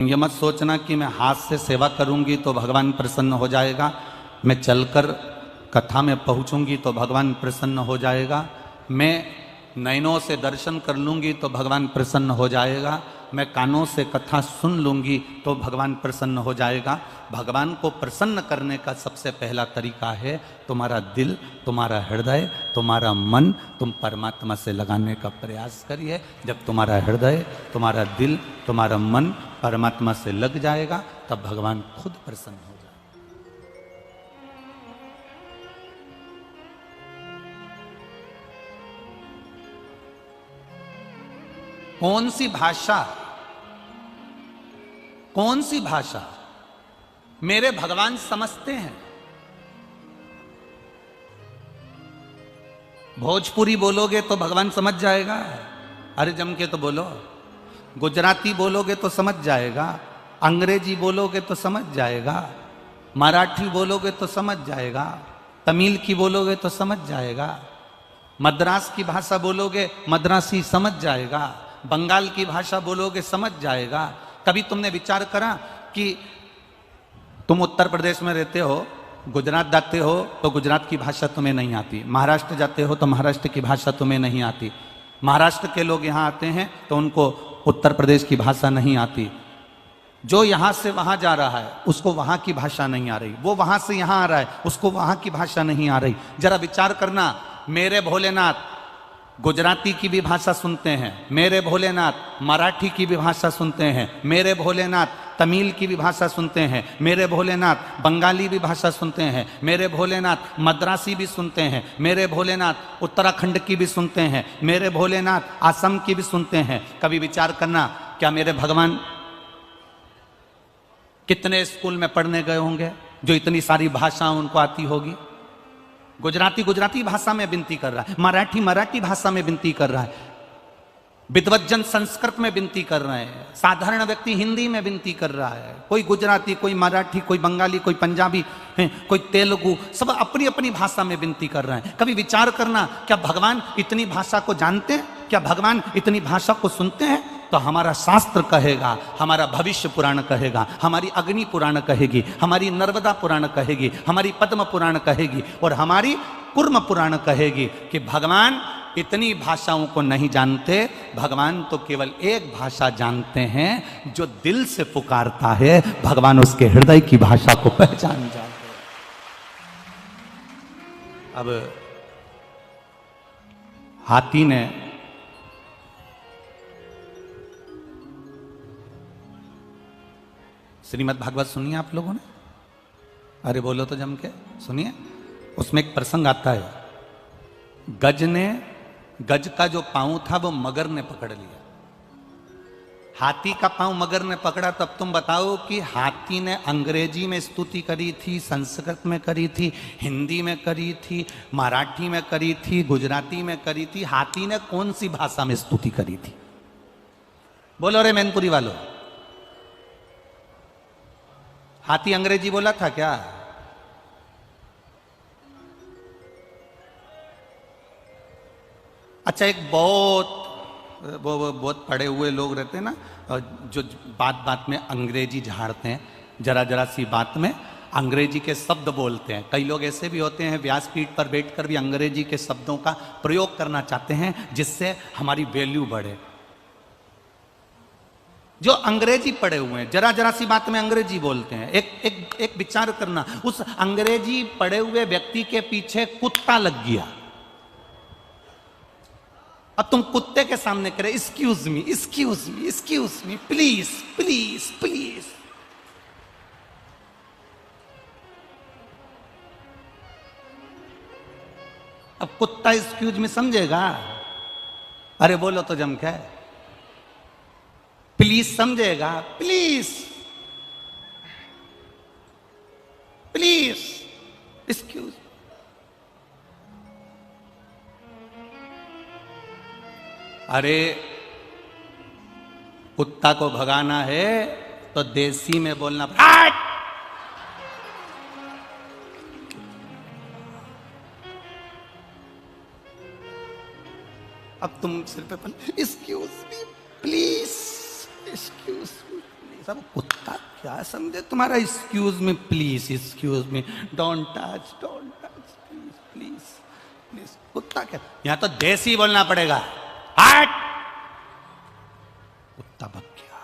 ये मत सोचना कि मैं हाथ से सेवा करूंगी तो भगवान प्रसन्न हो जाएगा, मैं चलकर कथा में पहुंचूंगी तो भगवान प्रसन्न हो जाएगा, मैं नयनों से दर्शन कर लूंगी तो भगवान प्रसन्न हो जाएगा, मैं कानों से कथा सुन लूंगी तो भगवान प्रसन्न हो जाएगा। भगवान को प्रसन्न करने का सबसे पहला तरीका है तुम्हारा दिल, तुम्हारा हृदय, तुम्हारा मन, तुम परमात्मा से लगाने का प्रयास करिए। जब तुम्हारा हृदय, तुम्हारा दिल, तुम्हारा मन परमात्मा से लग जाएगा तब भगवान खुद प्रसन्न हो जाएगा। कौन सी भाषा मेरे भगवान समझते हैं? भोजपुरी बोलोगे तो भगवान समझ जाएगा, अरे जम के तो बोलो। गुजराती बोलोगे तो समझ जाएगा, अंग्रेजी बोलोगे तो समझ जाएगा, मराठी बोलोगे तो समझ जाएगा, तमिल की बोलोगे तो समझ जाएगा, मद्रास की भाषा बोलोगे मद्रासी समझ जाएगा, बंगाल की भाषा बोलोगे समझ जाएगा। कभी तुमने विचार करा कि तुम उत्तर प्रदेश में रहते हो, गुजरात जाते हो तो गुजरात की भाषा तुम्हें नहीं आती, महाराष्ट्र जाते हो तो महाराष्ट्र की भाषा तुम्हें नहीं आती, महाराष्ट्र के लोग यहाँ आते हैं तो उनको उत्तर प्रदेश की भाषा नहीं आती, जो यहाँ से वहाँ जा रहा है उसको वहाँ की भाषा नहीं आ रही, वो वहाँ से यहाँ आ रहा है उसको वहाँ की भाषा नहीं आ रही। जरा विचार करना, मेरे भोलेनाथ गुजराती की भी भाषा सुनते हैं, मेरे भोलेनाथ मराठी की भी भाषा सुनते हैं, मेरे भोलेनाथ तमिल की भी भाषा सुनते हैं, मेरे भोलेनाथ बंगाली भी भाषा सुनते हैं, मेरे भोलेनाथ मद्रासी भी सुनते हैं, मेरे भोलेनाथ उत्तराखंड की भी सुनते हैं, मेरे भोलेनाथ असम की भी सुनते हैं। कभी विचार करना, क्या मेरे भगवान कितने स्कूल में पढ़ने गए होंगे जो इतनी सारी भाषा उनको आती होगी? गुजराती गुजराती भाषा में विनती कर रहा है, मराठी मराठी भाषा में विनती कर रहा है, विद्वज्जन संस्कृत में विनती कर रहे हैं, साधारण व्यक्ति हिंदी में विनती कर रहा है, कोई गुजराती, कोई मराठी, कोई बंगाली, कोई पंजाबी, कोई तेलुगु, सब अपनी अपनी भाषा में विनती कर रहे हैं। कभी विचार करना, क्या भगवान इतनी भाषा को जानते हैं? क्या भगवान इतनी भाषा को सुनते हैं? तो हमारा शास्त्र कहेगा, हमारा भविष्य पुराण कहेगा, हमारी अग्नि पुराण कहेगी, हमारी नर्मदा पुराण कहेगी, हमारी पद्म पुराण कहेगी और हमारी कूर्म पुराण कहेगी कि भगवान इतनी भाषाओं को नहीं जानते, भगवान तो केवल एक भाषा जानते हैं, जो दिल से पुकारता है भगवान उसके हृदय की भाषा को पहचान जाते हैं। अब हाथी ने श्रीमद् भागवत सुनिए आप लोगों ने? अरे बोलो तो जम के सुनिए। उसमें एक प्रसंग आता है, गज का जो पांव था वो मगर ने पकड़ लिया, हाथी का पांव मगर ने पकड़ा। तब तुम बताओ कि हाथी ने अंग्रेजी में स्तुति करी थी, संस्कृत में करी थी, हिंदी में करी थी, मराठी में करी थी, गुजराती में करी थी, हाथी ने कौन सी भाषा में स्तुति करी थी? बोलो रे मैनपुरी वालों, हाथी अंग्रेजी बोला था क्या? अच्छा, एक बहुत पढ़े हुए लोग रहते हैं ना, जो बात बात में अंग्रेजी झाड़ते हैं, जरा जरा सी बात में अंग्रेजी के शब्द बोलते हैं। कई लोग ऐसे भी होते हैं, व्यासपीठ पर बैठकर भी अंग्रेजी के शब्दों का प्रयोग करना चाहते हैं जिससे हमारी वैल्यू बढ़े। जो अंग्रेजी पढ़े हुए हैं, जरा जरा सी बात में अंग्रेजी बोलते हैं। एक विचार करना, उस अंग्रेजी पढ़े हुए व्यक्ति के पीछे कुत्ता लग गया, अब तुम कुत्ते के सामने करे excuse me excuse me excuse me please please please, अब कुत्ता एक्सक्यूज मी समझेगा? अरे बोलो तो जम के प्लीज समझेगा? Please please excuse. अरे कुत्ता को भगाना है तो देसी में बोलना, अब तुम सिर पे excuse me please excuse me. सब कुत्ता क्या समझे तुम्हारा excuse me please, excuse me, don't touch, please please please. कुत्ता क्या, यहां तो देसी बोलना पड़ेगा। हट कुत्ता बक गया।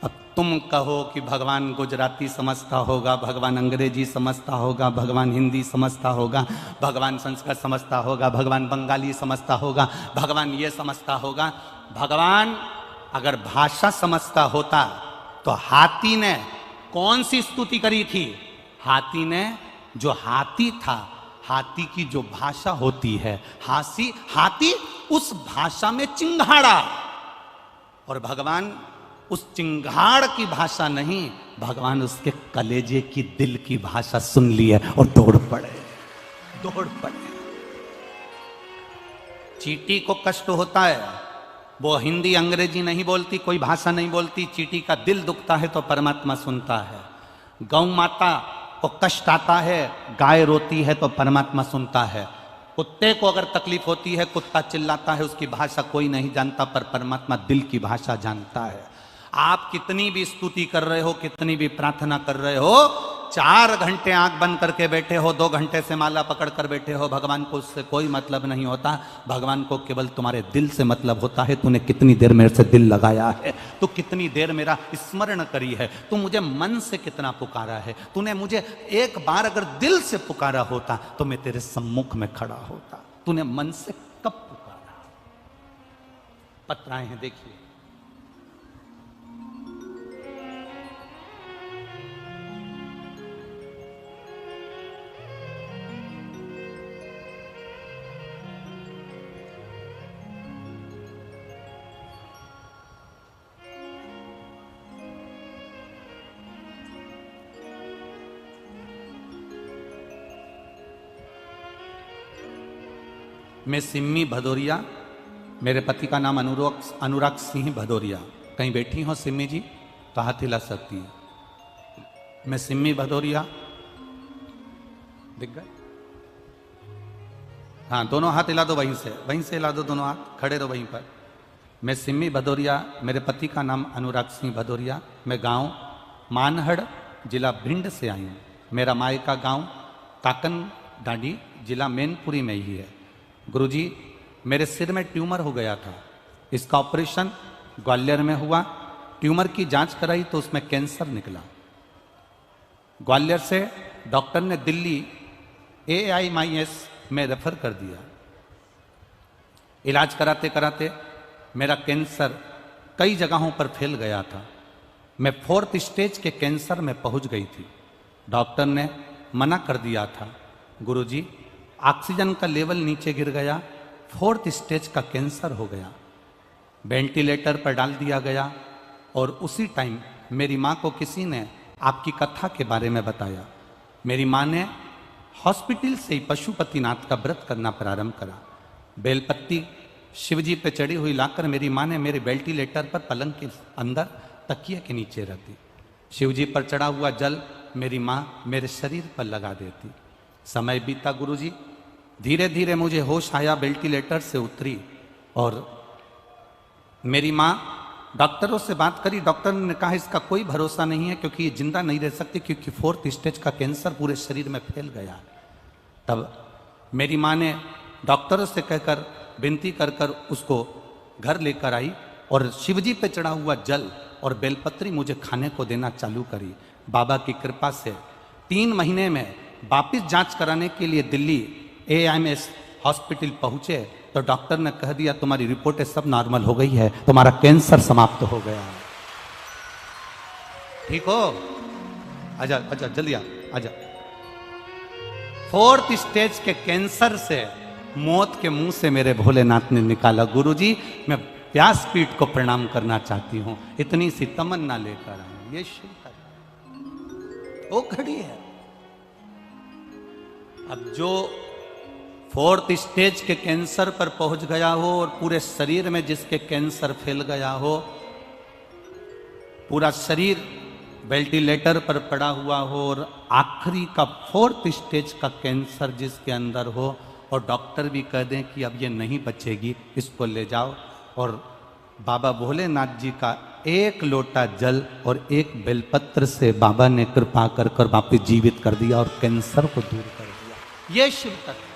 अब तुम कहो कि भगवान गुजराती समझता होगा, भगवान अंग्रेजी समझता होगा, भगवान हिंदी समझता होगा, भगवान संस्कृत समझता होगा, भगवान बंगाली समझता होगा, भगवान ये समझता होगा। भगवान अगर भाषा समझता होता तो हाथी ने कौन सी स्तुति करी थी? हाथी ने, जो हाथी था, हाथी की जो भाषा होती है, हाथी उस भाषा में चिंघाड़ा, और भगवान उस चिंगाड़ की भाषा नहीं, भगवान उसके कलेजे की, दिल की भाषा सुन ली है और दौड़ पड़े। चींटी को कष्ट होता है, वो हिंदी अंग्रेजी नहीं बोलती, कोई भाषा नहीं बोलती, चींटी का दिल दुखता है तो परमात्मा सुनता है। गौ माता को कष्ट आता है, गाय रोती है तो परमात्मा सुनता है। कुत्ते को अगर तकलीफ होती है, कुत्ता चिल्लाता है, उसकी भाषा कोई नहीं जानता, पर परमात्मा दिल की भाषा जानता है। आप कितनी भी स्तुति कर रहे हो, कितनी भी प्रार्थना कर रहे हो, 4 घंटे आंख बंद करके बैठे हो, 2 घंटे से माला पकड़ कर बैठे हो, भगवान को उससे कोई मतलब नहीं होता। भगवान को केवल तुम्हारे दिल से मतलब होता है। तूने कितनी देर मेरे से दिल लगाया है, तू कितनी देर मेरा स्मरण करी है, तू मुझे मन से कितना पुकारा है। तूने मुझे एक बार अगर दिल से पुकारा होता तो मैं तेरे सम्मुख में खड़ा होता। तूने मन से कब पुकारा? पत्राएं हैं, देखिए। मैं सिम्मी भदौरिया, मेरे पति का नाम अनुराग सिंह भदौरिया। कहीं बैठी हो सिम्मी जी तो हाथ हिला सकती है। मैं सिम्मी भदौरिया, दिख गए? हाँ, दोनों हाथ हिला दो, वहीं से हिला दो दोनों हाथ, खड़े रहो वहीं पर। मैं सिम्मी भदौरिया, मेरे पति का नाम अनुराग सिंह भदौरिया। मैं गांव मानहड़, जिला भिंड से आई हूँ। मेरा माए का गांव काकन डांडी, जिला मैनपुरी में ही है। गुरुजी, मेरे सिर में ट्यूमर हो गया था, इसका ऑपरेशन ग्वालियर में हुआ। ट्यूमर की जांच कराई तो उसमें कैंसर निकला। ग्वालियर से डॉक्टर ने दिल्ली AIMS में रेफर कर दिया। इलाज कराते कराते मेरा कैंसर कई जगहों पर फैल गया था। मैं 4th स्टेज के कैंसर में पहुंच गई थी। डॉक्टर ने मना कर दिया था, गुरुजी ऑक्सीजन का लेवल नीचे गिर गया, 4th स्टेज का कैंसर हो गया। वेंटिलेटर पर डाल दिया गया और उसी टाइम मेरी माँ को किसी ने आपकी कथा के बारे में बताया। मेरी माँ ने हॉस्पिटल से ही पशुपतिनाथ का व्रत करना प्रारंभ करा। बेलपत्ती शिवजी पे चढ़ी हुई लाकर मेरी माँ ने मेरे वेंटिलेटर पर पलंग के अंदर तकिए के नीचे रखती। शिवजी पर चढ़ा हुआ जल मेरी माँ मेरे शरीर पर लगा देती। समय बीता गुरुजी, धीरे धीरे मुझे होश आया, वेंटिलेटर से उतरी और मेरी माँ डॉक्टरों से बात करी। डॉक्टर ने कहा इसका कोई भरोसा नहीं है क्योंकि ये जिंदा नहीं रह सकती, क्योंकि 4th स्टेज का कैंसर पूरे शरीर में फैल गया। तब मेरी माँ ने डॉक्टरों से कहकर विनती कर कर उसको घर लेकर आई और शिवजी पे चढ़ा हुआ जल और बेलपत्री मुझे खाने को देना चालू करी। बाबा की कृपा से 3 महीने में वापिस जांच कराने के लिए दिल्ली AIMS हॉस्पिटल पहुंचे तो डॉक्टर ने कह दिया तुम्हारी रिपोर्टें सब नॉर्मल हो गई है, तुम्हारा कैंसर समाप्त हो गया है। ठीक हो? आजा आजा जल्दी आजा। 4th स्टेज के कैंसर से मौत के मुंह से मेरे भोलेनाथ ने निकाला। गुरुजी, मैं व्यासपीठ को प्रणाम करना चाहती हूँ, इतनी सी तमन्ना लेकर आई। ये शिव वो खड़ी है। अब जो 4th स्टेज के कैंसर पर पहुंच गया हो और पूरे शरीर में जिसके कैंसर फैल गया हो, पूरा शरीर वेंटिलेटर पर पड़ा हुआ हो और आखिरी का 4th स्टेज का कैंसर जिसके अंदर हो और डॉक्टर भी कह दें कि अब ये नहीं बचेगी, इसको ले जाओ और बाबा भोलेनाथ जी का एक लोटा जल और एक बेलपत्र से बाबा ने कृपा कर कर वापिस जीवित कर दिया और कैंसर को दूर कर दिया। ये शिव तत्व।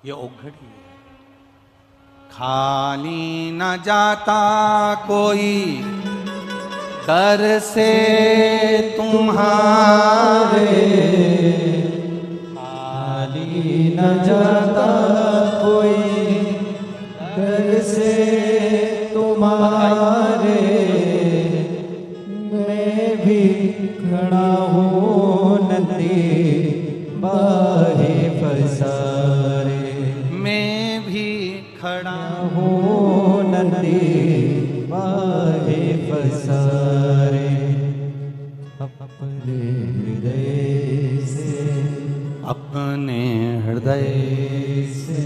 ये ओघड़ी है। खाली न जाता कोई दर से तुम्हारे, खाली न जाता कोई दर से तुम्हारे, मैं भी खड़ा हूँ नदी बाहे पसारे, मैं भी खड़ा हूँ नदी बाहे पसारे, अपने हृदय से, अपने हृदय से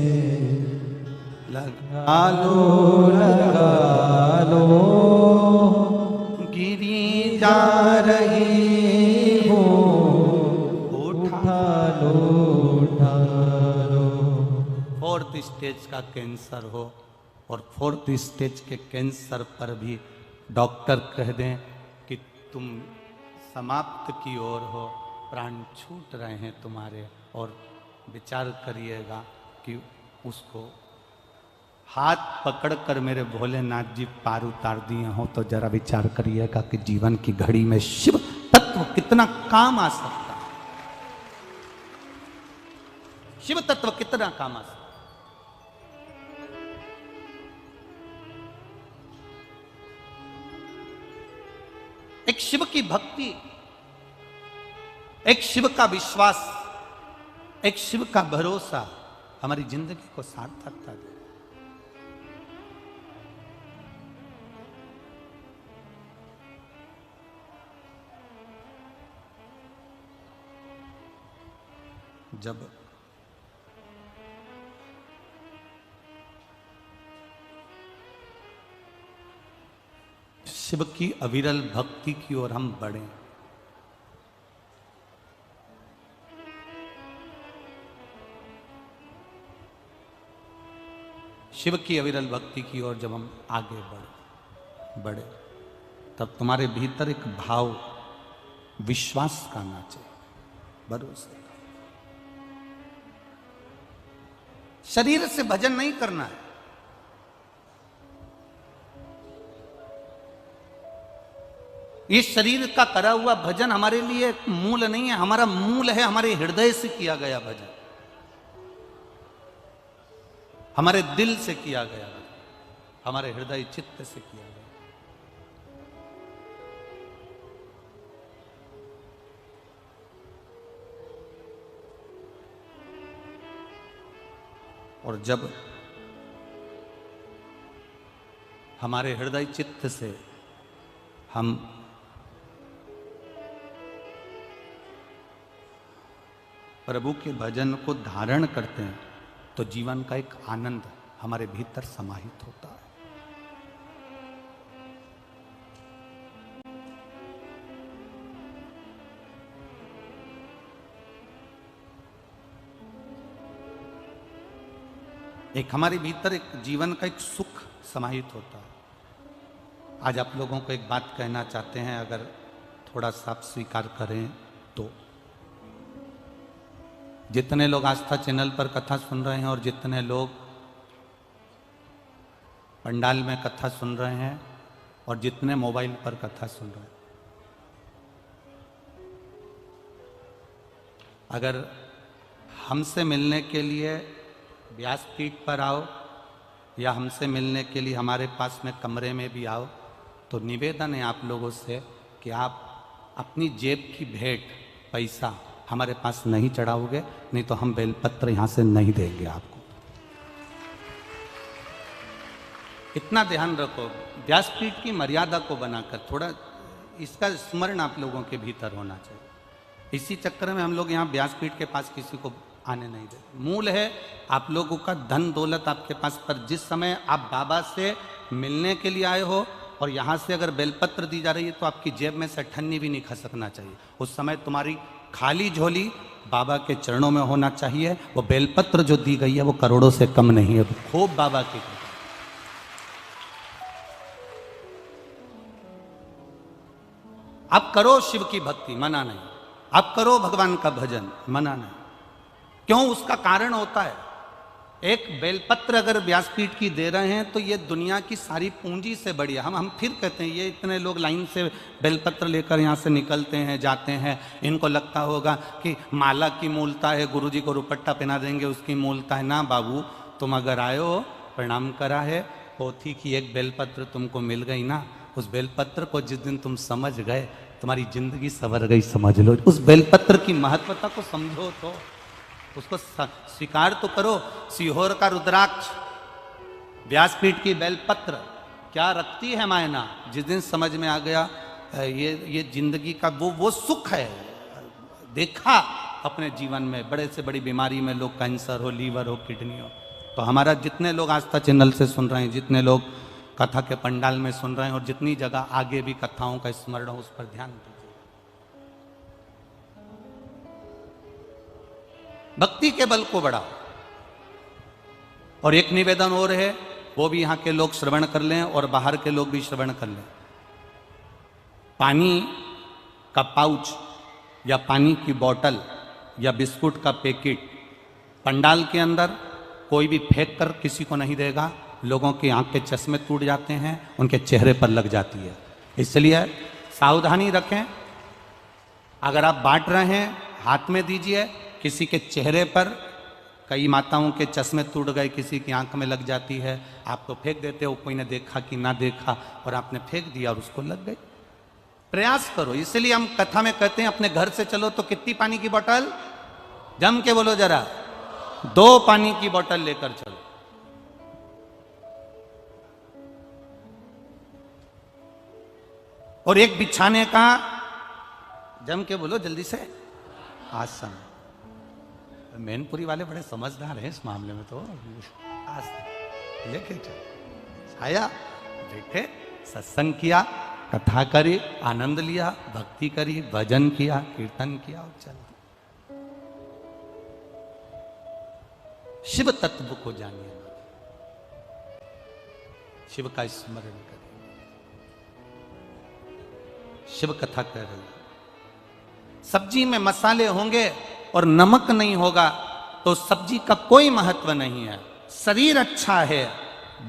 लगा लगा लो, गिरी जा जा रही हो, उठा लो, उठा लो। फोर्थ स्टेज का कैंसर हो और फोर्थ स्टेज के कैंसर पर भी डॉक्टर कह दें कि तुम समाप्त की ओर हो, प्राण छूट रहे हैं तुम्हारे, और विचार करिएगा कि उसको हाथ पकड़कर मेरे भोलेनाथ जी पार उतार दिए हो, तो जरा विचार करिएगा कि जीवन की घड़ी में शिव तत्व कितना काम आ सकता है। शिव तत्व कितना काम आ सकता है। एक शिव की भक्ति, एक शिव का विश्वास, एक शिव का भरोसा हमारी जिंदगी को सार्थकता दे। जब शिव की अविरल भक्ति की ओर हम बढ़े, शिव की अविरल भक्ति की ओर जब हम आगे बढ़े, तब तुम्हारे भीतर एक भाव विश्वास का आना चाहिए, भरोसे का। शरीर से भजन नहीं करना है। ये शरीर का करा हुआ भजन हमारे लिए मूल नहीं है। हमारा मूल है हमारे हृदय से किया गया भजन, हमारे दिल से किया गया भजन, हमारे हृदय चित्त से किया गया। और जब हमारे हृदय चित्त से हम प्रभु के भजन को धारण करते हैं, तो जीवन का एक आनंद हमारे भीतर समाहित होता है। एक हमारे भीतर एक जीवन का एक सुख समाहित होता है। आज आप लोगों को एक बात कहना चाहते हैं, अगर थोड़ा सा आप स्वीकार करें तो जितने लोग आस्था चैनल पर कथा सुन रहे हैं और जितने लोग पंडाल में कथा सुन रहे हैं और जितने मोबाइल पर कथा सुन रहे हैं, अगर हमसे मिलने के लिए व्यासपीठ पर आओ या हमसे मिलने के लिए हमारे पास में कमरे में भी आओ, तो निवेदन है आप लोगों से कि आप अपनी जेब की भेंट पैसा हमारे पास नहीं चढ़ाओगे, नहीं तो हम बेलपत्र यहां से नहीं देंगे आपको। इतना ध्यान रखो, व्यासपीठ की मर्यादा को बनाकर थोड़ा इसका स्मरण आप लोगों के भीतर होना चाहिए। इसी चक्कर में हम लोग यहाँ व्यासपीठ के पास किसी को आने नहीं देते। मूल है आप लोगों का धन दौलत आपके पास, पर जिस समय आप बाबा से मिलने के लिए आए हो और यहाँ से अगर बेलपत्र दी जा रही है तो आपकी जेब में से ठन्नी भी नहीं खसकना चाहिए। उस समय तुम्हारी खाली झोली बाबा के चरणों में होना चाहिए। वो बेलपत्र जो दी गई है वो करोड़ों से कम नहीं है, खूब बाबा की। आप करो शिव की भक्ति, मना नहीं। आप करो भगवान का भजन, मना नहीं। क्यों? उसका कारण होता है। एक बेलपत्र अगर व्यासपीठ की दे रहे हैं तो ये दुनिया की सारी पूंजी से बड़ी है। हम फिर कहते हैं ये इतने लोग लाइन से बेलपत्र लेकर यहाँ से निकलते हैं, जाते हैं, इनको लगता होगा कि माला की मूलता है, गुरुजी को रुपट्टा पहना देंगे उसकी मूलता है। ना बाबू, तुम अगर आए हो, प्रणाम करा है, पोथी की एक बेलपत्र तुमको मिल गई ना, उस बेलपत्र को जिस दिन तुम समझ गए तुम्हारी जिंदगी संवर गई, समझ लो। उस बेलपत्र की महत्वता को समझो, तो उसको स्वीकार तो करो। सीहोर का रुद्राक्ष, व्यासपीठ की बेलपत्र क्या रखती है मायना। जिस दिन समझ में आ गया ये जिंदगी का वो सुख है। देखा अपने जीवन में बड़े से बड़ी बीमारी में लोग, कैंसर हो, लीवर हो, किडनी हो। तो हमारा जितने लोग आस्था चैनल से सुन रहे हैं, जितने लोग कथा के पंडाल में सुन रहे हैं और जितनी जगह आगे भी कथाओं का स्मरण हो, उस पर ध्यान दीजिए। भक्ति के बल को बढ़ाओ। और एक निवेदन और है, वो भी यहां के लोग श्रवण कर लें और बाहर के लोग भी श्रवण कर लें। पानी का पाउच या पानी की बोतल या बिस्कुट का पैकेट पंडाल के अंदर कोई भी फेंक कर किसी को नहीं देगा। लोगों की आंख के चश्मे टूट जाते हैं, उनके चेहरे पर लग जाती है। इसलिए सावधानी रखें। अगर आप बांट रहे हैं, हाथ में दीजिए। किसी के चेहरे पर, कई माताओं के चश्मे टूट गए, किसी की आंख में लग जाती है, आप तो फेंक देते हो, कोई ने देखा कि ना देखा, और आपने फेंक दिया और उसको लग गई। प्रयास करो। इसलिए हम कथा में कहते हैं अपने घर से चलो तो कितनी पानी की बोतल, जम के बोलो जरा, 2 पानी की बोतल लेकर चलो। और एक बिछाने का, जम के बोलो जल्दी से, आसन। मैनपुरी वाले बड़े समझदार हैं इस मामले में। तो आसन लेके चलो, आया, बैठे, सत्संग किया, कथा करी, आनंद लिया, भक्ति करी, भजन किया, कीर्तन किया और चल। शिव तत्व को जानिए, शिव का स्मरण करें। शिव कथा कर रही है। सब्जी में मसाले होंगे और नमक नहीं होगा तो सब्जी का कोई महत्व नहीं है। शरीर अच्छा है,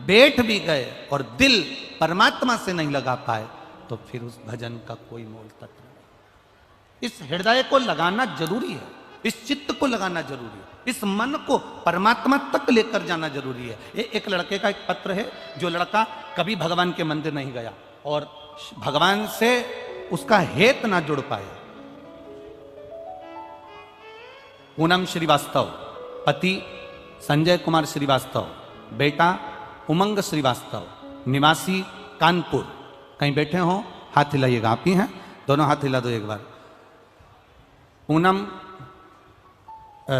बैठ भी गए और दिल परमात्मा से नहीं लगा पाए तो फिर उस भजन का कोई मोल तत्व नहीं। इस हृदय को लगाना जरूरी है, इस चित्त को लगाना जरूरी है, इस मन को परमात्मा तक लेकर जाना जरूरी है। एक लड़के का एक पत्र है, जो लड़का कभी भगवान के मंदिर नहीं गया और भगवान से उसका हेत ना जुड़ पाया। पूनम श्रीवास्तव, पति संजय कुमार श्रीवास्तव, बेटा उमंग श्रीवास्तव, निवासी कानपुर। कहीं बैठे हो हाथ हिलाइएगा, आप ही हैं, दोनों हाथ हिला दो एक बार।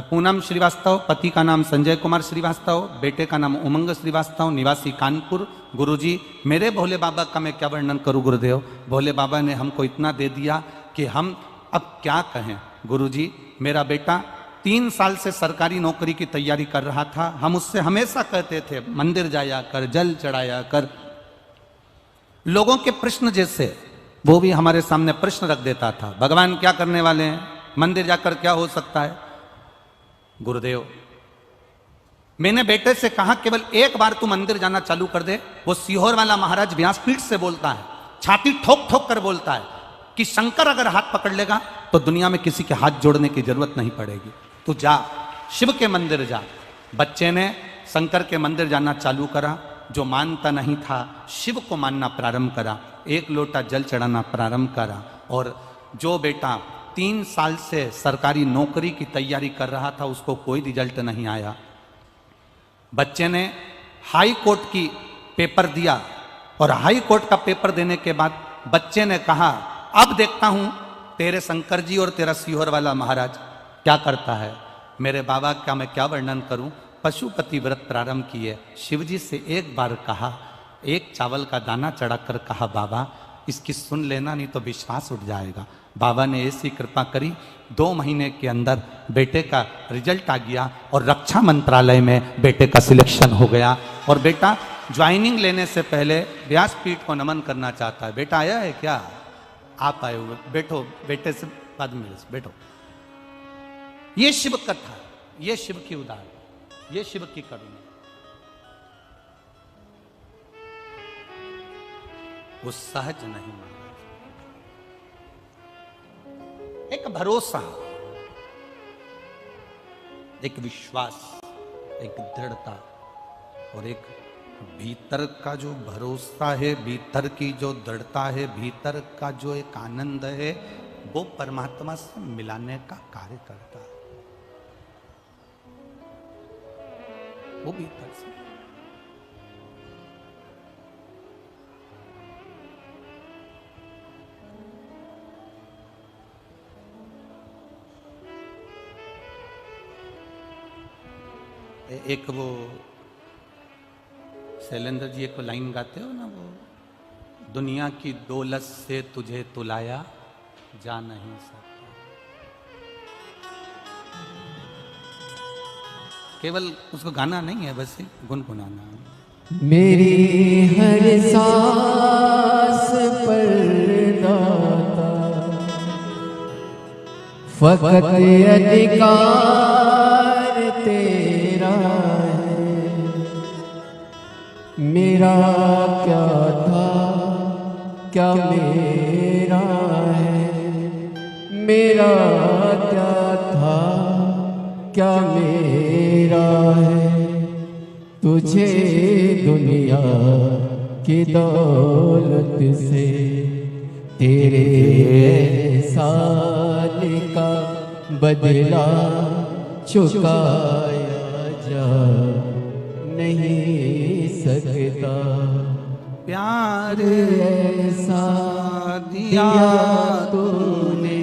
पूनम श्रीवास्तव, पति का नाम संजय कुमार श्रीवास्तव, बेटे का नाम उमंग श्रीवास्तव, निवासी कानपुर। गुरुजी, मेरे भोले बाबा का मैं क्या वर्णन करूं गुरुदेव। भोले बाबा ने हमको इतना दे दिया कि हम अब क्या कहें। गुरुजी, मेरा बेटा 3 साल से सरकारी नौकरी की तैयारी कर रहा था। हम उससे हमेशा कहते थे मंदिर जाया कर, जल चढ़ाया कर। लोगों के प्रश्न जैसे वो भी हमारे सामने प्रश्न रख देता था, भगवान क्या करने वाले हैं, मंदिर जाकर क्या हो सकता है। गुरुदेव, मैंने बेटे से कहा केवल एक बार तू मंदिर जाना चालू कर दे। वो सीहोर वाला महाराज व्यासपीठ से बोलता है, छाती ठोक ठोक कर बोलता है कि शंकर अगर हाथ पकड़ लेगा तो दुनिया में किसी के हाथ जोड़ने की जरूरत नहीं पड़ेगी। तू जा, शिव के मंदिर जा। बच्चे ने शंकर के मंदिर जाना चालू करा। जो मानता नहीं था शिव को मानना प्रारंभ करा, 1 लोटा जल चढ़ाना प्रारंभ करा। और जो बेटा 3 साल से सरकारी नौकरी की तैयारी कर रहा था उसको कोई रिजल्ट नहीं आया। बच्चे ने हाई कोर्ट की पेपर दिया और हाई कोर्ट का पेपर देने के बाद बच्चे ने कहा अब देखता हूं तेरे शंकर जी और तेरा सीहोर वाला महाराज क्या करता है। मेरे बाबा का मैं क्या वर्णन करूं। पशुपति व्रत प्रारंभ किए। शिवजी से एक बार कहा, एक चावल का दाना चढ़ाकर कहा बाबा इसकी सुन लेना नहीं तो विश्वास उठ जाएगा। बाबा ने ऐसी कृपा करी, 2 महीने के अंदर बेटे का रिजल्ट आ गया और रक्षा मंत्रालय में बेटे का सिलेक्शन हो गया। और बेटा ज्वाइनिंग लेने से पहले व्यासपीठ को नमन करना चाहता है। बेटा आया है क्या? आप आए हुए, बैठो, बेटे से बाद में बैठो। ये शिव कथा, ये शिव की उदाहरण, ये शिव की करुणा। वो सहज नहीं महाराज, एक भरोसा, एक विश्वास, एक दृढ़ता और एक भीतर का जो भरोसा है, भीतर की जो दृढ़ता है, भीतर का जो एक आनंद है, वो परमात्मा से मिलाने का कार्य करता है। वो भीतर से। एक वो शैलेंद्र जी एक लाइन गाते हो ना, वो दुनिया की दौलत से तुझे तुलाया जा नहीं सकता। केवल उसको गाना नहीं है, बस गुनगुनाना है। मेरी हर सांस पर दाता फकत अधिकार तेरा है। मेरा क्या था क्या मेरा है, मेरा क्या था क्या मेरा है। तुझे दुनिया की दौलत से तेरे एहसान का बदला चुकाया जा नहीं सकता। प्यार ऐसा दिया तूने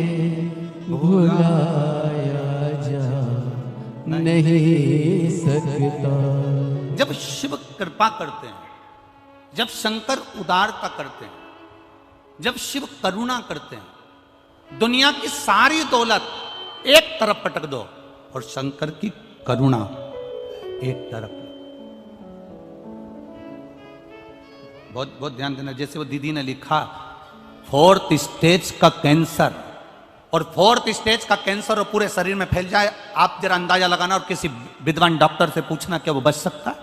भुलाया जा नहीं सकता। जब शिव कृपा करते हैं, जब शंकर उदारता करते हैं, जब शिव करुणा करते हैं, दुनिया की सारी दौलत एक तरफ पटक दो और शंकर की करुणा एक तरफ। बहुत बहुत ध्यान देना। जैसे वो दीदी ने लिखा 4th स्टेज का कैंसर, और 4th स्टेज का कैंसर और पूरे शरीर में फैल जाए, आप जरा अंदाजा लगाना और किसी विद्वान डॉक्टर से पूछना क्या वो बच सकता है?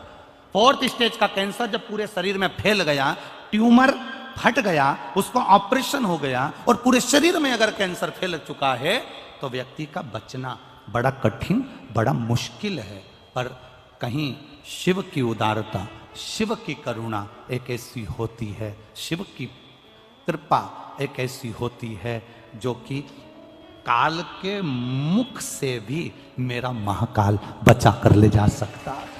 4th स्टेज का कैंसर जब पूरे शरीर में फैल गया, ट्यूमर फट गया, उसको ऑपरेशन हो गया और पूरे शरीर में अगर कैंसर फैल चुका है तो व्यक्ति का बचना बड़ा कठिन, बड़ा मुश्किल है। पर कहीं शिव की उदारता, शिव की करुणा एक ऐसी होती है, शिव की कृपा एक ऐसी होती है जो कि काल के मुख से भी मेरा महाकाल बचा कर ले जा सकता है।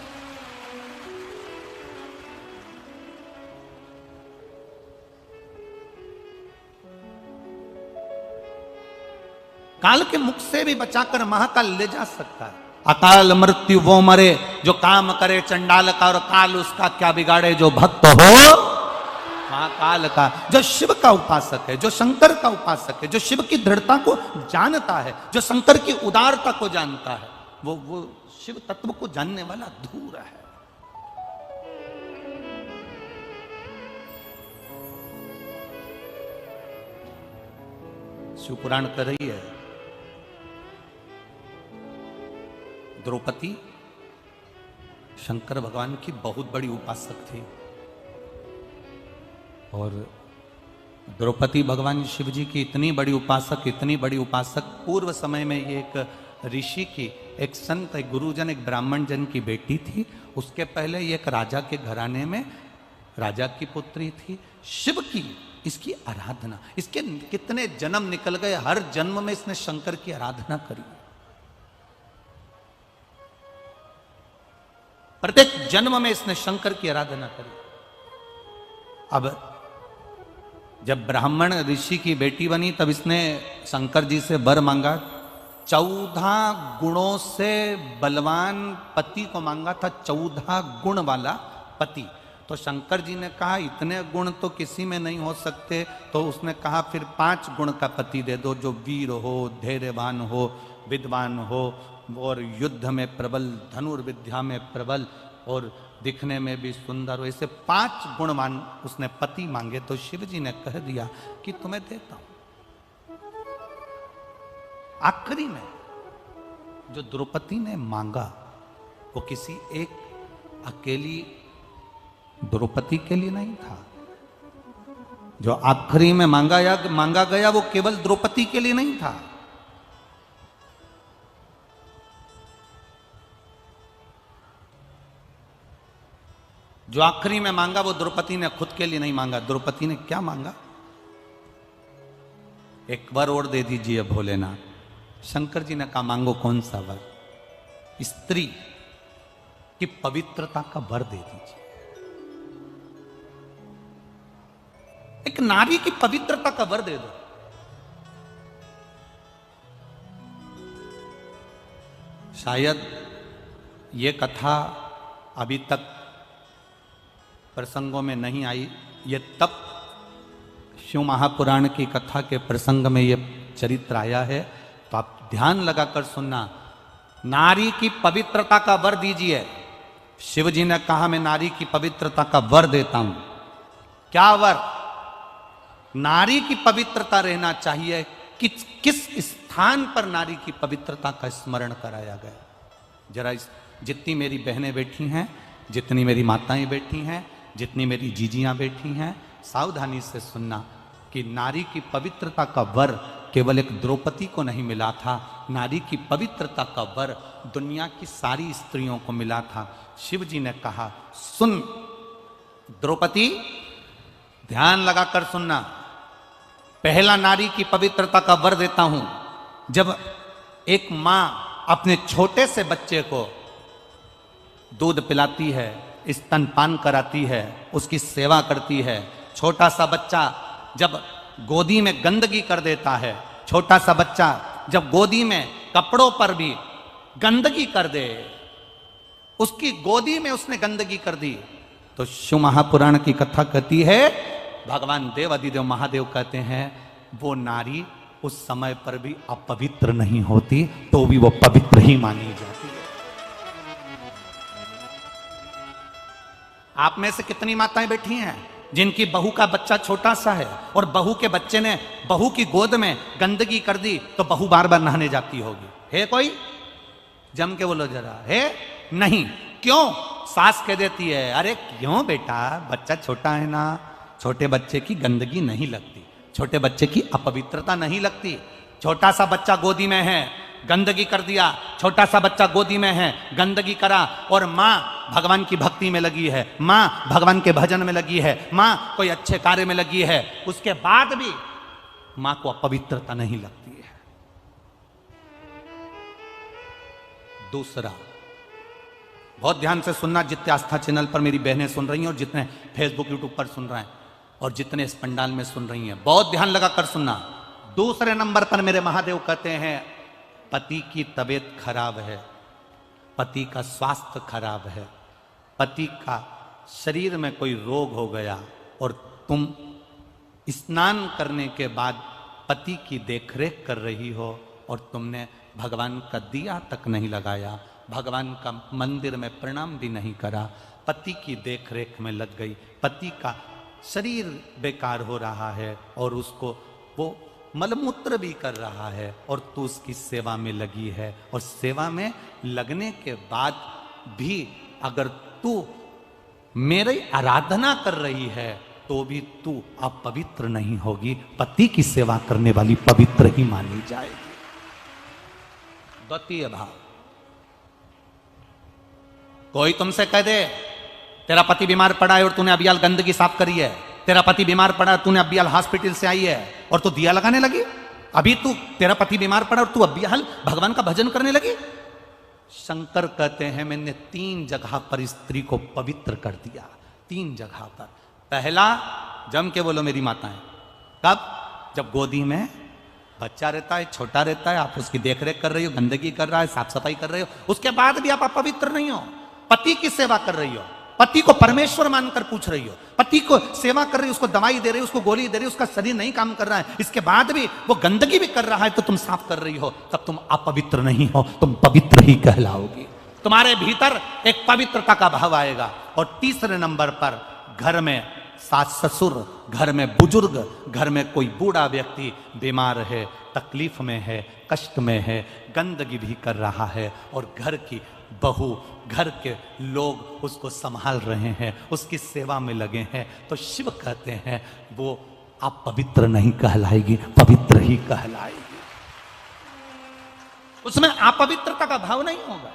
काल के मुख से भी बचाकर महाकाल ले जा सकता है। अकाल मृत्यु वो मरे जो काम करे चंडाल का, और काल उसका क्या बिगाड़े जो भक्त हो महाकाल का। जो शिव का उपासक है, जो शंकर का उपासक है, जो शिव की दृढ़ता को जानता है, जो शंकर की उदारता को जानता है, वो शिव तत्व को जानने वाला धूर है। शिव पुराण कर रही है, द्रौपदी शंकर भगवान की बहुत बड़ी उपासक थी, और द्रौपदी भगवान शिव जी की इतनी बड़ी उपासक, इतनी बड़ी उपासक, पूर्व समय में ये एक ऋषि की, एक संत, एक गुरुजन, एक ब्राह्मण जन की बेटी थी। उसके पहले ये एक राजा के घराने में राजा की पुत्री थी। शिव की इसकी आराधना, इसके कितने जन्म निकल गए, हर जन्म में इसने शंकर की आराधना करी, प्रत्येक जन्म में इसने शंकर की आराधना करी। अब जब ब्राह्मण ऋषि की बेटी बनी तब इसने शंकर जी से वर मांगा, 14 गुणों से बलवान पति को मांगा था, 14 गुण वाला पति। तो शंकर जी ने कहा इतने गुण तो किसी में नहीं हो सकते, तो उसने कहा फिर 5 गुण का पति दे दो, जो वीर हो, धैर्यवान हो, विद्वान हो और युद्ध में प्रबल, धनुर्विद्या में प्रबल और दिखने में भी सुंदर हो। ऐसे 5 गुणवान उसने पति मांगे। तो शिव जी ने कह दिया कि तुम्हें देता हूं। आखिरी में जो द्रौपदी ने मांगा वो किसी एक अकेली द्रौपदी के लिए नहीं था। जो आखिरी में मांगा गया वो केवल द्रौपदी के लिए नहीं था। जो आखिरी में मांगा वो द्रौपदी ने खुद के लिए नहीं मांगा। द्रौपदी ने क्या मांगा? एक वर और दे दीजिए भोलेनाथ। शंकर जी ने कहा मांगो कौन सा वर? स्त्री की पवित्रता का वर दे दीजिए। एक नारी की पवित्रता का वर दे दो। शायद ये कथा अभी तक प्रसंगों में नहीं आई। ये तब शिव महापुराण की कथा के प्रसंग में ये चरित्र आया है, तो आप ध्यान लगाकर सुनना। नारी की पवित्रता का वर दीजिए। शिव जी ने कहा मैं नारी की पवित्रता का वर देता हूं। क्या वर? नारी की पवित्रता रहना चाहिए। किस स्थान पर नारी की पवित्रता का स्मरण कराया गया? जरा जितनी मेरी बहनें बैठी हैं, जितनी मेरी माताएं बैठी हैं, जितनी मेरी जीजियां बैठी हैं, सावधानी से सुनना कि नारी की पवित्रता का वर केवल एक द्रौपदी को नहीं मिला था। नारी की पवित्रता का वर दुनिया की सारी स्त्रियों को मिला था। शिव जी ने कहा सुन द्रौपदी, ध्यान लगाकर सुनना। पहला नारी की पवित्रता का वर देता हूं। जब एक मां अपने छोटे से बच्चे को दूध पिलाती है, स्तनपान कराती है, उसकी सेवा करती है, छोटा सा बच्चा जब गोदी में गंदगी कर देता है, छोटा सा बच्चा जब गोदी में कपड़ों पर भी गंदगी कर दे, उसकी गोदी में उसने गंदगी कर दी, तो शिव महापुराण की कथा कहती है, भगवान देव अधिदेव महादेव कहते हैं वो नारी उस समय पर भी अपवित्र नहीं होती, तो भी वो पवित्र ही मानी जाती है। आप में से कितनी माताएं बैठी हैं जिनकी बहू का बच्चा छोटा सा है और बहू के बच्चे ने बहू की गोद में गंदगी कर दी, तो बहू बार बार नहाने जाती होगी? है कोई? जम के बोलो जरा। है? नहीं। क्यों? सास कह देती है अरे क्यों बेटा, बच्चा छोटा है ना, छोटे बच्चे की गंदगी नहीं लगती, छोटे बच्चे की अपवित्रता नहीं लगती। छोटा सा बच्चा गोदी में है, गंदगी कर दिया, छोटा सा बच्चा गोदी में है, गंदगी करा, और माँ भगवान की भक्ति में लगी है, माँ भगवान के भजन में लगी है, माँ कोई अच्छे कार्य में लगी है, उसके बाद भी माँ को अपवित्रता नहीं लगती है। दूसरा, बहुत ध्यान से सुनना, जितने आस्था चैनल पर मेरी बहनें सुन रही हैं और जितने फेसबुक यूट्यूब पर सुन रहे हैं और जितने इस पंडाल में सुन रही हैं, बहुत ध्यान लगाकर सुनना। दूसरे नंबर पर मेरे महादेव कहते हैं पति की तबीयत खराब है, पति का स्वास्थ्य खराब है, पति का शरीर में कोई रोग हो गया और तुम स्नान करने के बाद पति की देखरेख कर रही हो और तुमने भगवान का दिया तक नहीं लगाया, भगवान का मंदिर में प्रणाम भी नहीं करा, पति की देखरेख में लग गई, पति का शरीर बेकार हो रहा है और उसको वो मलमूत्र भी कर रहा है और तू उसकी सेवा में लगी है, और सेवा में लगने के बाद भी अगर तू मेरी आराधना कर रही है तो भी तू अपवित्र नहीं होगी, पति की सेवा करने वाली पवित्र ही मानी जाएगी। द्वितीय भाव, कोई तुमसे कह दे तेरा पति बीमार पड़ा है और तूने अबियाल गंदगी साफ करी है, तेरा पति बीमार पड़ा, तूने अबियाल हॉस्पिटल से आई है और तू दिया लगाने लगी, अभी तू तेरा पति बीमार पड़ा और तू अबियाल भगवान का भजन करने लगी। शंकर कहते हैं मैंने 3 जगह पर स्त्री को पवित्र कर दिया, 3 जगह पर। पहला, जम के बोलो मेरी माताएं, कब? जब गोदी में बच्चा रहता है, छोटा रहता है, आप उसकी देखरेख कर रही हो, गंदगी कर रहा है, साफ सफाई कर रही हो, उसके बाद भी आप अपवित्र नहीं हो, पति की सेवा कर रही हो, पति को परमेश्वर मानकर पूछ रही हो, पति को सेवा कर रही हो, उसको दवाई दे रही हो, उसको गोली दे रही हो, उसका शरीर नहीं काम कर रहा है, इसके बाद भी वो गंदगी भी कर रहा है तो तुम साफ कर रही हो, तब तुम अपवित्र नहीं हो, तुम पवित्र ही कहलाओगी। तुम्हारे भीतर एक पवित्रता का भाव आएगा। और तीसरे नंबर पर घर में सास ससुर, घर में बुजुर्ग, घर में कोई बूढ़ा व्यक्ति बीमार है, तकलीफ में है, कष्ट में है, गंदगी भी कर रहा है और घर की बहू, घर के लोग उसको संभाल रहे हैं, उसकी सेवा में लगे हैं, तो शिव कहते हैं वो आप पवित्र नहीं कहलाएगी, पवित्र ही कहलाएगी। उसमें अपवित्रता का भाव नहीं होगा।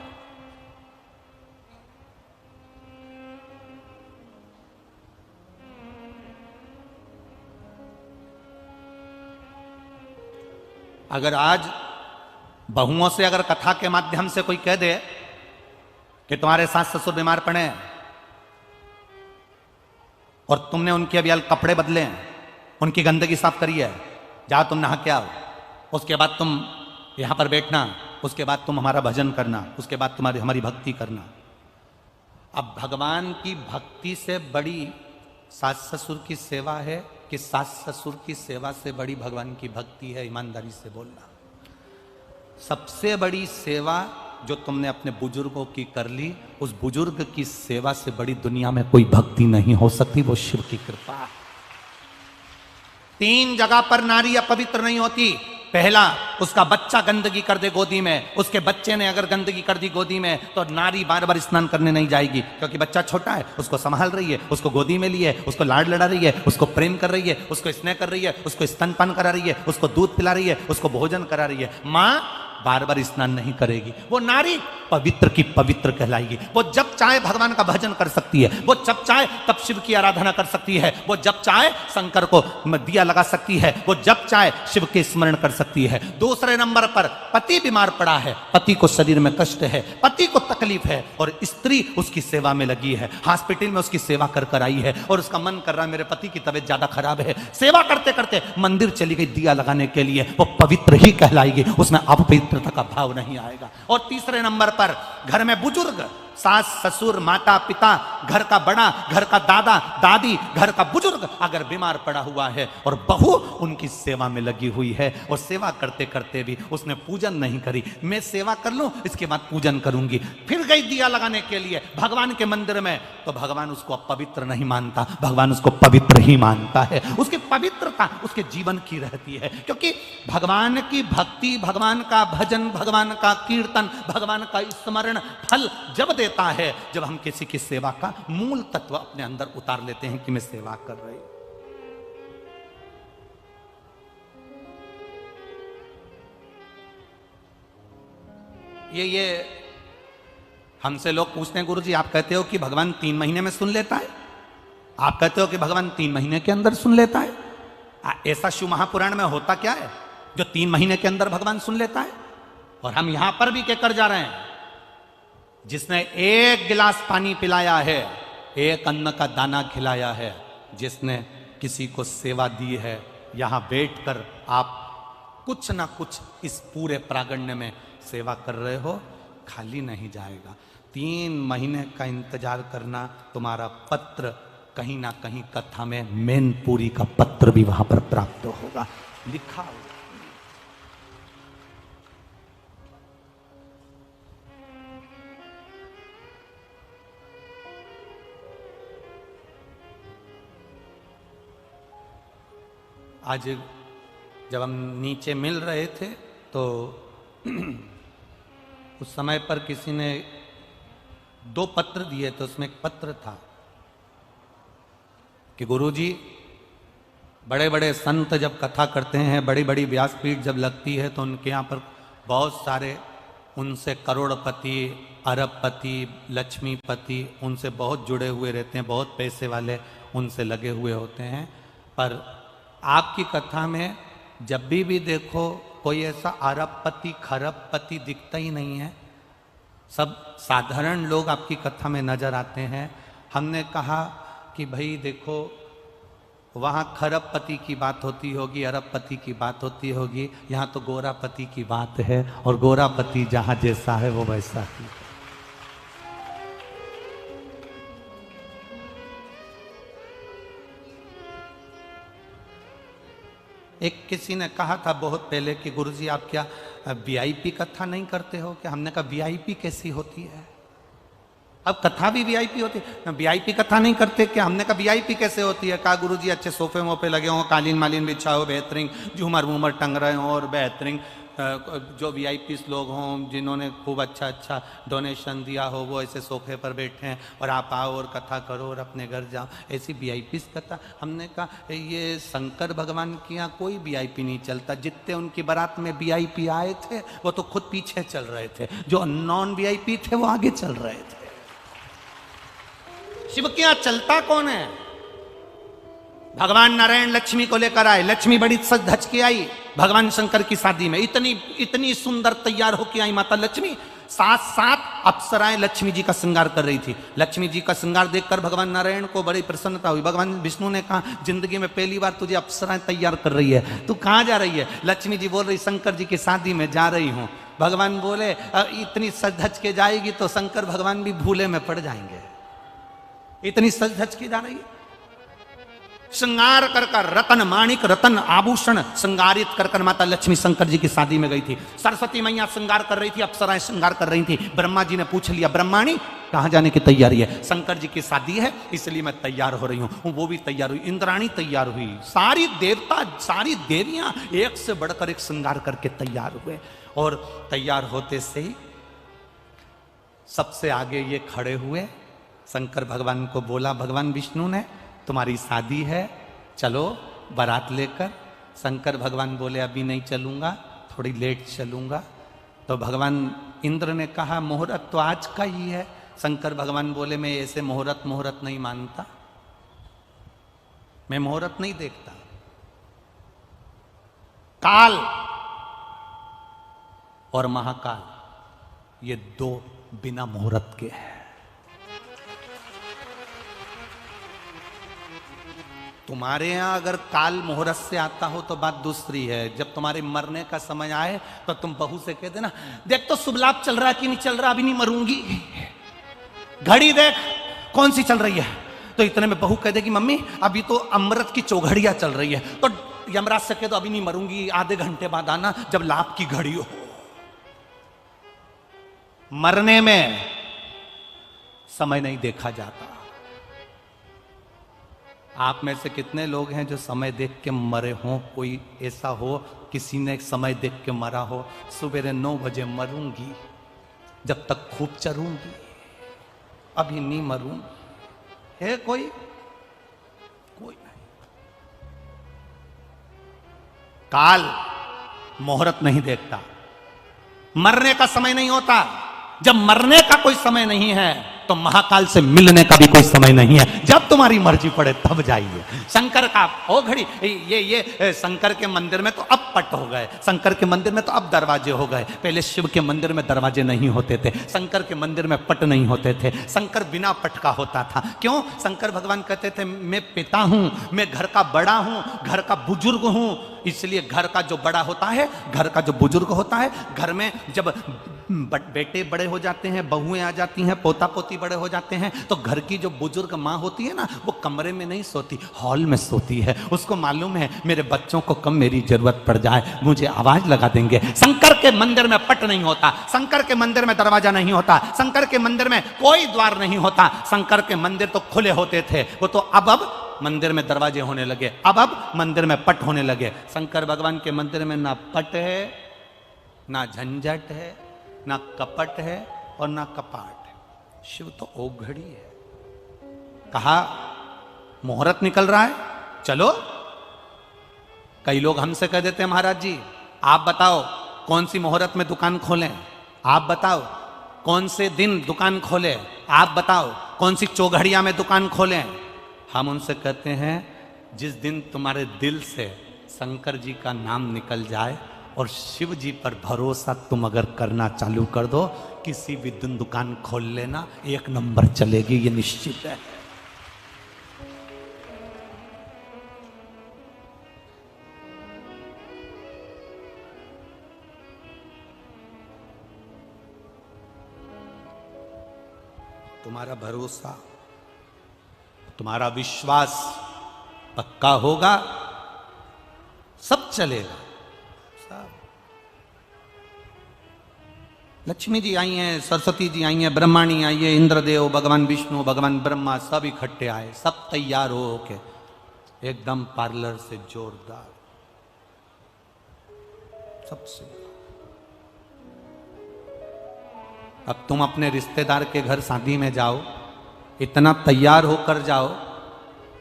अगर आज बहुओं से अगर कथा के माध्यम से कोई कह दे कि तुम्हारे सास ससुर बीमार पड़े और तुमने उनके अभी कपड़े बदले हैं, उनकी गंदगी साफ करी है, जाओ तुम नहा के आओ, उसके बाद तुम यहां पर बैठना, उसके बाद तुम हमारा भजन करना, उसके बाद तुम्हारी हमारी भक्ति करना। अब भगवान की भक्ति से बड़ी सास ससुर की सेवा है कि सास ससुर की सेवा से बड़ी भगवान की भक्ति है? ईमानदारी से बोलना। सबसे बड़ी सेवा जो तुमने अपने बुजुर्गों की कर ली, उस बुजुर्ग की सेवा से बड़ी दुनिया में कोई भक्ति नहीं हो सकती, वो शिव की कृपा है। 3 जगह पर नारी अपवित्र नहीं होती। पहला, उसका बच्चा गंदगी कर दे गोदी में, उसके बच्चे ने अगर गंदगी कर दी गोदी में तो नारी बार बार स्नान करने नहीं जाएगी, क्योंकि बच्चा छोटा है, उसको संभाल रही है, उसको गोदी में लिए, उसको लाड लड़ा रही है, उसको प्रेम कर रही है, उसको स्नेह कर रही है, उसको स्तनपान करा रही है, उसको दूध पिला रही है, उसको भोजन करा रही है। माँ बार बार स्नान नहीं करेगी, वो नारी पवित्र की पवित्र कहलाएगी। वो जब चाहे भगवान का भजन कर सकती है, वो जब चाहे तब शिव की आराधना कर सकती है, वो जब चाहे शंकर को दिया लगा सकती है, वो जब चाहे शिव के स्मरण कर सकती है। दूसरे नंबर पर पति बीमार पड़ा है, पति को शरीर में कष्ट है, पति को तकलीफ है और स्त्री उसकी सेवा में लगी है, हॉस्पिटल में उसकी सेवा कर कर आई है और उसका मन कर रहा है मेरे पति की तबीयत ज्यादा खराब है, सेवा करते करते मंदिर चली गई दिया लगाने के लिए, वो पवित्र ही कहलाएगी, उसमें अपवित्रता का भाव नहीं आएगा। और तीसरे नंबर पर घर में बुजुर्ग, सास ससुर माता पिता, घर का बड़ा, घर का दादा दादी, घर का बुजुर्ग अगर बीमार पड़ा हुआ है और बहू उनकी सेवा में लगी हुई है और सेवा करते करते भी उसने पूजन नहीं करी, मैं सेवा कर लूं इसके बाद पूजन करूंगी, फिर गई दिया लगाने के लिए भगवान के मंदिर में, तो भगवान उसको अपवित्र नहीं मानता, भगवान उसको पवित्र ही मानता है। उसकी पवित्रता उसके जीवन की रहती है, क्योंकि भगवान की भक्ति, भगवान का भजन, भगवान का कीर्तन, भगवान का स्मरण फल जब देता है जब हम किसी की सेवा का मूल तत्व अपने अंदर उतार लेते हैं कि मैं सेवा कर रही हूं। ये हमसे लोग पूछते हैं गुरुजी आप कहते हो कि भगवान 3 महीने में सुन लेता है, आप कहते हो कि भगवान 3 महीने के अंदर सुन लेता है, ऐसा शिव महापुराण में होता क्या है जो 3 महीने के अंदर भगवान सुन लेता है? और हम यहां पर भी कहकर जा रहे हैं, जिसने 1 गिलास पानी पिलाया है, 1 अन्न का दाना खिलाया है, जिसने किसी को सेवा दी है, यहां बैठकर आप कुछ ना कुछ इस पूरे प्रागण्य में सेवा कर रहे हो, खाली नहीं जाएगा। 3 महीने का इंतजार करना, तुम्हारा पत्र कहीं ना कहीं कथा में मैनपुरी का पत्र भी वहां पर प्राप्त होगा, लिखा होगा। आज जब हम नीचे मिल रहे थे तो उस समय पर किसी ने 2 पत्र दिए, तो उसमें एक पत्र था कि गुरुजी बड़े बड़े संत जब कथा करते हैं, बड़ी बड़ी व्यासपीठ जब लगती है तो उनके यहाँ पर बहुत सारे उनसे करोड़पति, अरबपति, लक्ष्मीपति उनसे बहुत जुड़े हुए रहते हैं, बहुत पैसे वाले उनसे लगे हुए होते हैं, पर आपकी कथा में जब भी देखो कोई ऐसा अरबपति खरबपति दिखता ही नहीं है, सब साधारण लोग आपकी कथा में नजर आते हैं। हमने कहा कि भाई देखो वहाँ खरबपति की बात होती होगी, अरबपति की बात होती होगी, यहाँ तो गोरापति की बात है और गोरापति जहाँ जैसा है वो वैसा ही। एक किसी ने कहा था बहुत पहले कि गुरुजी आप क्या वीआईपी कथा नहीं करते हो क्या? हमने कहा वीआईपी कैसी होती है? अब कथा भी वीआईपी होती है, वीआईपी कथा नहीं करते क्या? हमने कहा वीआईपी कैसे होती है? कहा गुरुजी अच्छे सोफे वोफे लगे हों, कालीन मालीन बिछा हो, बेहतरीन झूमर वूमर टंग रहे हों और बेहतरीन जो वीआईपी लोग हों जिन्होंने खूब अच्छा अच्छा डोनेशन दिया हो वो ऐसे सोफे पर बैठे हैं और आप आओ और कथा करो और अपने घर जाओ, ऐसी वीआईपी कथा। हमने कहा ये शंकर भगवान के यहाँ कोई वीआईपी नहीं चलता। जितने उनकी बारात में वीआईपी आए थे वो तो खुद पीछे चल रहे थे, जो नॉन वीआईपी थे वो आगे चल रहे थे। शिव के यहाँ चलता कौन है? भगवान नारायण लक्ष्मी को लेकर आए, लक्ष्मी बड़ी सज धज के आई भगवान शंकर की शादी में, इतनी इतनी सुंदर तैयार होके आई माता लक्ष्मी। सात सात अप्सराएं लक्ष्मी जी का श्रृंगार कर रही थी। लक्ष्मी जी का श्रृंगार देखकर भगवान नारायण को बड़ी प्रसन्नता हुई। भगवान विष्णु ने कहा जिंदगी में पहली बार तुझे अप्सराएं तैयार कर रही है, तू कहाँ जा रही है? लक्ष्मी जी बोल रही शंकर जी की शादी में जा रही हूँ। भगवान बोले इतनी सज धज के जाएगी तो शंकर भगवान भी भूले में पड़ जाएंगे, इतनी सज धज के जा रही है। श्रृंगार कर कर रतन माणिक रतन आभूषण श्रृंगारित कर कर माता लक्ष्मी शंकर जी की शादी में गई थी। सरस्वती मैया श्रृंगार कर रही थी, अप्सराएं श्रृंगार कर रही थी। ब्रह्मा जी ने पूछ लिया ब्रह्माणी कहाँ जाने की तैयारी है? शंकर जी की शादी है इसलिए मैं तैयार हो रही हूँ। वो भी तैयार हुई, इंद्राणी तैयार हुई, सारी देवता सारी देवियां एक से बढ़कर एक श्रृंगार करके तैयार हुए। और तैयार होते से ही सबसे आगे ये खड़े हुए। शंकर भगवान को बोला भगवान विष्णु ने तुम्हारी शादी है, चलो बारात लेकर। शंकर भगवान बोले अभी नहीं चलूंगा, थोड़ी लेट चलूंगा। तो भगवान इंद्र ने कहा मुहूर्त तो आज का ही है। शंकर भगवान बोले मैं ऐसे मुहूर्त नहीं मानता, मैं मुहूर्त नहीं देखता। काल और महाकाल ये दो बिना मुहूर्त के हैं। तुम्हारे यहां अगर काल मुहूर्त से आता हो तो बात दूसरी है। जब तुम्हारे मरने का समय आए तो तुम बहू से कह देना देख तो शुभ लाभ चल रहा है कि नहीं चल रहा, अभी नहीं मरूंगी, घड़ी देख कौन सी चल रही है। तो इतने में बहू कह देगी मम्मी अभी तो अमृत की चौघड़ियां चल रही है। तो यमराज से कह दो अभी नहीं मरूंगी, आधे घंटे बाद आना जब लाभ की घड़ी हो। मरने में समय नहीं देखा जाता। आप में से कितने लोग हैं जो समय देख के मरे हों? कोई ऐसा हो किसी ने समय देख के मरा हो, सुबह 9 बजे मरूंगी, जब तक खूब चरूंगी, अभी नहीं मरूंगी। है कोई? कोई नहीं। काल मुहूर्त नहीं देखता। मरने का समय नहीं होता। जब मरने का कोई समय नहीं है तो महाकाल से मिलने का भी कोई समय नहीं है। जब तुम्हारी मर्जी पड़े तब जाइए। शंकर का ओ घड़ी ये शंकर के मंदिर में तो अब पट हो गए, शंकर के मंदिर में तो अब दरवाजे हो गए। पहले शिव के मंदिर में दरवाजे नहीं होते थे, शंकर के मंदिर में पट नहीं होते थे। शंकर बिना पट का होता था। क्यों? शंकर भगवान कहते थे मैं पिता हूं, मैं घर का बड़ा हूं, घर का बुजुर्ग हूं। इसलिए घर का जो बड़ा होता है, घर का जो बुजुर्ग होता है, घर में जब बेटे बड़े हो जाते हैं, बहुएं आ जाती हैं, पोता पोती बड़े हो जाते हैं, तो घर की जो बुजुर्ग माँ होती है ना, वो कमरे में नहीं सोती, हॉल में सोती है। उसको मालूम है मेरे बच्चों को कब मेरी जरूरत पड़ जाए मुझे आवाज लगा देंगे। शंकर के मंदिर में पट नहीं होता, शंकर के मंदिर में दरवाजा नहीं होता, शंकर के मंदिर में कोई द्वार नहीं होता। शंकर के मंदिर तो खुले होते थे, वो तो अब मंदिर में दरवाजे होने लगे, अब मंदिर में पट होने लगे। शंकर भगवान के मंदिर में ना पट है, ना झंझट है, ना कपट है और ना कपाट है। शिव तो ओघड़ी है। कहा मुहूर्त निकल रहा है, चलो। कई लोग हमसे कह देते हैं महाराज जी आप बताओ कौन सी मुहूर्त में दुकान खोलें, आप बताओ कौन से दिन दुकान खोलें, आप बताओ कौन सी चौघड़िया में दुकान खोलें। हम उनसे कहते हैं जिस दिन तुम्हारे दिल से शंकर जी का नाम निकल जाए और शिव जी पर भरोसा तुम अगर करना चालू कर दो, किसी भी दिन दुकान खोल लेना, 1 नंबर चलेगी, ये निश्चित है। तुम्हारा भरोसा, तुम्हारा विश्वास पक्का होगा सब चलेगा सब। लक्ष्मी जी आई हैं, सरस्वती जी आई हैं, ब्रह्माणी आई है, इंद्रदेव, भगवान विष्णु, भगवान ब्रह्मा सब इकट्ठे आए, सब तैयार हो के एकदम पार्लर से जोरदार सबसे। अब तुम अपने रिश्तेदार के घर शादी में जाओ, इतना तैयार होकर जाओ,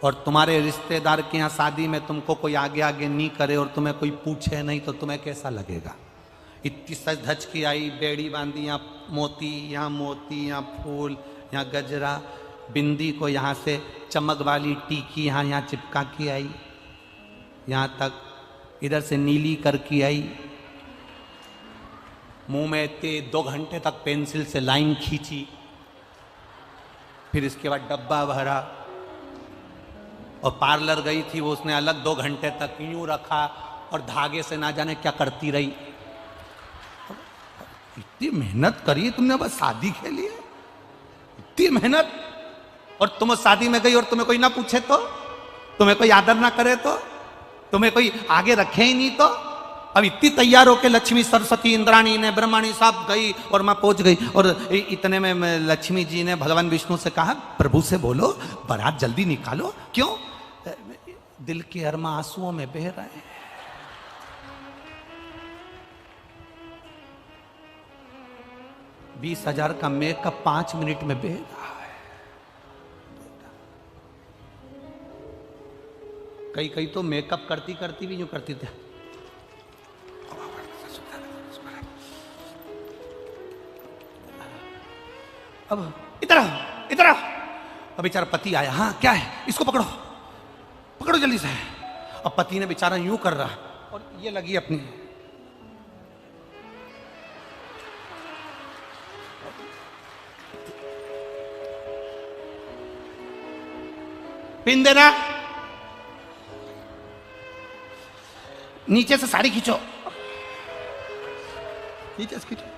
और तुम्हारे रिश्तेदार के यहाँ शादी में तुमको कोई आगे आगे नहीं करे और तुम्हें कोई पूछे नहीं, तो तुम्हें कैसा लगेगा? इतनी सज धज की आई, बेड़ी बांधी, यहाँ मोती, यहाँ फूल, यहाँ गजरा, बिंदी को यहाँ से चमक वाली टीकी यहाँ चिपका के आई, यहाँ तक इधर से नीली करके आई, मुंह में 2 घंटे तक पेंसिल से लाइन खींची, फिर इसके बाद डब्बा भरा, और पार्लर गई थी वो, उसने अलग 2 घंटे तक यूं रखा और धागे से ना जाने क्या करती रही। इतनी मेहनत करी तुमने बस शादी के लिए, इतनी मेहनत, और तुम शादी में गई और तुम्हें कोई ना पूछे तो, तुम्हें कोई आदर ना करे तो, तुम्हें कोई आगे रखे ही नहीं तो। अब इतनी तैयार होके लक्ष्मी, सरस्वती, इंद्राणी ने, ब्रह्माणी सब गई और मैं पहुंच गई, और इतने में लक्ष्मी जी ने भगवान विष्णु से कहा, प्रभु से बोलो बारात जल्दी निकालो। क्यों? दिल के अरमा आंसुओं में बह रहे हैं। $20,000 का मेकअप 5 मिनट में बह रहा है। कई तो मेकअप करती करती भी यूं करती थे, अब इधर अब बेचारा पति आया, हाँ क्या है, इसको पकड़ो पकड़ो जल्दी से। अब पति ने बेचारा यूं कर रहा, और ये लगी अपनी, पिन देना, नीचे से साड़ी खींचो, नीचे से खींचो,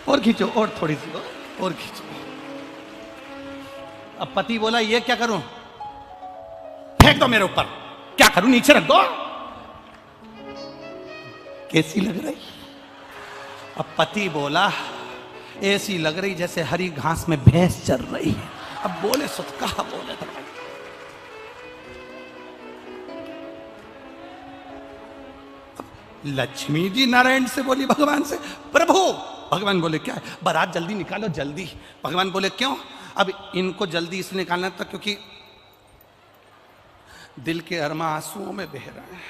और खींचो, और थोड़ी सी और खींचो। अब पति बोला, ये क्या करूं? फेंक दो मेरे ऊपर। क्या करूं? नीचे रख दो। कैसी लग रही? अब पति बोला, ऐसी लग रही जैसे हरी घास में भैंस चर रही है। अब बोले सुत कहा बोले तो लक्ष्मी जी नारायण से बोली भगवान से, प्रभु। भगवान बोले क्या है? बारात जल्दी निकालो जल्दी। भगवान बोले क्यों? अब इनको जल्दी इसलिए निकालना था क्योंकि दिल के अरमा आंसुओं में बह रहा है,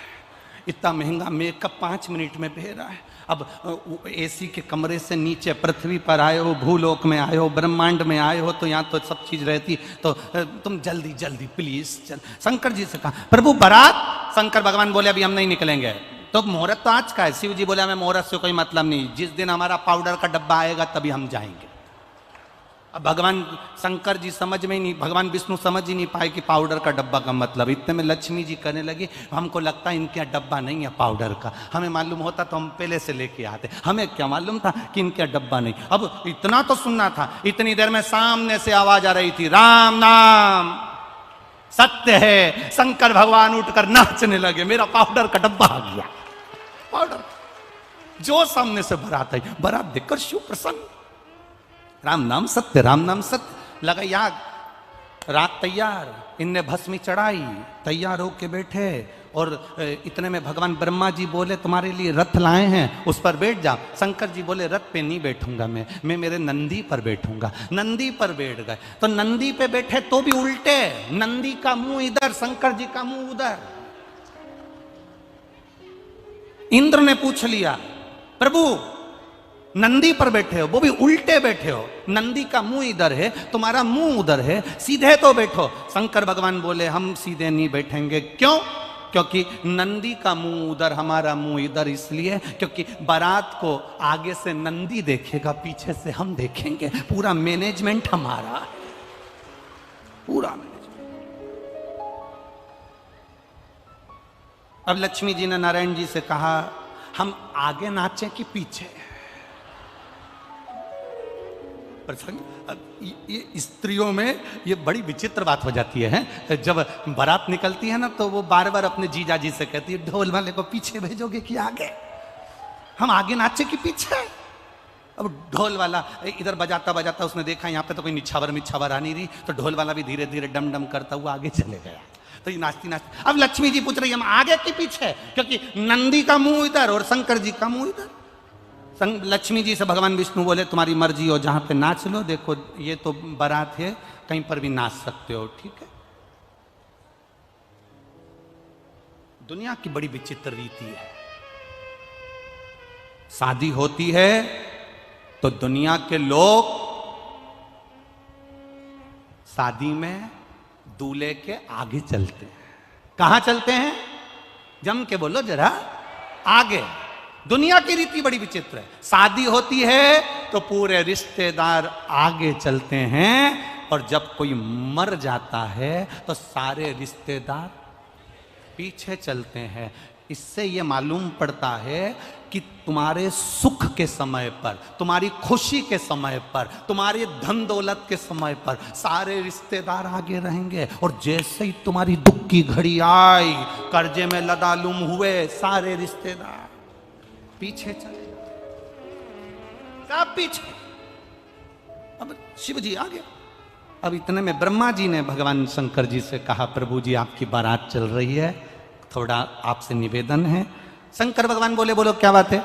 इतना महंगा मेकअप 5 मिनट में बह रहा है। अब एसी के कमरे से नीचे पृथ्वी पर आए हो, भूलोक में आए हो, ब्रह्मांड में आए हो, तो यहाँ तो सब चीज रहती, तो तुम जल्दी जल्दी प्लीज चल। शंकर जी से कहा, प्रभु बारात। शंकर भगवान बोले अभी हम नहीं निकलेंगे। तो मुहूर्त तो आज का है। शिव जी बोले हमें मुहूर्त से कोई मतलब नहीं, जिस दिन हमारा पाउडर का डब्बा आएगा तभी हम जाएंगे। अब भगवान शंकर जी समझ में ही नहीं, भगवान विष्णु समझ ही नहीं पाए कि पाउडर का डब्बा का मतलब। इतने में लक्ष्मी जी कहने लगी, हमको लगता है इनके यहाँ डब्बा नहीं है पाउडर का, हमें मालूम होता तो हम पहले से लेके आते, हमें क्या मालूम था कि इनके यहाँ डब्बा नहीं। अब इतना तो सुनना था। इतनी देर में सामने से आवाज आ रही थी, राम नाम सत्य है। शंकर भगवान उठकर नाचने लगे, मेरा पाउडर का डब्बा आ गया। पाउडर जो सामने से बारात आई, बारात देखकर शिव प्रसन्न। राम नाम सत्य, राम नाम सत्य। लगा याद, रात तैयार, इनने भस्मी चढ़ाई, तैयार होके बैठे, और इतने में भगवान ब्रह्मा जी बोले तुम्हारे लिए रथ लाए हैं, उस पर बैठ जा। शंकर जी बोले रथ पे नहीं बैठूंगा मैं मेरे नंदी पर बैठूंगा। नंदी पर बैठ गए, तो नंदी पे बैठे तो भी उल्टे, नंदी का मुंह इधर, शंकर जी का मुंह उधर। इंद्र ने पूछ लिया, प्रभु नंदी पर बैठे हो, वो भी उल्टे बैठे हो, नंदी का मुंह इधर है, तुम्हारा मुंह उधर है, सीधे तो बैठो। शंकर भगवान बोले हम सीधे नहीं बैठेंगे। क्यों? क्योंकि नंदी का मुंह उधर, हमारा मुंह इधर, इसलिए क्योंकि बारात को आगे से नंदी देखेगा, पीछे से हम देखेंगे। पूरा मैनेजमेंट हमारा है, पूरा मैनेजमेंट। अब लक्ष्मी जी ने नारायण जी से कहा, हम आगे नाचे कि पीछे? प्रसंग ये स्त्रियों में ये बड़ी विचित्र बात हो जाती है। जब बारात निकलती है ना तो वो बार बार अपने जीजा जी से कहती है ढोल वाले को पीछे भेजोगे कि आगे, हम आगे नाचे कि पीछे। अब ढोल वाला इधर बजाता बजाता उसने देखा यहाँ पे तो कोई मिच्छावर आ नहीं रही, तो ढोल वाला भी धीरे धीरे डम डम करता हुआ आगे चले गया। तो ये नाचती नाचती अब लक्ष्मी जी पूछ रही हम आगे कि पीछे, क्योंकि नंदी का मुंह इधर और शंकर जी का मुंह इधर। लक्ष्मी जी से भगवान विष्णु बोले तुम्हारी मर्जी हो, जहां पे नाच लो, देखो ये तो बारात है, कहीं पर भी नाच सकते हो, ठीक है। दुनिया की बड़ी विचित्र रीति है। शादी होती है तो दुनिया के लोग शादी में दूल्हे के आगे चलते हैं। कहां चलते हैं? जम के बोलो जरा, आगे। दुनिया की रीति बड़ी विचित्र है। शादी होती है तो पूरे रिश्तेदार आगे चलते हैं, और जब कोई मर जाता है तो सारे रिश्तेदार पीछे चलते हैं। इससे यह मालूम पड़ता है कि तुम्हारे सुख के समय पर, तुम्हारी खुशी के समय पर, तुम्हारे धन दौलत के समय पर सारे रिश्तेदार आगे रहेंगे, और जैसे ही तुम्हारी दुख की घड़ी आई, कर्जे में लदालुम हुए, सारे रिश्तेदार पीछे चले, सब पीछे। अब शिव जी आगे। अब इतने में ब्रह्मा जी ने भगवान शंकर जी से कहा प्रभु जी आपकी बारात चल रही है, थोड़ा आपसे निवेदन है। शंकर भगवान बोले बोलो क्या बात है?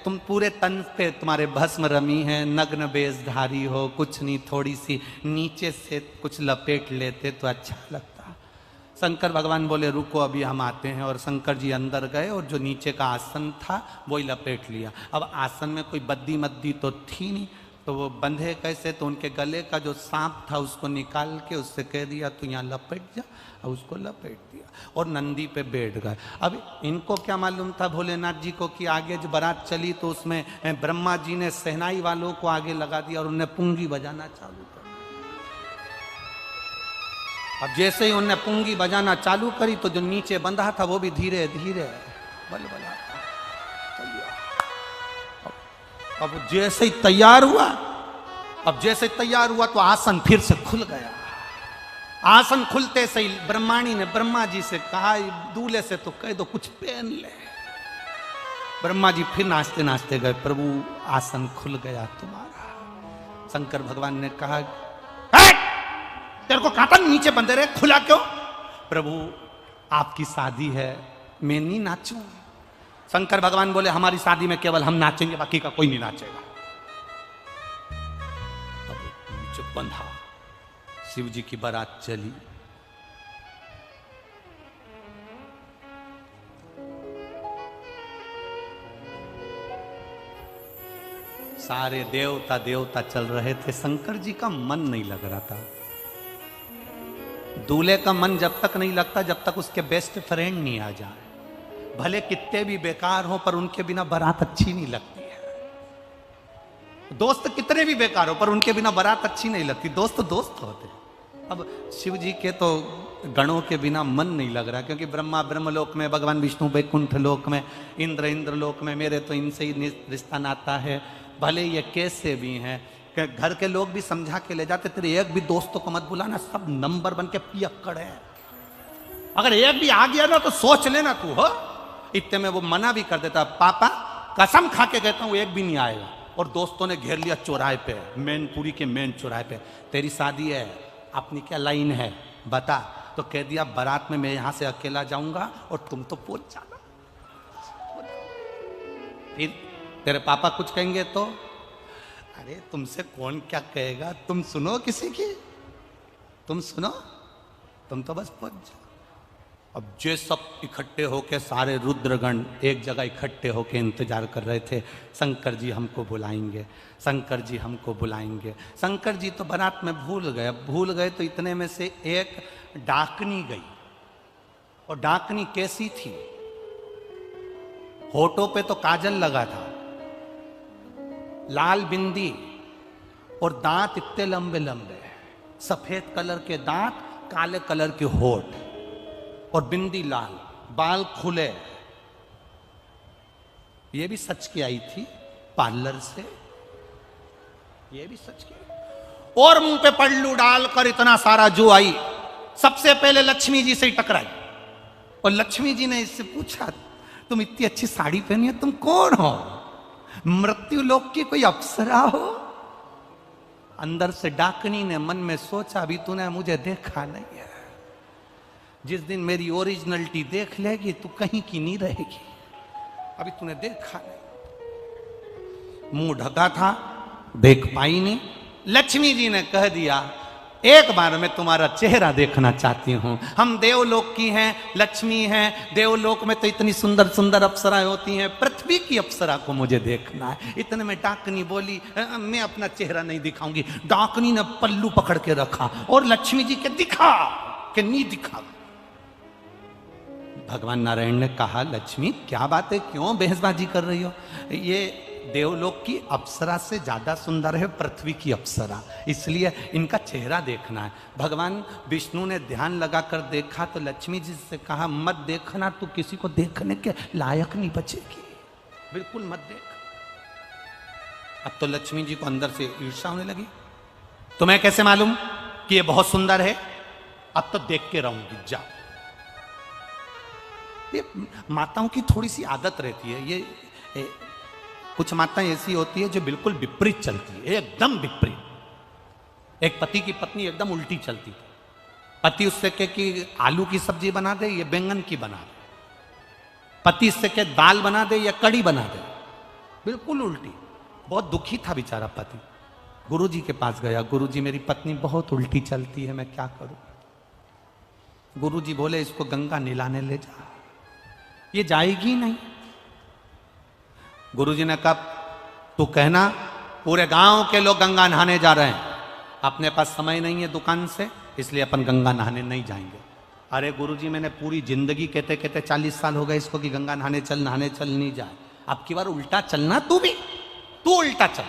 तुम पूरे तन पे तुम्हारे भस्म रमी है, नग्न बेशधारी हो, कुछ नहीं, थोड़ी सी नीचे से कुछ लपेट लेते तो अच्छा लगता। शंकर भगवान बोले रुको अभी हम आते हैं, और शंकर जी अंदर गए और जो नीचे का आसन था वही लपेट लिया। अब आसन में कोई बद्दी मद्दी तो थी नहीं, तो वो बंधे कैसे? तो उनके गले का जो सांप था उसको निकाल के उससे कह दिया तू यहाँ लपेट जा, और उसको लपेट दिया और नंदी पे बैठ गए। अब इनको क्या मालूम था भोलेनाथ जी को कि आगे जो बारात चली तो उसमें ब्रह्मा जी ने सहनाई वालों को आगे लगा दिया और उन्हें पुंगी बजाना चालू कर। अब जैसे ही उन्हें पुंगी बजाना चालू करी तो जो नीचे बंधा था वो भी धीरे धीरे बल बला। अब जैसे ही तैयार हुआ तो आसन फिर से खुल गया। आसन खुलते से ही ब्रह्माणी ने ब्रह्मा जी से कहा दूल्हे से तो कह दो कुछ पहन ले। ब्रह्मा जी फिर नाचते नाचते गए, प्रभु आसन खुल गया तुम्हारा। शंकर भगवान ने कहा तेरे को कहा था नीचे बंधे रहे, खुला क्यों? प्रभु आपकी शादी है, मैं नहीं नाचूं। शंकर भगवान बोले हमारी शादी में केवल हम नाचेंगे, बाकी का कोई नहीं नाचेगा। अब नीचे बंधा, शिव जी की बारात चली। सारे देवता चल रहे थे, शंकर जी का मन नहीं लग रहा था। दूल्हे का मन जब तक नहीं लगता जब तक उसके बेस्ट फ्रेंड नहीं आ जाए। भले कितने भी बेकार हो पर उनके बिना बारात अच्छी नहीं लगती है। दोस्त कितने भी बेकार हो पर उनके बिना बारात अच्छी नहीं लगती। दोस्त दोस्त होते। अब शिव जी के तो गणों के बिना मन नहीं लग रहा, क्योंकि ब्रह्मा ब्रह्मलोक में, भगवान विष्णु वैकुंठ लोक में, इंद्र लोक में, मेरे तो इनसे ही रिश्ता नाता है। भले ये कैसे भी हैं, घर के लोग भी समझा के ले जाते, तेरे एक भी दोस्तों को मत बुलाना, सब नंबर बन के पियक्कड़ है। अगर एक भी आ गया ना तो सोच लेना तू हो। इतने में वो मना भी कर देता, पापा कसम खा के कहता हूँ एक भी नहीं आएगा। और दोस्तों ने घेर लिया चौराहे पे, मैनपुरी के मेन चौराहे पे, तेरी शादी है, अपनी क्या लाइन है बता। तो कह दिया बारात में मैं यहां से अकेला जाऊंगा और तुम तो पहुंच जाना। फिर तेरे पापा कुछ कहेंगे तो, अरे तुमसे कौन क्या कहेगा, तुम सुनो किसी की, तुम सुनो, तुम तो बस पहुंच जाओ। अब जे सब इकट्ठे होके, सारे रुद्रगण एक जगह इकट्ठे होके इंतजार कर रहे थे, शंकर जी हमको बुलाएंगे, शंकर जी हमको बुलाएंगे। शंकर जी तो बारात में भूल गए तो इतने में से एक डाकनी गई। और डाकनी कैसी थी? होठों पे तो काजल लगा था, लाल बिंदी, और दांत इतने लंबे लंबे, सफेद कलर के दांत, काले कलर के होठ, और बिंदी लाल, बाल खुले। ये भी सच की आई थी पार्लर से। ये भी सच किया। और मुंह पे पल्लू डालकर इतना सारा जो आई, सबसे पहले लक्ष्मी जी से ही टकराई। और लक्ष्मी जी ने इससे पूछा, तुम इतनी अच्छी साड़ी पहनी है, तुम कौन हो? मृत्यु लोक की कोई अप्सरा हो? अंदर से डाकनी ने मन में सोचा, अभी तूने मुझे देखा नहीं है, जिस दिन मेरी ओरिजिनलिटी देख लेगी तू कहीं की नहीं रहेगी, अभी तूने देखा नहीं। मुंह ढका था, देख पाई नहीं। लक्ष्मी जी ने कह दिया, एक बार मैं तुम्हारा चेहरा देखना चाहती हूं। हम देवलोक की हैं, लक्ष्मी हैं, देवलोक में तो इतनी सुंदर सुंदर अप्सराएं होती हैं, पृथ्वी की अप्सरा को मुझे देखना है। इतने में डाकनी बोली, मैं अपना चेहरा नहीं दिखाऊंगी। डाकनी ने पल्लू पकड़ के रखा और लक्ष्मी जी के दिखा कि नहीं दिखा। भगवान नारायण ने कहा, लक्ष्मी क्या बात है, क्यों बहसबाजी कर रही हो? ये देवलोक की अप्सरा से ज्यादा सुंदर है पृथ्वी की अप्सरा, इसलिए इनका चेहरा देखना है। भगवान विष्णु ने ध्यान लगाकर देखा तो लक्ष्मी जी से कहा, मत देखना, तू किसी को देखने के लायक नहीं बचेगी, बिल्कुल मत देख। अब तो लक्ष्मी जी को अंदर से ईर्ष्या होने लगी, तुम्हें कैसे मालूम कि ये बहुत सुंदर है? अब तो देख के रहूंगी, जा। ये माताओं की थोड़ी सी आदत रहती है, ये कुछ माताएं ऐसी होती है जो बिल्कुल विपरीत चलती है, एकदम विपरीत। एक पति की पत्नी एकदम उल्टी चलती है। पति उससे कहे कि आलू की सब्जी बना दे, ये बैंगन की बना दे। पति इससे कहे दाल बना दे या कड़ी बना दे, बिल्कुल उल्टी। बहुत दुखी था बेचारा पति, गुरुजी के पास गया, गुरुजी मेरी पत्नी बहुत उल्टी चलती है, मैं क्या करूं? गुरुजी बोले, इसको गंगा नहलाने ले जा। ये जाएगी नहीं। गुरुजी ने कहा, तू कहना पूरे गांव के लोग गंगा नहाने जा रहे हैं, अपने पास समय नहीं है दुकान से, इसलिए अपन गंगा नहाने नहीं जाएंगे। अरे गुरुजी, मैंने पूरी जिंदगी कहते कहते 40 साल हो गए इसको कि गंगा नहाने चल, नहीं जाए। अब की बार उल्टा चलना, तू उल्टा चल।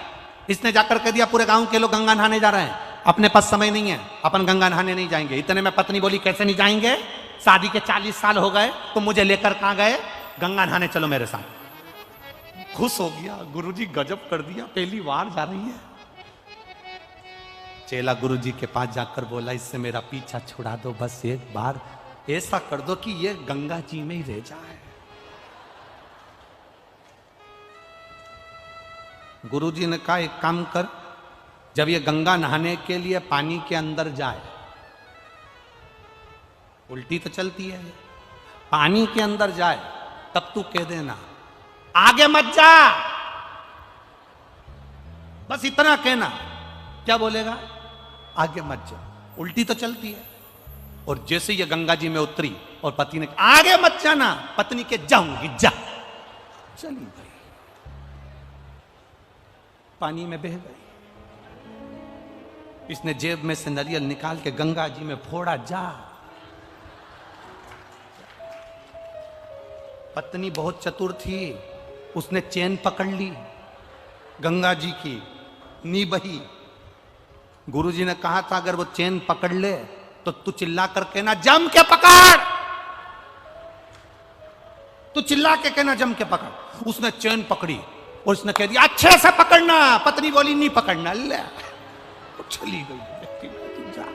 इसने जाकर कह दिया, पूरे गांव के लोग गंगा नहाने जा रहे हैं, अपने पास समय नहीं है, अपन गंगा नहाने नहीं जाएंगे। इतने में पत्नी बोली, कैसे नहीं जाएंगे? शादी के 40 साल हो गए, तुम मुझे लेकर कहां गए? गंगा नहाने चलो मेरे साथ। खुश हो गया, गुरुजी गजब कर दिया, पहली बार जा रही है। चेला गुरुजी के पास जाकर बोला, इससे मेरा पीछा छुड़ा दो, बस एक बार ऐसा कर दो कि ये गंगा जी में ही रह जाए। गुरुजी ने कहा, एक काम कर, जब ये गंगा नहाने के लिए पानी के अंदर जाए, उल्टी तो चलती है, पानी के अंदर जाए, तब तू कह देना, आगे मत जा, बस इतना कहना। क्या बोलेगा? आगे मत जा। उल्टी तो चलती है। और जैसे ये गंगा जी में उतरी और पति ने आगे मत जाना, पत्नी के जाऊंगी, जा। चली गई, पानी में बह गई। इसने जेब में से नारियल निकाल के गंगा जी में फोड़ा, जा। पत्नी बहुत चतुर थी, उसने चैन पकड़ ली गंगा जी की, नी बही। गुरुजी ने कहा था, अगर वो चैन पकड़ ले तो तू चिल्ला कर कहना, जम के पकड़। तू चिल्ला के कहना, जम के पकड़। उसने चैन पकड़ी और उसने कह दिया, अच्छे से पकड़ना। पत्नी बोली, नहीं पकड़ना, ले। वो चली गई, जा,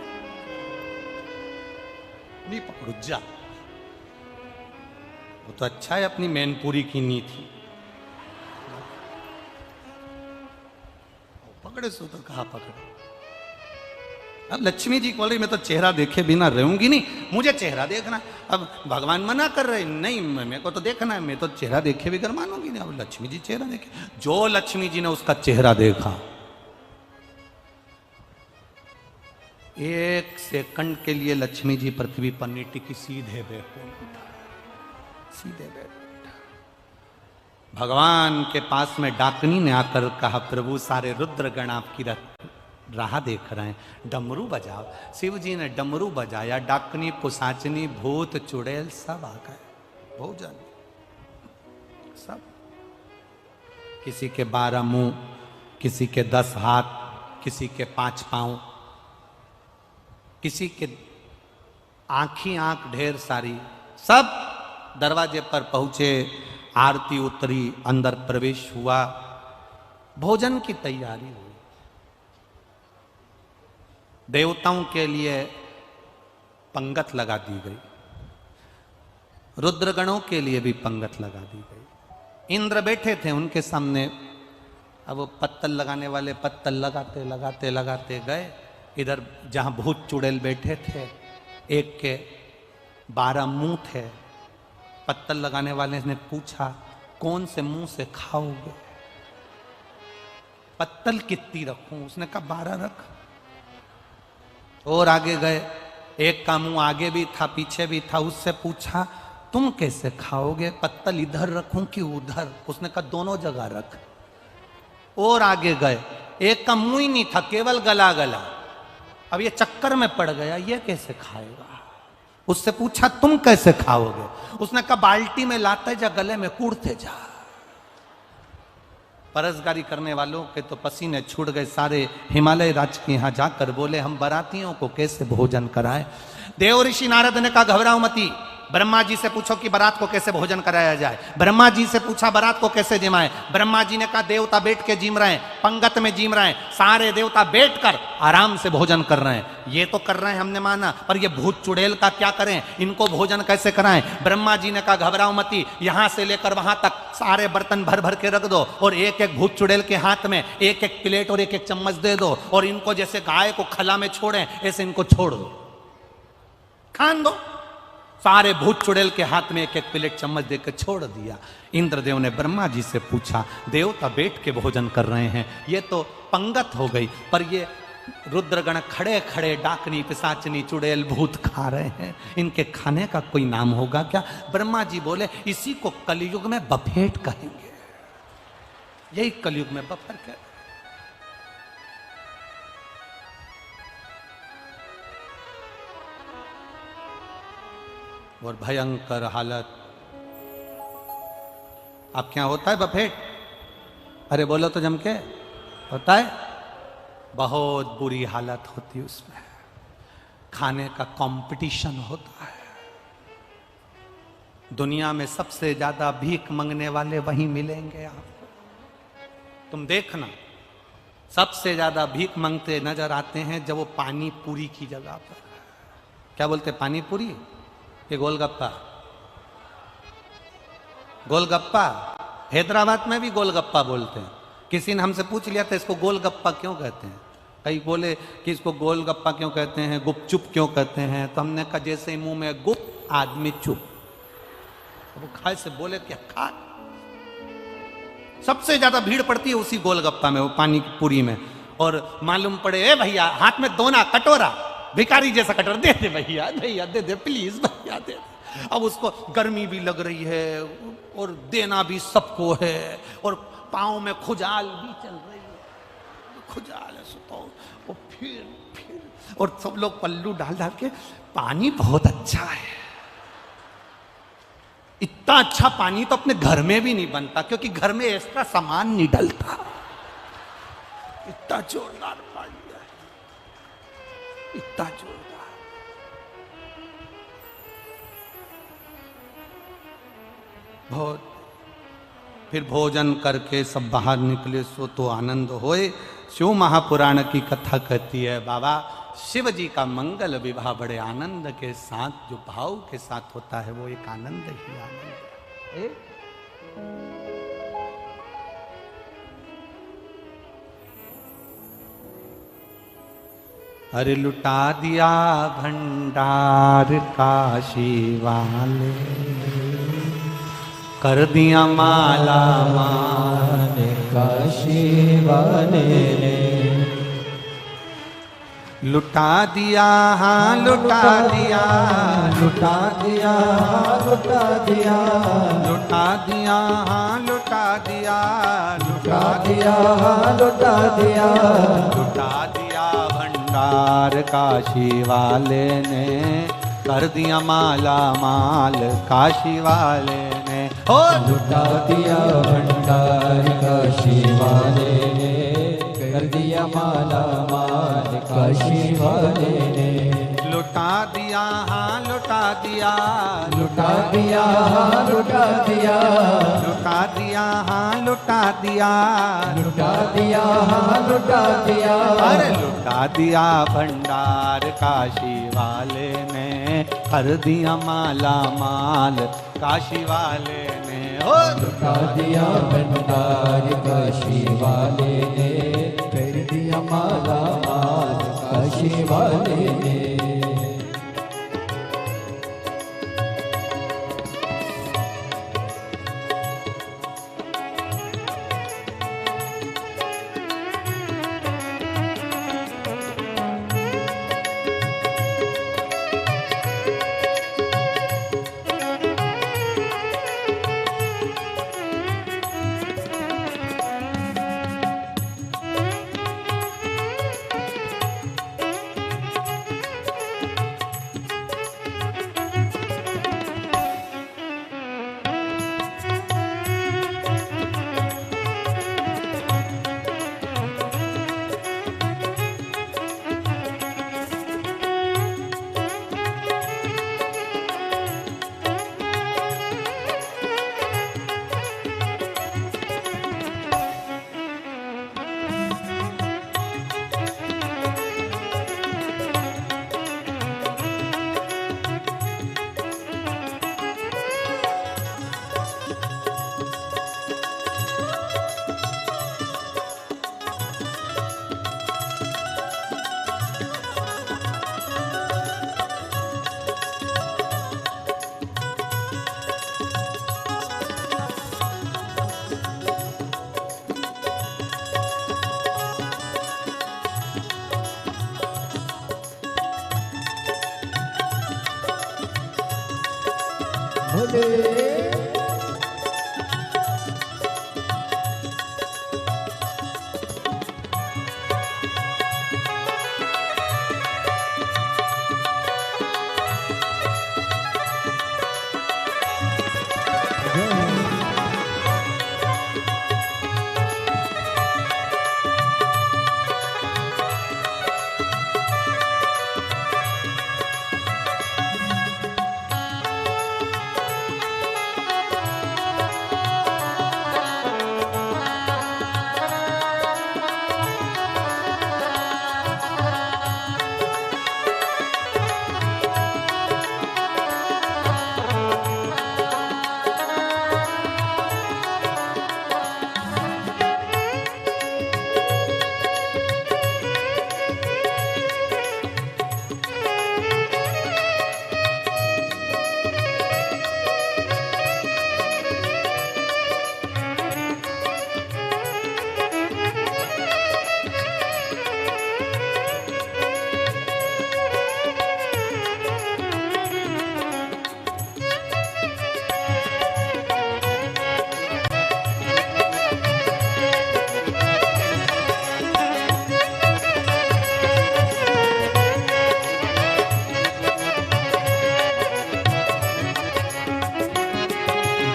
नहीं पकड़ो, जा। वो तो अच्छा है अपनी मैनपुरी की नी थी, पकड़े सो तो कहा पकड़े। अब लक्ष्मी जी बोल रही, मैं तो चेहरा देखे बिना रहूंगी नहीं, मुझे चेहरा देखना। अब भगवान मना कर रहे, नहीं मेरे को तो देखना है, मैं तो चेहरा देखे बिगर मानूंगी नहीं। अब लक्ष्मी जी चेहरा देखे, जो लक्ष्मी जी ने उसका चेहरा देखा, 1 सेकंड के लिए लक्ष्मी जी पृथ्वी पर नहीं टिकी, सीधे बैठा, सीधे बैठा। भगवान के पास में डाकनी ने आकर कहा, प्रभु सारे रुद्रगण आपकी राह देख रहे हैं, डमरू बजाओ। शिव जी ने डमरू बजाया, डाकनी, पुसाचनी, भूत, चुड़ैल सब आ गए, भोजन सब। किसी के 12 मुंह, किसी के 10 हाथ, किसी के 5 पांव, किसी के आंखी आंख ढेर सारी, सब दरवाजे पर पहुंचे, आरती उतरी, अंदर प्रवेश हुआ, भोजन की तैयारी हुई। देवताओं के लिए पंगत लगा दी गई, रुद्रगणों के लिए भी पंगत लगा दी गई। इंद्र बैठे थे उनके सामने, अब वो पत्तल लगाने वाले पत्तल लगाते लगाते लगाते गए। इधर जहां भूत चुड़ैल बैठे थे, एक के 12 मुंह थे। पत्तल लगाने वाले ने पूछा, कौन से मुंह से खाओगे? पत्तल कितनी रखूं? उसने कहा 12 रख। और आगे गए, एक का मुंह आगे भी था पीछे भी था, उससे पूछा तुम कैसे खाओगे? पत्तल इधर रखूं कि उधर? उसने कहा दोनों जगह रख। और आगे गए, एक का मुंह ही नहीं था, केवल गला गला। अब ये चक्कर में पड़ गया, ये कैसे खाएगा? उससे पूछा तुम कैसे खाओगे? उसने कहा बाल्टी में लाते जा, गले में कूड़ते जा। परसगारी करने वालों के तो पसीने छूट गए सारे। हिमालय राज के यहां जाकर बोले हम बारातियों को कैसे भोजन कराएं। देव ऋषि नारद ने कहा घबराओ मती, ब्रह्मा जी से पूछो कि बारात को कैसे भोजन कराया जाए। ब्रह्मा जी से पूछा बारात को कैसे जिमाएं। ब्रह्मा जी ने कहा देवता बैठ के जिम रहे हैं, पंगत में जिम रहे हैं, सारे देवता बैठकर आराम से भोजन कर रहे हैं। ये तो कर रहे हैं हमने माना, पर ये भूत चुड़ैल का क्या करें, इनको भोजन कैसे कराएं। ब्रह्मा जी ने कहा घबराओ मती, यहां से लेकर वहां तक सारे बर्तन भर भर के रख दो और एक एक भूत चुड़ैल के हाथ में एक एक प्लेट और एक एक चम्मच दे दो, और इनको जैसे गाय को खला में छोड़े ऐसे इनको छोड़ दो, खान दो। सारे भूत चुड़ैल के हाथ में एक एक प्लेट चम्मच देकर छोड़ दिया। इंद्रदेव ने ब्रह्मा जी से पूछा देवता बैठ के भोजन कर रहे हैं, ये तो पंगत हो गई, पर ये रुद्रगण खड़े खड़े डाकनी पिशाचनी चुड़ैल भूत खा रहे हैं, इनके खाने का कोई नाम होगा क्या? ब्रह्मा जी बोले इसी को कलयुग में बफेट कहेंगे। यही कलयुग में बफर कहेंगे। और भयंकर हालत। अब क्या होता है बफेट? अरे बोलो तो जम के होता है, बहुत बुरी हालत होती है उसमें। खाने का कंपटीशन होता है। दुनिया में सबसे ज्यादा भीख मांगने वाले वहीं मिलेंगे आपको। तुम देखना, सबसे ज्यादा भीख मांगते नजर आते हैं जब वो पानी पूरी की जगह पर। क्या बोलते? पानी पूरी, ये गोलगप्पा। गोलगप्पा हैदराबाद में भी गोलगप्पा बोलते हैं। किसी ने हमसे पूछ लिया था इसको गोलगप्पा क्यों कहते हैं? कई बोले कि इसको गोलगप्पा क्यों कहते हैं, गुपचुप क्यों कहते हैं? तो हमने कहा जैसे मुंह में गुप आदमी चुप। वो खाए से बोले क्या खा। सबसे ज्यादा भीड़ पड़ती है उसी गोलगप्पा में, वो पानी की पूरी में। और मालूम पड़े ए भैया हाथ में दोना कटोरा, भिखारी जैसा कटोरा दे दे भैया, भैया दे दे प्लीज भैया दे दे। अब उसको गर्मी भी लग रही है और देना भी सबको है, और पाँव में खुजाल भी चल रही है, खुजाल है सुतो। और फिर और सब लोग पल्लू डाल डाल के, पानी बहुत अच्छा है। इतना अच्छा पानी तो अपने घर में भी नहीं बनता, क्योंकि घर में एक्स्ट्रा सामान नहीं डलता। इतना जोरदार पानी है, इतना जोरदार। बहुत। फिर भोजन करके सब बाहर निकले, सो तो आनंद होए। शिव महापुराण की कथा कहती है बाबा शिव जी का मंगल विवाह बड़े आनंद के साथ, जो भाव के साथ होता है वो एक आनंद ही आनंद है। अरे लुटा दिया भंडार काशी वाले, कर दिया माला माल काशी वाले ने। लुटा दिया हाँ लुटा दिया, लुटा दिया लुटा दिया, लुटा दिया हाँ लुटा दिया, लुटा दिया लुटा दिया, लुटा दिया भंडार काशी वाले ने, कर दिया माला माल काशी वाले ने। ओ लुटा दिया भंडार काशी वाले ने, कर दिया माला माल काशी वाले ने। लुटा दिया हाँ लुटा दिया, लुटा दिया लुटा दिया, लुटा दिया हाँ लुटा दिया, लुटा दिया लुटा दिया, अरे लुटा लुटा दिया भंडार काशी वाले ने, कर दिया माला माल काशी वाले ने। हो लुटा दिया भंडार काशी वाले ने, कर दिया माला माल काशी वाले ने।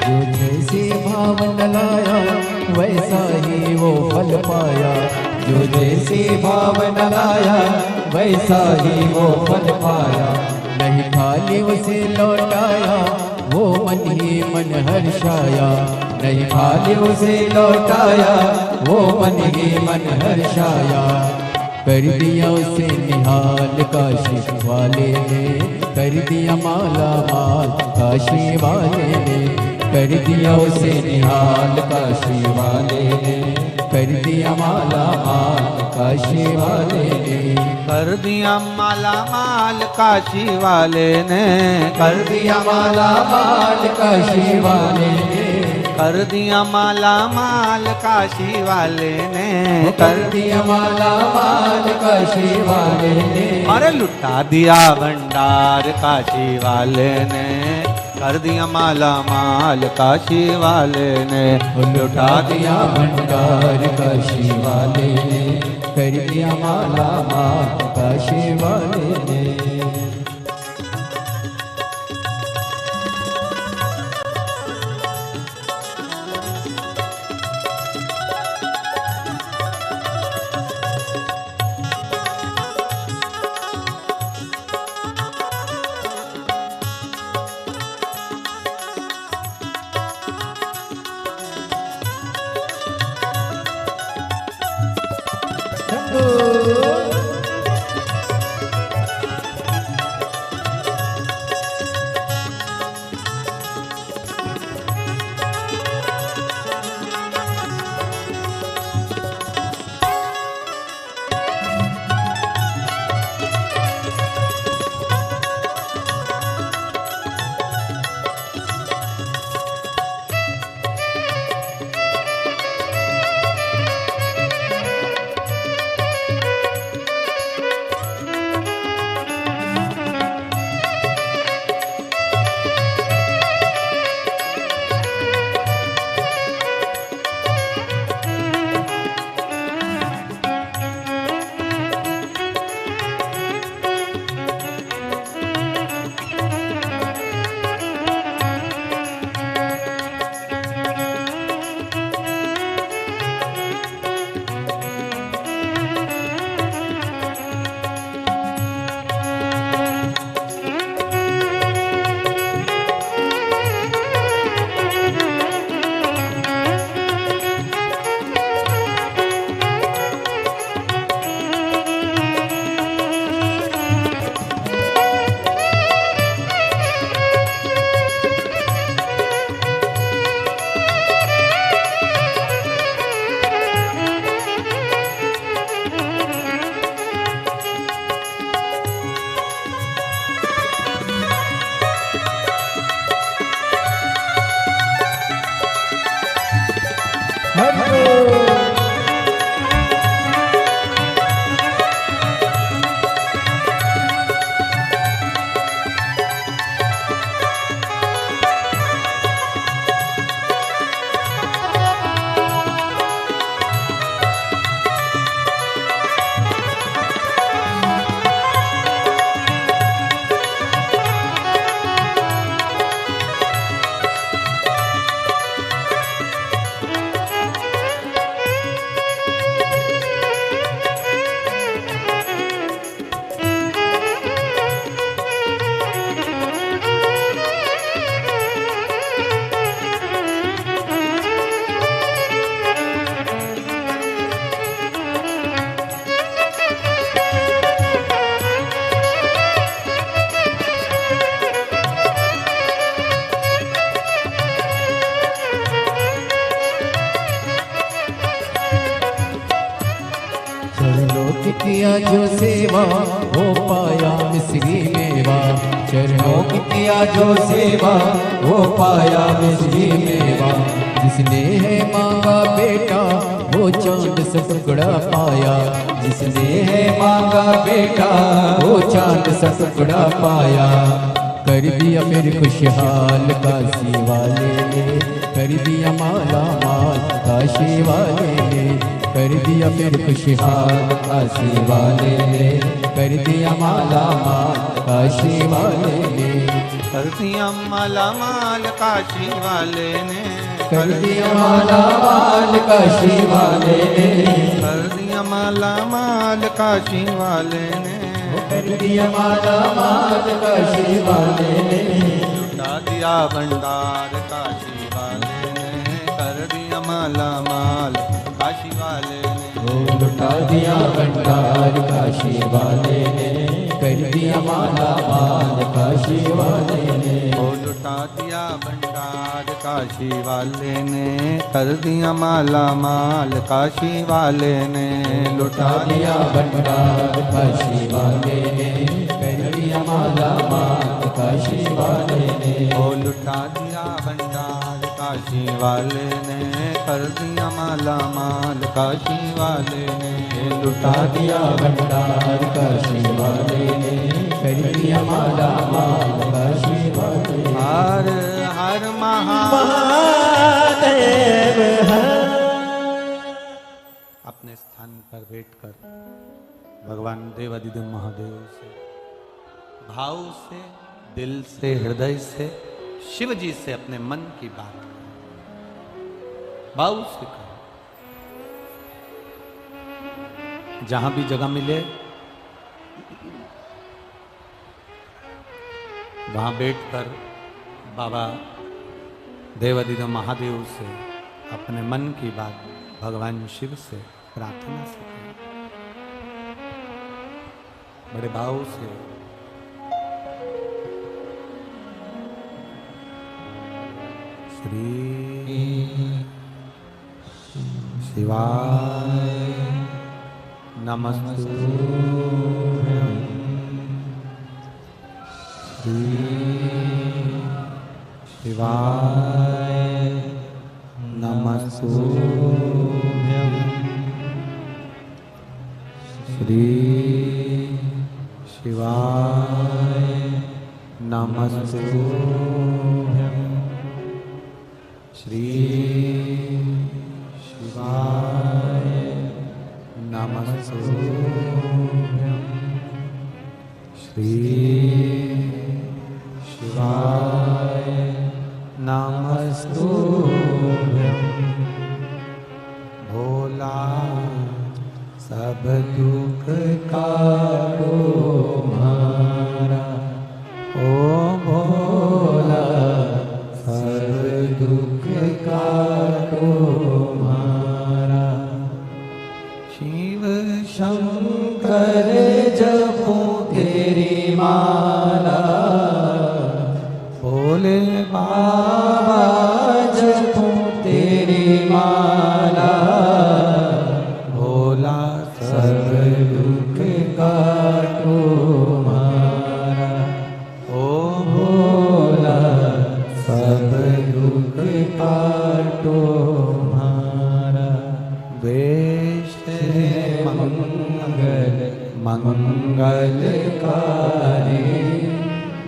जो जैसे भाव लाया वैसा ही वो फल पाया, जो जैसे भाव लाया वैसा ही वो फल पाया। नहीं खाली उसे लौटाया वो मन ही मन हर्षाया, नहीं खाली उसे लौटाया वो मन ही मन हर्षाया। कर दिया उसे निहाल काशी वाले ने, कर दिया माला माल काशी वाले ने, कर दिया उसे निहाल काशी वाले ने, कर दिया माला माल काशी वाले ने, कर दिया माला माल काशी वाले ने, कर दिया माला माल काशी वाले ने, कर दिया माला माल काशी वाले ने, कर दिया माला माल काशी वाले ने। अरे लुटा दिया भंडार काशी वाले ने, कर दिया माला माल काशी वाले ने, लुटा दिया भंडार काशी वाले ने, कर दिया माला माल काशी वाले ने। की किया जो सेवा वो पाया मिश्री मेवा, चरणों की किया जो सेवा वो पाया मिश्री मेवा। जिसने है मांगा बेटा वो चांद सा टुकड़ा पाया, जिसने है मांगा बेटा वो चांद सा टुकड़ा पाया। कर दिया फिर खुशहाल काशी वाले ने, कर दिया माला माल काशी वाले ने, कर दिया फिर खुशहाल काशी वाले ने, कर दिया माला माल काशी वाले ने, कर दिया माला माल काशी वाले ने, कर दिया माला माल काशी वाले ने, कर दिया माला माल काशी वाले ने, कर दिया माला माल काशी वाले ने, लुटा दिया भंडार काशी वाले ने, कर दिया माला माल काशी वाले ने, लुटा दिया भंडार काशी वाले ने, कर दिया माला माल काशी वाले ने, लुटा दिया भंडार काशी वाले ने, कर दिया माला माल काशी वाले ने, लुटा दिया भंडार काशी वाले ने, कर दिया माला माल काशी वाले ने, लुटा दिया भंडार काशी वाले ने, कर दिया माला माल काशी वाले ने, लुटा दिया भंडार काशी वाले ने, कर दिया माला माल काशी वाले ने। हर हर महादेव अपने स्थान पर बैठकर भगवान देवादिदेव महादेव से भाव से, दिल से, हृदय से, शिव जी से अपने मन की बात भाव से कहो। जहां भी जगह मिले वहां बैठकर बाबा देवादिदेव महादेव से अपने मन की बात भगवान शिव से प्रार्थना से करें, बड़े भाव से। श्री शिवाय नमस्तुभ्यं, श्री शिवाय नमस्तुभ्यं, श्री शिवाय नमस्तुभ्यं, श्री शिवाय नमस्तुभ्यं, श्री शिवाय नमस्तुभ्यं। भोला सब दुख काटो मारा, ओ भोला सब दुख काटो मारा। शिव शंकर जपो तेरी माला, भोले बाबा जपो तेरी माला, भोला सब दुख काटो मारा, ओ भोला सब दुख काटो मारा। वेश मंगल मंगलकारी,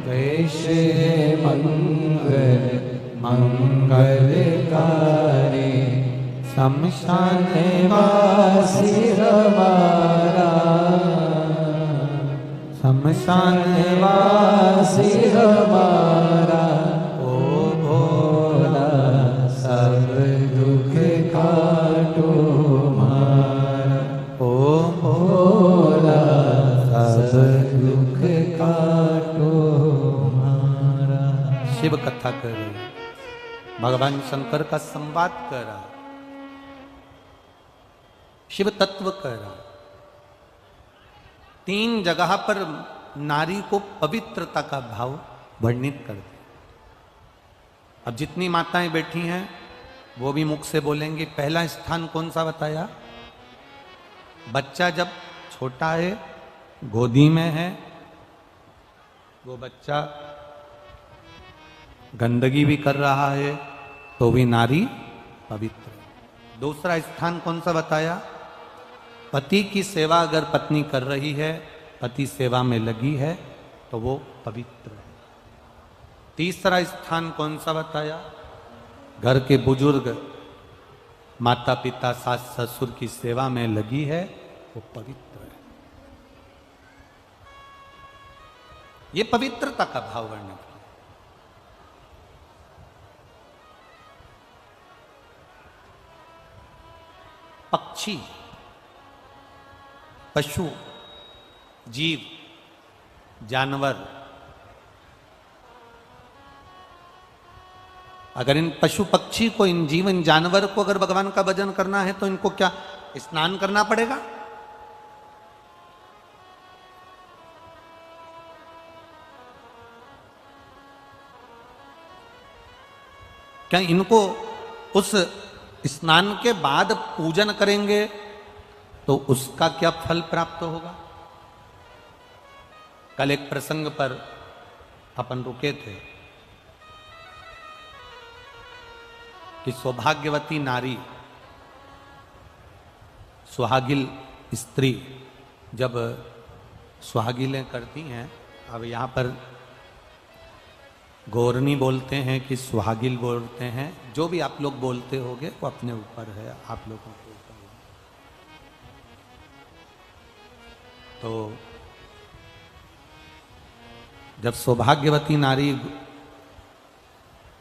वेश मंगल मंगलकारी, शमशान वासी हमारा, शमशान वासी हमारा, ओ भोला सब दुख काटो मारा, ओ भोला सब दुख काटो मारा। शिव कथा करे, भगवान शंकर का संवाद करा, शिव तत्व करा। 3 जगह पर नारी को पवित्रता का भाव वर्णित कर दिया। अब जितनी माताएं बैठी हैं वो भी मुख से बोलेंगे। पहला स्थान कौन सा बताया? बच्चा जब छोटा है, गोदी में है, वो बच्चा गंदगी भी कर रहा है तो भी नारी पवित्र है। दूसरा स्थान कौन सा बताया? पति की सेवा अगर पत्नी कर रही है, पति सेवा में लगी है तो वो पवित्र है। तीसरा स्थान कौन सा बताया? घर के बुजुर्ग माता पिता सास ससुर की सेवा में लगी है, वो पवित्र है। ये पवित्रता का भाव वर्णन किया। पक्षी, पशु, जीव, जानवर, अगर इन पशु पक्षी को, इन जीवन जानवर को अगर भगवान का भजन करना है तो इनको क्या स्नान करना पड़ेगा? क्या इनको उस स्नान के बाद पूजन करेंगे तो उसका क्या फल प्राप्त होगा? कल एक प्रसंग पर अपन रुके थे कि सौभाग्यवती नारी, सुहागिल स्त्री जब सुहागिलें करती हैं, अब यहाँ पर गौरनी बोलते हैं कि सुहागिल बोलते हैं, जो भी आप लोग बोलते होगे वो अपने ऊपर है, आप लोगों के ऊपर है। तो जब सौभाग्यवती नारी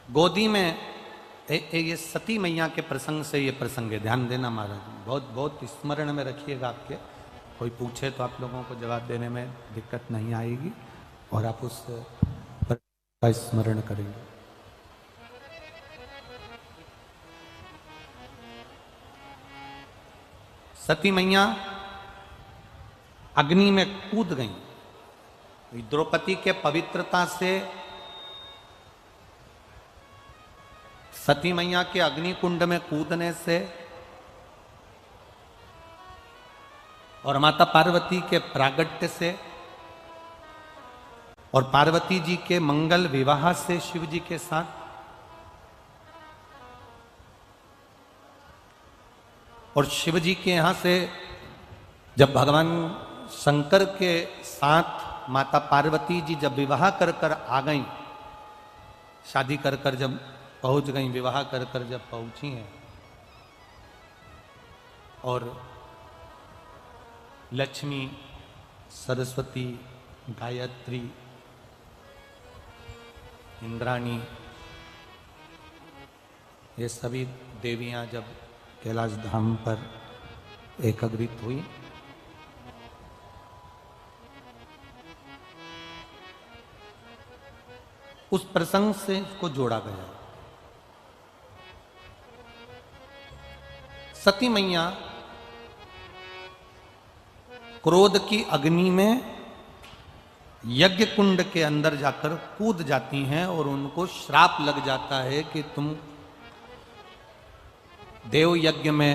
गोदी में ये सती मैया के प्रसंग से ये प्रसंग है, ध्यान देना महाराज, बहुत बहुत स्मरण में रखिएगा। आपके कोई पूछे तो आप लोगों को जवाब देने में दिक्कत नहीं आएगी और आप उस का स्मरण करेंगे। सती मैया अग्नि में कूद गई। द्रौपदी के पवित्रता से सती मैया के अग्नि कुंड में कूदने से और माता पार्वती के प्रागट्य से और पार्वती जी के मंगल विवाह से शिव जी के साथ और शिव जी के यहां से जब भगवान शंकर के साथ माता पार्वती जी जब विवाह कर कर आ गई, शादी कर कर जब पहुंच गई, विवाह कर कर जब पहुंची हैं और लक्ष्मी, सरस्वती, गायत्री, इंद्राणी, ये सभी देवियां जब कैलाश धाम पर एकत्रित हुई, उस प्रसंग से इसको जोड़ा गया। सती मैया क्रोध की अग्नि में यज्ञ कुंड के अंदर जाकर कूद जाती हैं और उनको श्राप लग जाता है कि तुम देव यज्ञ में,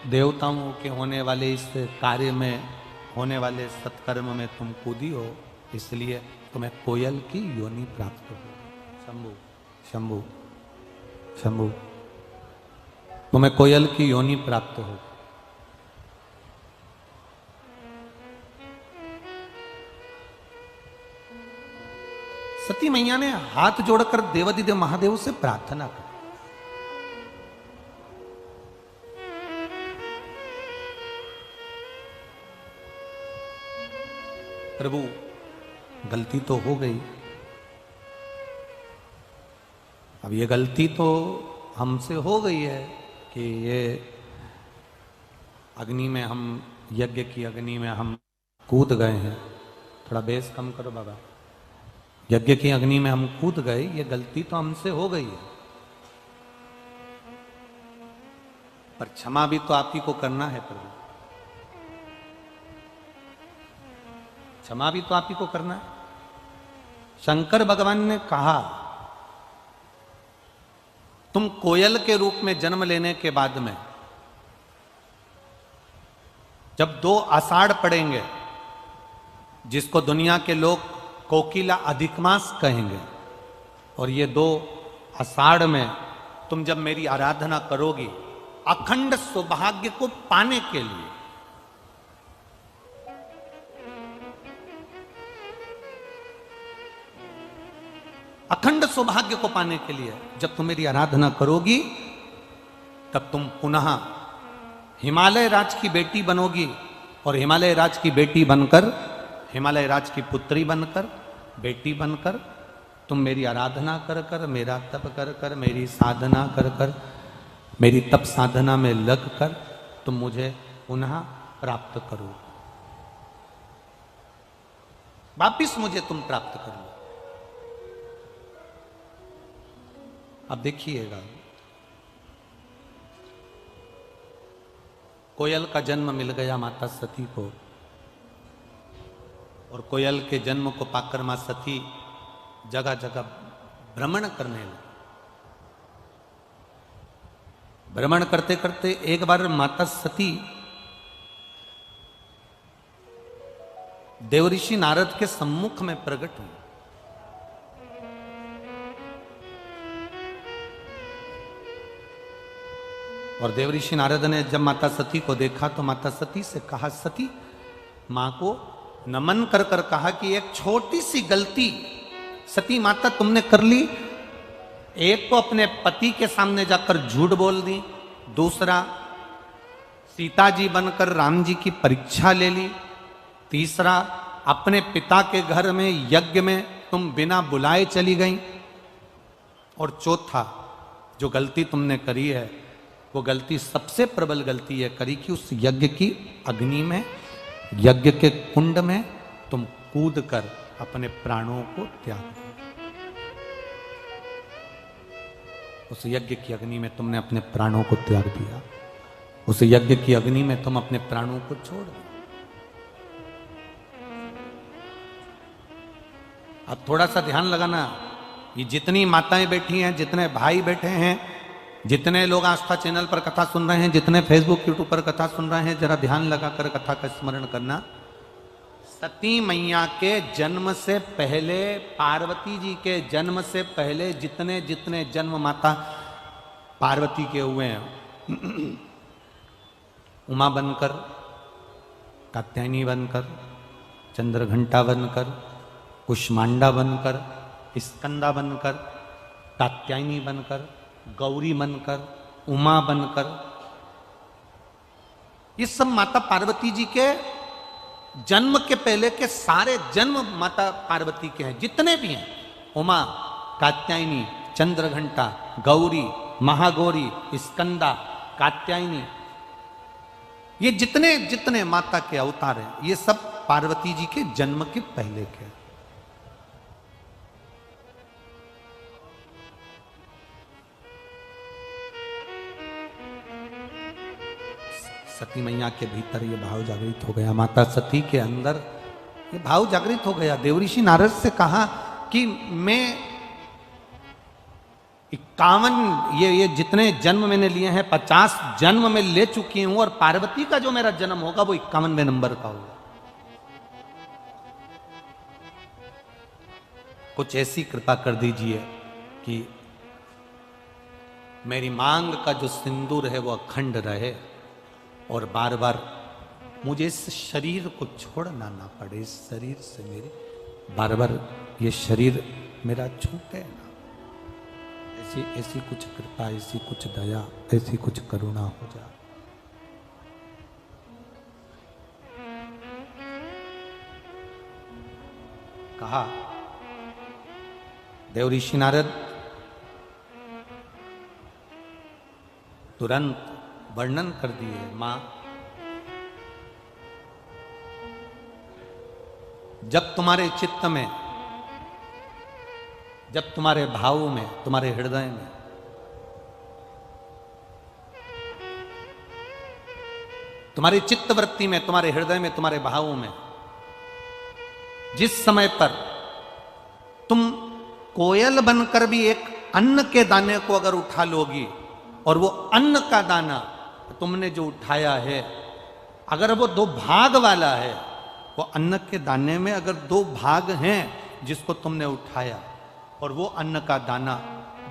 देवताओं के होने वाले इस कार्य में, होने वाले सत्कर्म में तुम कूदी हो, इसलिए तुम्हें कोयल की योनि प्राप्त हो। शंभु शंभु शंभु, तुम्हें कोयल की योनि प्राप्त हो। सती मैया ने हाथ जोड़कर देवादिदेव महादेव से प्रार्थना की। प्रभु, गलती तो हो गई, अब ये गलती तो हमसे हो गई है कि ये अग्नि में हम, यज्ञ की अग्नि में हम कूद गए हैं। थोड़ा बेस कम करो बाबा। यज्ञ की अग्नि में हम कूद गए, ये गलती तो हमसे हो गई है, पर क्षमा भी तो आप ही को करना है प्रभु, क्षमा भी तो आप ही को करना है। शंकर भगवान ने कहा, तुम कोयल के रूप में जन्म लेने के बाद में जब 2 आषाढ़ पड़ेंगे, जिसको दुनिया के लोग कोकिला अधिक मास कहेंगे, और ये 2 आषाढ़ में तुम जब मेरी आराधना करोगी अखंड सौभाग्य को पाने के लिए, अखंड सौभाग्य को पाने के लिए जब तुम मेरी आराधना करोगी, तब तुम पुनः हिमालय राज की बेटी बनोगी, और हिमालय राज की बेटी बनकर, हिमालय राज की पुत्री बनकर, बेटी बनकर तुम मेरी आराधना कर कर, मेरा तप कर कर, मेरी साधना कर कर, मेरी तप साधना में लग कर तुम मुझे पुनः प्राप्त करो, वापिस मुझे तुम प्राप्त कर लो। अब देखिएगा, कोयल का जन्म मिल गया माता सती को, और कोयल के जन्म को पाकर मां सती जगह जगह भ्रमण करने लगी। भ्रमण करते करते एक बार माता सती देवऋषि नारद के सम्मुख में प्रकट हुई। और देवऋषि नारद ने जब माता सती को देखा तो माता सती से कहा, सती, मां को नमन कर कर कहा कि एक छोटी सी गलती सती माता तुमने कर ली। एक तो अपने पति के सामने जाकर झूठ बोल दी, दूसरा सीता जी बनकर राम जी की परीक्षा ले ली, तीसरा अपने पिता के घर में यज्ञ में तुम बिना बुलाए चली गई, और चौथा जो गलती तुमने करी है वो गलती सबसे प्रबल गलती है करी कि उस यज्ञ की अग्नि में, यज्ञ के कुंड में तुम कूद कर अपने प्राणों को त्याग दिया। उस यज्ञ की अग्नि में तुमने अपने प्राणों को त्याग दिया, उस यज्ञ की अग्नि में तुम अपने प्राणों को छोड़ दिया। अब थोड़ा सा ध्यान लगाना, ये जितनी माताएं बैठी हैं, जितने भाई बैठे हैं, जितने लोग आस्था चैनल पर कथा सुन रहे हैं, जितने फेसबुक यूट्यूब पर कथा सुन रहे हैं, जरा ध्यान लगाकर कथा का स्मरण करना। सती मैया के जन्म से पहले, पार्वती जी के जन्म से पहले जितने जितने जन्म माता पार्वती के हुए हैं, उमा बनकर, कात्यायनी बनकर, चंद्रघंटा बनकर, कुष्मांडा बनकर, स्कंदा बनकर, कात्यायनी बनकर, गौरी बनकर, उमा बनकर, ये सब माता पार्वती जी के जन्म के पहले के सारे जन्म माता पार्वती के हैं, जितने भी हैं, उमा, कात्यायनी, चंद्रघंटा, गौरी, महागौरी, स्कंदा, कात्यायनी, ये जितने जितने माता के अवतार हैं, ये सब पार्वती जी के जन्म के पहले के हैं। सती मैया के भीतर ये भाव जागृत हो गया, माता सती के अंदर ये भाव जागृत हो गया। देवऋषि नारद से कहा कि मैं 51 ये जितने जन्म मैंने लिए हैं 50 जन्म में ले चुकी हूं, और पार्वती का जो मेरा जन्म होगा वो 51वें नंबर का होगा। कुछ ऐसी कृपा कर दीजिए कि मेरी मांग का जो सिंदूर है वो अखंड रहे, और बार बार मुझे इस शरीर को छोड़ना ना पड़े, इस शरीर से मेरे बार बार ये शरीर मेरा छूटे ना। ऐसी ऐसी कुछ कृपा, ऐसी कुछ दया, ऐसी कुछ करुणा हो जाए। कहा देवऋषि नारद तुरंत वर्णन कर दिए, मां जब तुम्हारे चित्त में, जब तुम्हारे भाव में, तुम्हारे हृदय में तुम्हारी चित्तवृत्ति में, तुम्हारे हृदय में, तुम्हारे भावों में जिस समय पर तुम कोयल बनकर भी एक अन्न के दाने को अगर उठा लोगी, और वो अन्न का दाना तुमने जो उठाया है अगर वो 2 भाग वाला है, वो अन्न के दाने में अगर 2 भाग हैं जिसको तुमने उठाया, और वो अन्न का दाना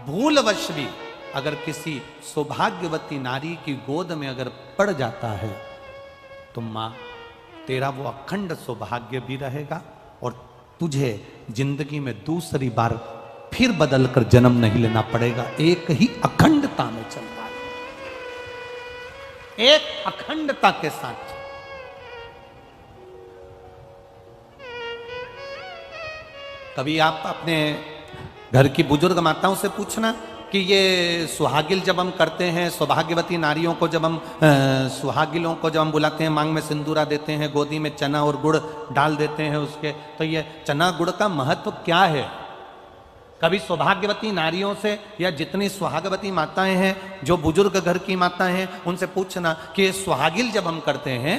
भूलवश भी अगर किसी सौभाग्यवती नारी की गोद में अगर पड़ जाता है, तो मां तेरा वो अखंड सौभाग्य भी रहेगा और तुझे जिंदगी में दूसरी बार फिर बदल कर जन्म नहीं लेना पड़ेगा। एक ही अखंडता में चलता है, एक अखंडता के साथ। कभी आप अपने घर की बुजुर्ग माताओं से पूछना कि ये सुहागिल जब हम करते हैं, सौभाग्यवती नारियों को जब हम सुहागिलों को जब हम बुलाते हैं, मांग में सिंदूरा देते हैं, गोदी में चना और गुड़ डाल देते हैं उसके, तो ये चना गुड़ का महत्व क्या है? कभी सौभाग्यवती नारियों से या जितनी सुहागवती माताएं हैं, जो बुजुर्ग घर की माताएं हैं, उनसे पूछना कि ये सुहागिल जब हम करते हैं,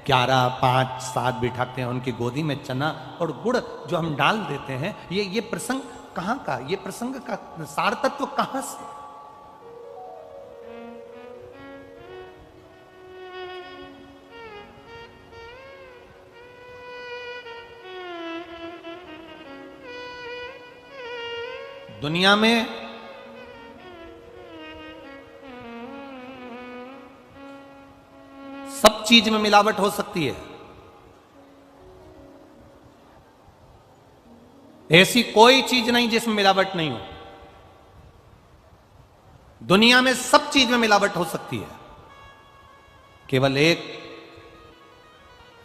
11, 5, 7 बिठाते हैं, उनकी गोदी में चना और गुड़ जो हम डाल देते हैं, ये प्रसंग कहां का, ये प्रसंग का सार तत्व कहां से? दुनिया में सब चीज में मिलावट हो सकती है, ऐसी कोई चीज नहीं जिसमें मिलावट नहीं हो। दुनिया में सब चीज में मिलावट हो सकती है, केवल एक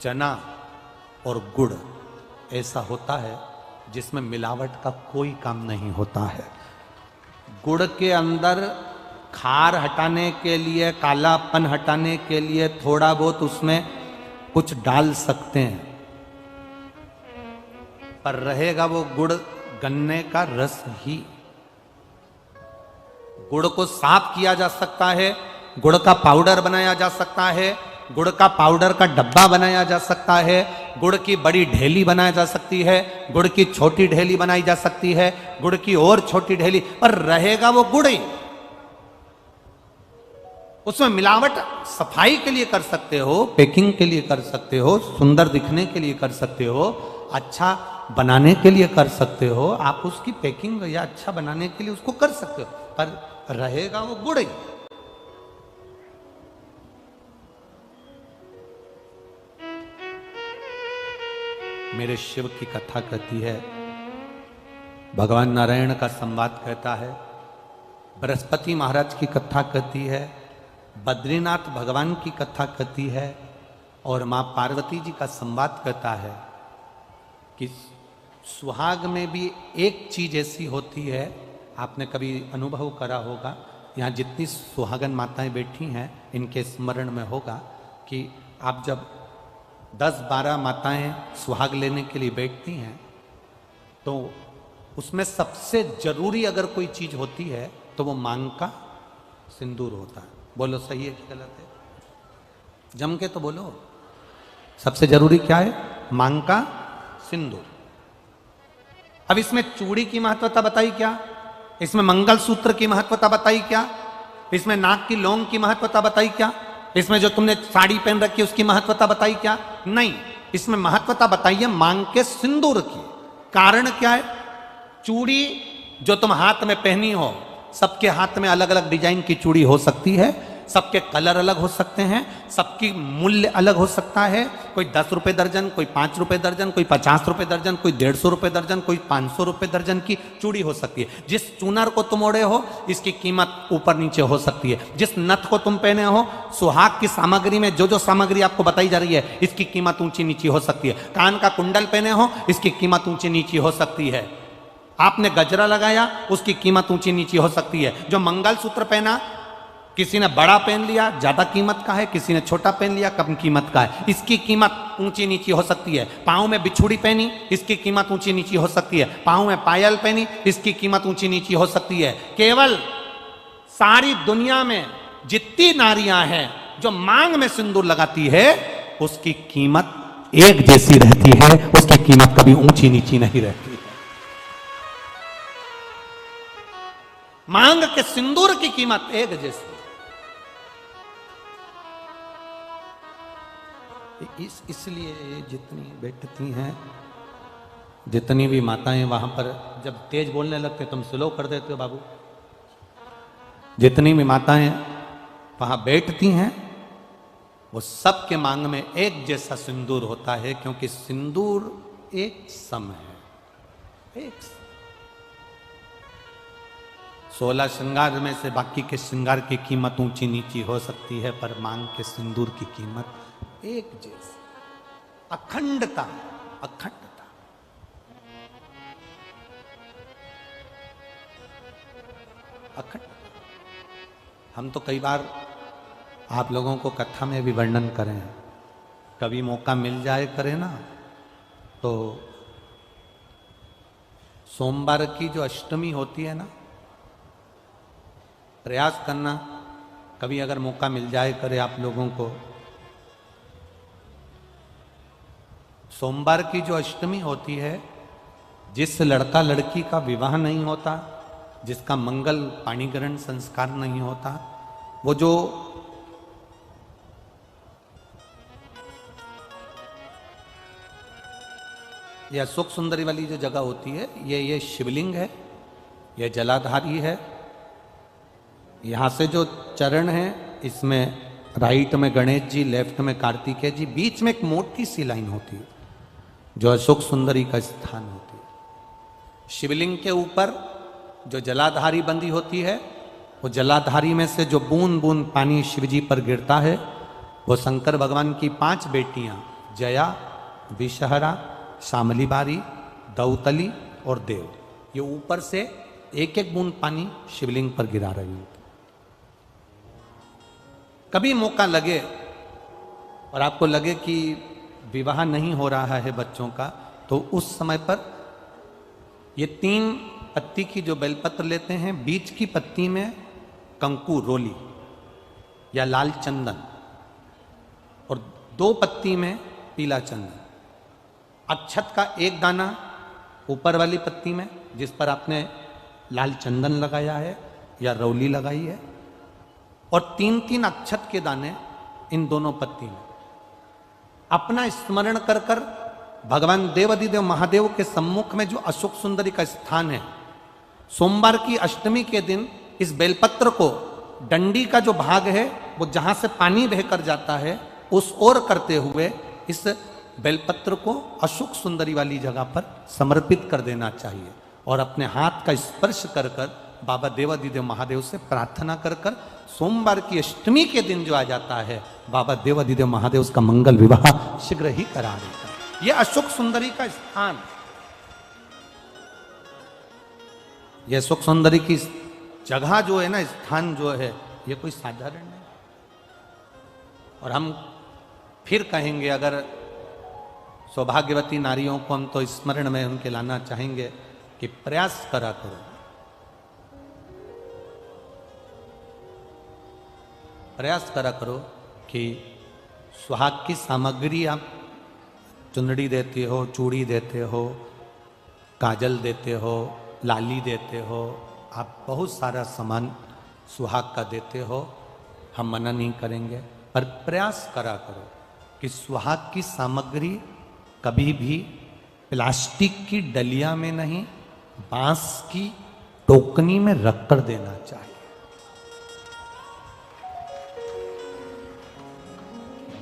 चना और गुड़ ऐसा होता है जिसमें मिलावट का कोई काम नहीं होता है। गुड़ के अंदर खार हटाने के लिए, कालापन हटाने के लिए थोड़ा बहुत उसमें कुछ डाल सकते हैं, पर रहेगा वो गुड़ गन्ने का रस ही। गुड़ को साफ किया जा सकता है, गुड़ का पाउडर बनाया जा सकता है, गुड़ का पाउडर का डब्बा बनाया जा सकता है, गुड़ की बड़ी ढेली बनाई जा सकती है, गुड़ की छोटी ढेली बनाई जा सकती है, गुड़ की और छोटी ढेली, पर रहेगा वो गुड़ ही। उसमें मिलावट सफाई के लिए कर सकते हो, पैकिंग के लिए कर सकते हो, सुंदर दिखने के लिए कर सकते हो, अच्छा बनाने के लिए कर सकते हो, आप उसकी पैकिंग या अच्छा बनाने के लिए उसको कर सकते हो, पर रहेगा वो गुड़ ही। मेरे शिव की कथा कहती है, भगवान नारायण का संवाद कहता है, बृहस्पति महाराज की कथा कहती है, बद्रीनाथ भगवान की कथा कहती है, और मां पार्वती जी का संवाद कहता है कि सुहाग में भी एक चीज ऐसी होती है, आपने कभी अनुभव करा होगा, यहाँ जितनी सुहागन माताएं बैठी हैं इनके स्मरण में होगा कि आप जब 10-12 माताएं सुहाग लेने के लिए बैठती हैं, तो उसमें सबसे जरूरी अगर कोई चीज होती है तो वो मांग का सिंदूर होता है। बोलो सही है कि गलत है? जम के तो बोलो। सबसे जरूरी क्या है? मांग का सिंदूर। अब इसमें चूड़ी की महत्वता बताई क्या? इसमें मंगलसूत्र की महत्वता बताई क्या? इसमें नाक की लौंग की महत्वता बताई क्या? इसमें जो तुमने साड़ी पहन रखी है उसकी महत्वता बताई क्या? नहीं, इसमें महत्वता बताई है मांग के सिंदूर की। कारण क्या है? चूड़ी जो तुम हाथ में पहनी हो, सबके हाथ में अलग अलग डिजाइन की चूड़ी हो सकती है, सबके कलर अलग हो सकते हैं, सबकी मूल्य अलग हो सकता है। कोई 10 रुपए दर्जन, कोई 5 रुपए दर्जन, कोई 50 रुपए दर्जन, कोई 150 रुपए दर्जन, कोई 500 रुपए दर्जन की चूड़ी हो सकती है। जिस चूनर को तुम ओढ़े हो इसकी कीमत ऊपर नीचे हो सकती है। जिस नथ को तुम पहने हो, सुहाग की सामग्री में जो जो सामग्री आपको बताई जा रही है इसकी कीमत ऊंची नीची हो सकती है। कान का कुंडल पहने हो, इसकी कीमत ऊंची नीची हो सकती है। आपने गजरा लगाया, उसकी कीमत ऊंची नीची हो सकती है। जो मंगलसूत्र पहना, किसी ने बड़ा पहन लिया ज्यादा कीमत का है, किसी ने छोटा पहन लिया कम कीमत का है, इसकी कीमत ऊंची नीची हो सकती है। पाँव में बिछुड़ी पहनी, इसकी कीमत ऊंची नीची हो सकती है। पाँव में पायल पहनी, इसकी कीमत ऊंची नीची हो सकती है। केवल सारी दुनिया में जितनी नारियां हैं जो मांग में सिंदूर लगाती है उसकी कीमत एक जैसी रहती है, उसकी कीमत कभी ऊंची नीची नहीं रहती है। मांग के सिंदूर की कीमत एक जैसी। इसलिए जितनी बैठती हैं, जितनी भी माताएं वहां पर जब तेज बोलने लगते तुम स्लो कर देते हो बाबू। जितनी भी माताएं वहां बैठती हैं वो सब के मांग में एक जैसा सिंदूर होता है, क्योंकि सिंदूर एक सम है। एक 16 श्रृंगार में से बाकी के श्रृंगार की कीमत ऊंची नीची हो सकती है, पर मांग के सिंदूर की कीमत एक जैसी, अखंडता, अखंडता। अखंड। हम तो कई बार आप लोगों को कथा में भी वर्णन करें, कभी मौका मिल जाए करे ना, तो सोमवार की जो अष्टमी होती है ना, प्रयास करना कभी अगर मौका मिल जाए करे आप लोगों को, सोमवार की जो अष्टमी होती है, जिस लड़का लड़की का विवाह नहीं होता, जिसका मंगल पाणिग्रहण संस्कार नहीं होता, वो जो यह अशोक सुंदरी वाली जो जगह होती है, ये शिवलिंग है, ये जलाधारी है। यहां से जो चरण है, इसमें राइट में गणेश जी, लेफ्ट में कार्तिकेय जी, बीच में एक मोटी सी लाइन होती है जो अशोक सुंदरी का स्थान होती है। शिवलिंग के ऊपर जो जलाधारी बंदी होती है, वो जलाधारी में से जो बूंद बूंद पानी शिवजी पर गिरता है, वो शंकर भगवान की 5 बेटियां जया, विषहरा, शामली बारी, दौतली और देव, ये ऊपर से एक एक बूंद पानी शिवलिंग पर गिरा रही होती। कभी मौका लगे और आपको लगे कि विवाह नहीं हो रहा है बच्चों का, तो उस समय पर ये 3 पत्ती की जो बेलपत्र लेते हैं, बीच की पत्ती में कंकु रोली या लाल चंदन, और 2 पत्ती में पीला चंदन, अक्षत का 1 दाना ऊपर वाली पत्ती में जिस पर आपने लाल चंदन लगाया है या रौली लगाई है, और 3-3 अक्षत के दाने इन दोनों पत्ती में। अपना स्मरण कर कर भगवान देवाधिदेव महादेव के सम्मुख में जो अशोक सुंदरी का स्थान है, सोमवार की अष्टमी के दिन इस बेलपत्र को, डंडी का जो भाग है वो जहां से पानी बहकर जाता है, उस ओर करते हुए इस बेलपत्र को अशोक सुंदरी वाली जगह पर समर्पित कर देना चाहिए, और अपने हाथ का स्पर्श कर कर बाबा देवाधिदेव महादेव से प्रार्थना कर कर सोमवार की अष्टमी के दिन जो आ जाता है, बाबा देवाधिदेव महादेव उसका मंगल विवाह शीघ्र ही करा देता है। यह अशोक सुंदरी का स्थान, यह अशोक सुंदरी की जगह जो है ना, स्थान जो है, यह कोई साधारण नहीं। और हम फिर कहेंगे, अगर सौभाग्यवती नारियों को हम तो स्मरण में उनके लाना चाहेंगे कि प्रयास करा करो, प्रयास करा करो कि सुहाग की सामग्री, आप चुंदड़ी देते हो, चूड़ी देते हो, काजल देते हो, लाली देते हो, आप बहुत सारा सामान सुहाग का देते हो, हम मना नहीं करेंगे, पर प्रयास करा करो कि सुहाग की सामग्री कभी भी प्लास्टिक की डलिया में नहीं, बांस की टोकनी में रखकर देना चाहिए।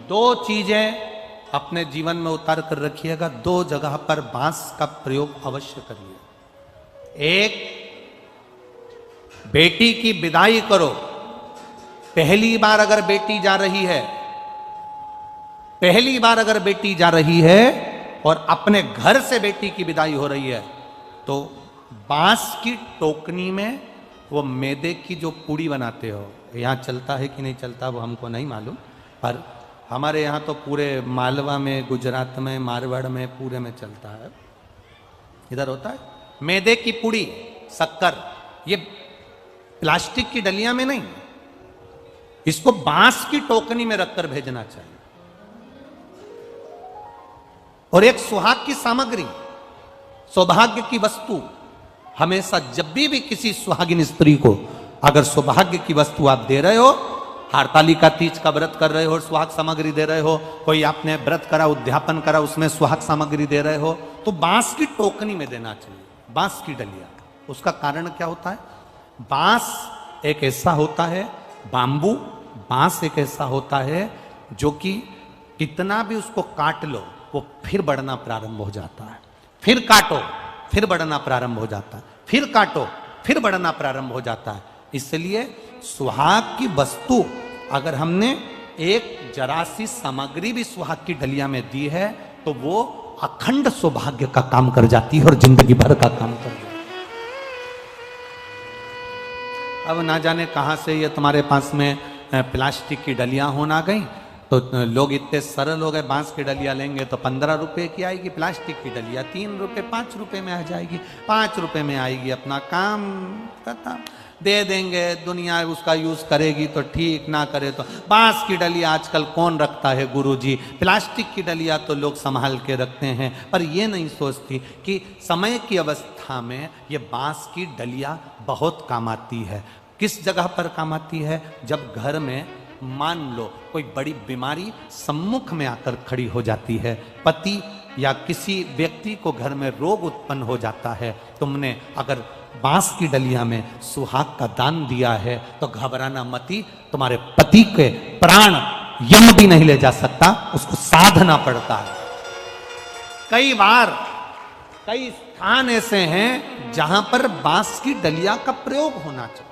दो चीजें अपने जीवन में उतार कर रखिएगा, 2 जगह पर बांस का प्रयोग अवश्य करिए। एक, बेटी की विदाई करो, पहली बार अगर बेटी जा रही है, पहली बार अगर बेटी जा रही है और अपने घर से बेटी की विदाई हो रही है, तो बांस की टोकनी में वो मैदे की जो पूड़ी बनाते हो, यहां चलता है कि नहीं चलता वो हमको नहीं मालूम, पर हमारे यहाँ तो पूरे मालवा में, गुजरात में, मारवाड़ में, पूरे में चलता है, इधर होता है मैदे की पूड़ी, शक्कर, ये प्लास्टिक की डलिया में नहीं, इसको बांस की टोकनी में रखकर भेजना चाहिए। और एक सुहाग की सामग्री, सौभाग्य की वस्तु, हमेशा जब भी किसी सुहागिन स्त्री को अगर सौभाग्य की वस्तु आप दे रहे हो, हरतालिका तीज का व्रत कर रहे हो, सुहाग सामग्री दे रहे हो, कोई आपने व्रत करा, उद्यापन करा, उसमें सुहाग सामग्री दे रहे हो, तो बांस की टोकनी में देना चाहिए, बांस की डलिया। उसका कारण क्या होता है? बांस एक ऐसा होता है, बांबू बांस एक ऐसा होता है जो कि कितना भी उसको काट लो वो फिर बढ़ना प्रारंभ हो जाता है, फिर काटो फिर बढ़ना प्रारंभ हो जाता है, फिर काटो फिर बढ़ना प्रारंभ हो जाता है। इसलिए सुहाग की वस्तु अगर हमने एक जरा सी सामग्री भी सुहाग की डलिया में दी है तो वो अखंड सौभाग्य का काम कर जाती है और जिंदगी भर का काम कर जाती है। अब ना जाने कहां से ये तुम्हारे पास में प्लास्टिक की डलियां होना गई, तो लोग इतने सरल हो गए, बांस की डलिया लेंगे तो 15 रुपए की आएगी, प्लास्टिक की डलिया 3 रुपए 5 रुपए में आ जाएगी, 5 रुपए में आएगी, अपना काम खत्म, दे देंगे, दुनिया उसका यूज करेगी तो ठीक, ना करे तो। बांस की डलिया आजकल कौन रखता है गुरुजी, प्लास्टिक की डलिया तो लोग संभाल के रखते हैं, पर ये नहीं सोचती कि समय की अवस्था में ये बांस की डलिया बहुत काम आती है। किस जगह पर काम आती है? जब घर में मान लो कोई बड़ी बीमारी सम्मुख में आकर खड़ी हो जाती है, पति या किसी व्यक्ति को घर में रोग उत्पन्न हो जाता है, तुमने अगर बांस की डलिया में सुहाग का दान दिया है तो घबराना मती, तुम्हारे पति के प्राण यम भी नहीं ले जा सकता, उसको साधना पड़ता है। कई बार कई स्थान ऐसे हैं जहां पर बांस की डलिया का प्रयोग होना चाहिए।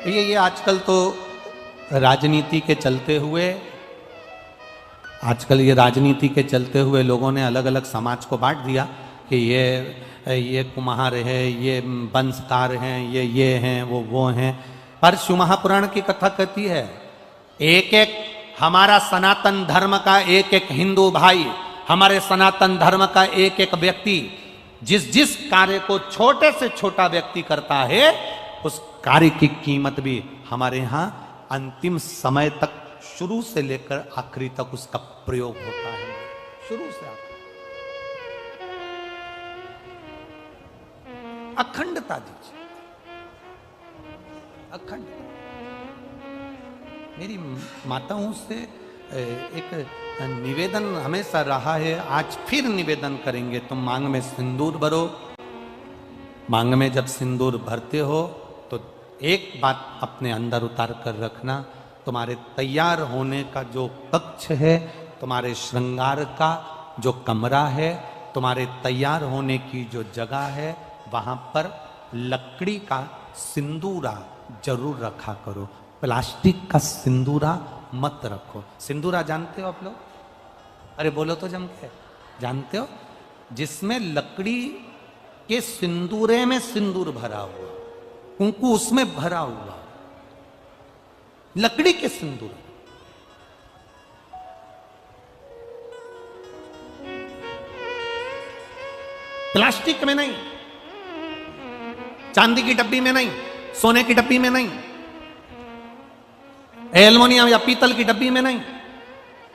ये आजकल तो राजनीति के चलते हुए, आजकल ये राजनीति के चलते हुए लोगों ने अलग अलग समाज को बांट दिया कि ये कुम्हार है, ये वंशकार हैं, ये हैं, वो हैं। पर शिव महापुराण की कथा कहती है एक एक हमारा सनातन धर्म का एक एक हिंदू भाई, हमारे सनातन धर्म का एक एक व्यक्ति जिस जिस कार्य को छोटे से छोटा व्यक्ति करता है उस कार्य की कीमत भी हमारे यहां अंतिम समय तक शुरू से लेकर आखिरी तक उसका प्रयोग होता है, शुरू से अखंडता दीजिए, अखंड। मेरी माताओं से एक निवेदन हमेशा रहा है, आज फिर निवेदन करेंगे, तुम मांग में सिंदूर भरो। मांग में जब सिंदूर भरते हो तो एक बात अपने अंदर उतार कर रखना, तुम्हारे तैयार होने का जो कक्ष है, तुम्हारे श्रृंगार का जो कमरा है, तुम्हारे तैयार होने की जो जगह है, वहां पर लकड़ी का सिंदूरा जरूर रखा करो, प्लास्टिक का सिंदूरा मत रखो। सिंदूरा जानते हो आप लोग? अरे बोलो तो जम के, जानते हो? जिसमें लकड़ी के सिंदूरे में सिंदूर भरा हुआ, कुंकू उसमें भरा हुआ, लकड़ी के सिंदूर। प्लास्टिक में नहीं, चांदी की डब्बी में नहीं, सोने की डब्बी में नहीं, एल्युमिनियम या पीतल की डब्बी में नहीं,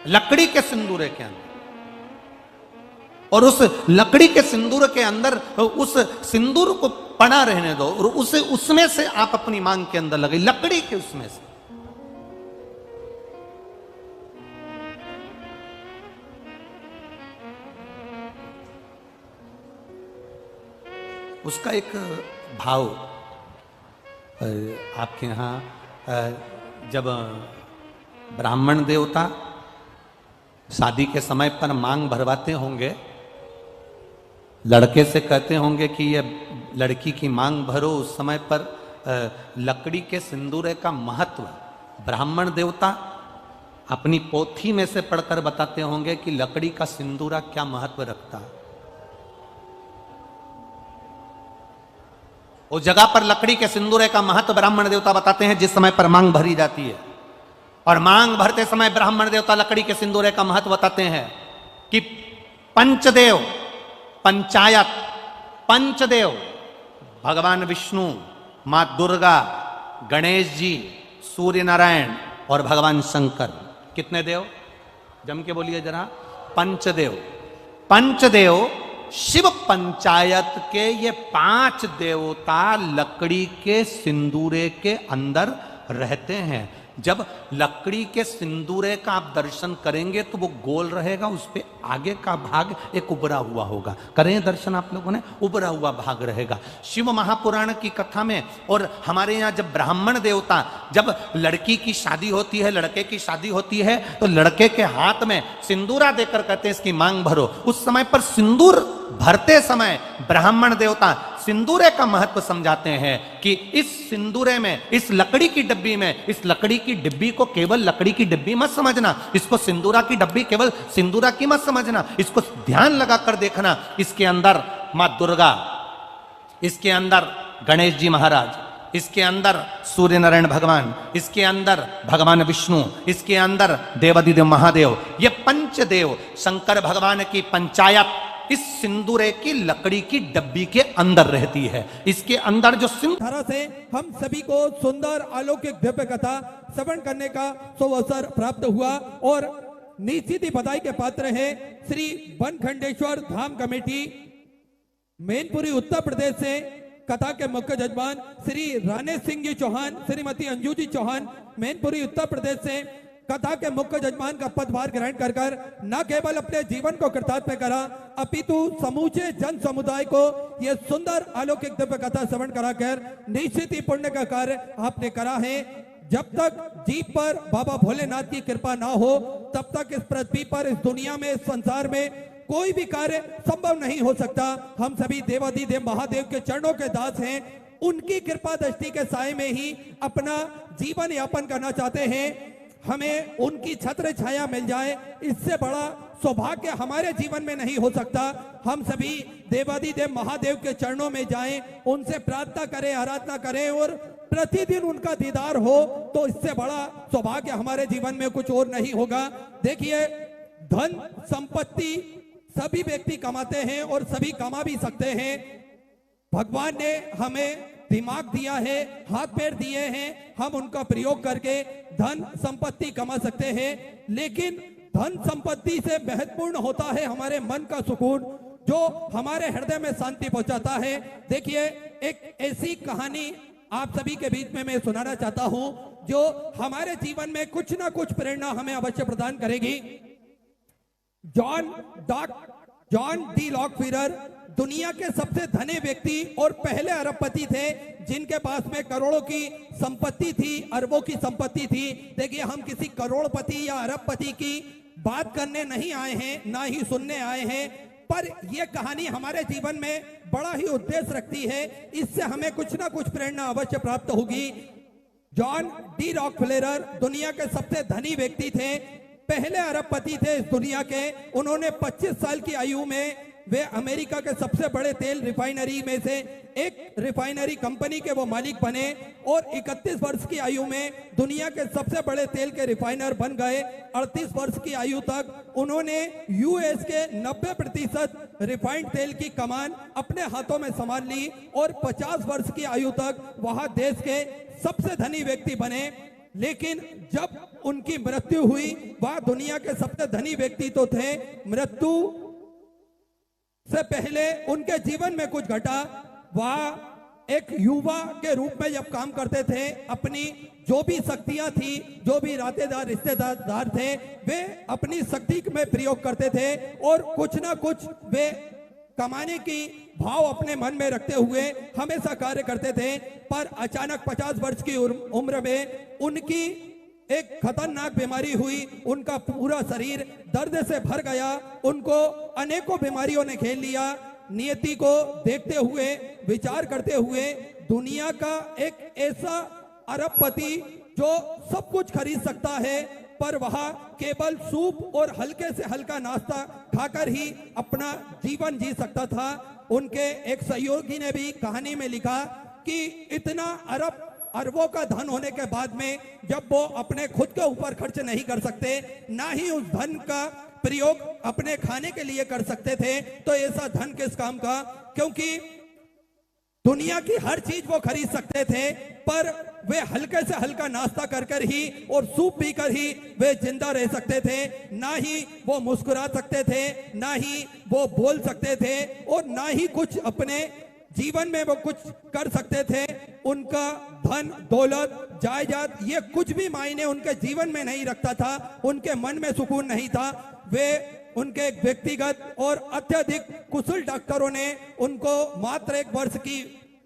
लकड़ी के सिंदूरे के अंदर। और उस लकड़ी के सिंदूर के अंदर उस सिंदूर को पड़ा रहने दो और उसे उसमें से आप अपनी मांग के अंदर लगे, लकड़ी के उसमें से। उसका एक भाव आपके यहां जब ब्राह्मण देवता शादी के समय पर मांग भरवाते होंगे, लड़के से कहते होंगे कि ये लड़की की मांग भरो, उस समय पर लकड़ी के सिंदूरे का महत्व ब्राह्मण देवता अपनी पोथी में से पढ़कर बताते होंगे कि लकड़ी का सिंदूरा क्या महत्व रखता है। उस जगह पर लकड़ी के सिंदूरे का महत्व ब्राह्मण देवता बताते हैं जिस समय पर मांग भरी जाती है। और मांग भरते समय ब्राह्मण देवता लकड़ी के सिंदूरे का महत्व बताते हैं कि पंचदेव, पंचायत, पंचदेव, भगवान विष्णु, मां दुर्गा, गणेश जी, सूर्य नारायण और भगवान शंकर, कितने देव? जम के बोलिए जरा। पंचदेव। पंचदेव शिव पंचायत के ये 5 देवता लकड़ी के सिंदूरे के अंदर रहते हैं। जब लकड़ी के सिंदूरे का आप दर्शन करेंगे तो वो गोल रहेगा, उस पे आगे का भाग एक उभरा हुआ होगा। करें दर्शन आप लोगों ने, उभरा हुआ भाग रहेगा। शिव महापुराण की कथा में और हमारे यहाँ जब ब्राह्मण देवता, जब लड़की की शादी होती है, लड़के की शादी होती है, तो लड़के के हाथ में सिंदूरा देकर कहते हैं इसकी मांग भरो। उस समय पर सिंदूर भरते समय ब्राह्मण देवता सिंदूरे का महत्व समझाते हैं कि इस सिंदूरे में, इस लकड़ी की डब्बी में, इस लकड़ी की डिब्बी को केवल लकड़ी की डिब्बी मत समझना, इसको सिंदूरा की डब्बी केवल सिंदूरा की मत समझना, इसको ध्यान लगाकर देखना। इसके अंदर मां दुर्गा, इसके अंदर गणेश जी महाराज, इसके अंदर सूर्य नारायण भगवान, इसके अंदर भगवान विष्णु, इसके अंदर देवादिदेव महादेव, ये पंचदेव शंकर भगवान की पंचायत इस सिंदूरे की लकड़ी की डब्बी के अंदर रहती है। इसके अंदर जो धारा से हम सभी को सुंदर अलौकिक दिव्य कथा श्रवण करने का अवसर प्राप्त हुआ और निश्चित ही बधाई के पात्र है श्री बनखंडेश्वर धाम कमेटी मैनपुरी उत्तर प्रदेश से कथा के मुख्य जजमान श्री राणे सिंह जी चौहान, श्रीमती अंजू जी चौहान मैनपुरी उत्तर प्रदेश से कथा के मुख्य जजमान का पदभार ग्रहण कर कर न केवल अपने जीवन को कृतार्थ में करा, अपितु समूचे जन समुदाय को यह सुंदर अलौकिक दिव्य कथा श्रवण कराकर निश्चित ही पुण्य का कार्य आपने करा है। जब तक जीव पर बाबा भोलेनाथ की कृपा ना हो तब तक इस पृथ्वी पर, इस दुनिया में, इस संसार में कोई भी कार्य संभव नहीं हो सकता। हम सभी देवाधिदेव महादेव के चरणों के दास हैं, उनकी कृपा दृष्टि के साए में ही अपना जीवन यापन करना चाहते हैं। हमें उनकी छत्र छाया मिल जाए, इससे बड़ा सौभाग्य हमारे जीवन में नहीं हो सकता। हम सभी देवाधिदेव महादेव के चरणों में जाएं, उनसे प्रार्थना करें, आराधना करें और प्रतिदिन उनका दीदार हो तो इससे बड़ा सौभाग्य हमारे जीवन में कुछ और नहीं होगा। देखिए, धन संपत्ति सभी व्यक्ति कमाते हैं और सभी कमा भी सकते हैं। भगवान ने हमें दिमाग दिया है, हाथ पैर दिए हैं, हम उनका प्रयोग करके धन संपत्ति कमा सकते हैं। लेकिन धन संपत्ति से महत्वपूर्ण होता है हमारे मन का सुकून, जो हमारे हृदय में शांति पहुंचाता है। देखिए, एक ऐसी कहानी आप सभी के बीच में मैं सुनाना चाहता हूं जो हमारे जीवन में कुछ ना कुछ प्रेरणा हमें अवश्य प्रदान करेगी। जॉन डी लॉकफिलर दुनिया के सबसे धनी व्यक्ति और पहले अरबपति थे जिनके पास में करोड़ों की संपत्ति थी, अरबों की संपत्ति थी। देखिए, हम किसी करोड़पति या अरबपति की बात करने नहीं आए हैं, ना ही सुनने आए हैं, पर यह कहानी हमारे जीवन में बड़ा ही उद्देश्य रखती है। इससे हमें कुछ ना कुछ प्रेरणा अवश्य प्राप्त होगी। जॉन डी रॉकफिलर दुनिया के सबसे धनी व्यक्ति थे, पहले अरबपति थे इस दुनिया के। उन्होंने 25 साल की आयु में वे अमेरिका के सबसे बड़े तेल रिफाइनरी में से एक रिफाइनरी कंपनी के वो मालिक बने और 31 वर्ष की आयु में दुनिया के सबसे बड़े तेल के रिफाइनर बन गए। 38 वर्ष की आयु तक उन्होंने यूएस के 90% रिफाइंड तेल की कमान अपने हाथों में संभाल ली और 50 वर्ष की आयु तक वहां देश के सबसे धनी व्यक्ति बने। लेकिन जब उनकी मृत्यु हुई, वह दुनिया के सबसे धनी व्यक्ति तो थे, मृत्यु से पहले उनके जीवन में कुछ घटा। वह एक युवा के रूप में जब काम करते थे, अपनी जो भी शक्तियां थी, जो भी रातेदार रिश्तेदार थे, वे अपनी शक्ति में प्रयोग करते थे और कुछ ना कुछ वे कमाने की भाव अपने मन में रखते हुए हमेशा कार्य करते थे। पर अचानक 50 वर्ष की उम्र में उनकी एक खतरनाक बीमारी हुई, उनका पूरा शरीर दर्द से भर गया, उनको अनेकों बीमारियों ने घेर लिया। नियति को देखते हुए, विचार करते हुए, दुनिया का एक ऐसा अरबपति जो सब कुछ खरीद सकता है, पर वह केवल सूप और हल्के से हल्का नाश्ता खाकर ही अपना जीवन जी सकता था। उनके एक सहयोगी ने भी कहानी में लिखा कि इतना अरबों का धन होने के बाद में जब वो अपने खुद के ऊपर खर्च नहीं कर सकते, ना ही उस धन का प्रयोग अपने खाने के लिए कर सकते थे, तो ऐसा धन किस काम का। क्योंकि दुनिया की हर चीज वो खरीद सकते थे, पर वे हल्के से हल्का नाश्ता कर कर ही और सूप पीकर ही वे जिंदा रह सकते थे। ना ही वो मुस्कुरा सकते थे, ना ही वो बोल सकते थे, और ना ही कुछ अपने जीवन में वो कुछ कर सकते थे। उनका धन दौलत जायदाद ये कुछ भी मायने उनके जीवन में नहीं रखता था, उनके मन में सुकून नहीं था। वे उनके एक व्यक्तिगत और अत्यधिक कुशल डॉक्टरों ने उनको मात्र 1 वर्ष की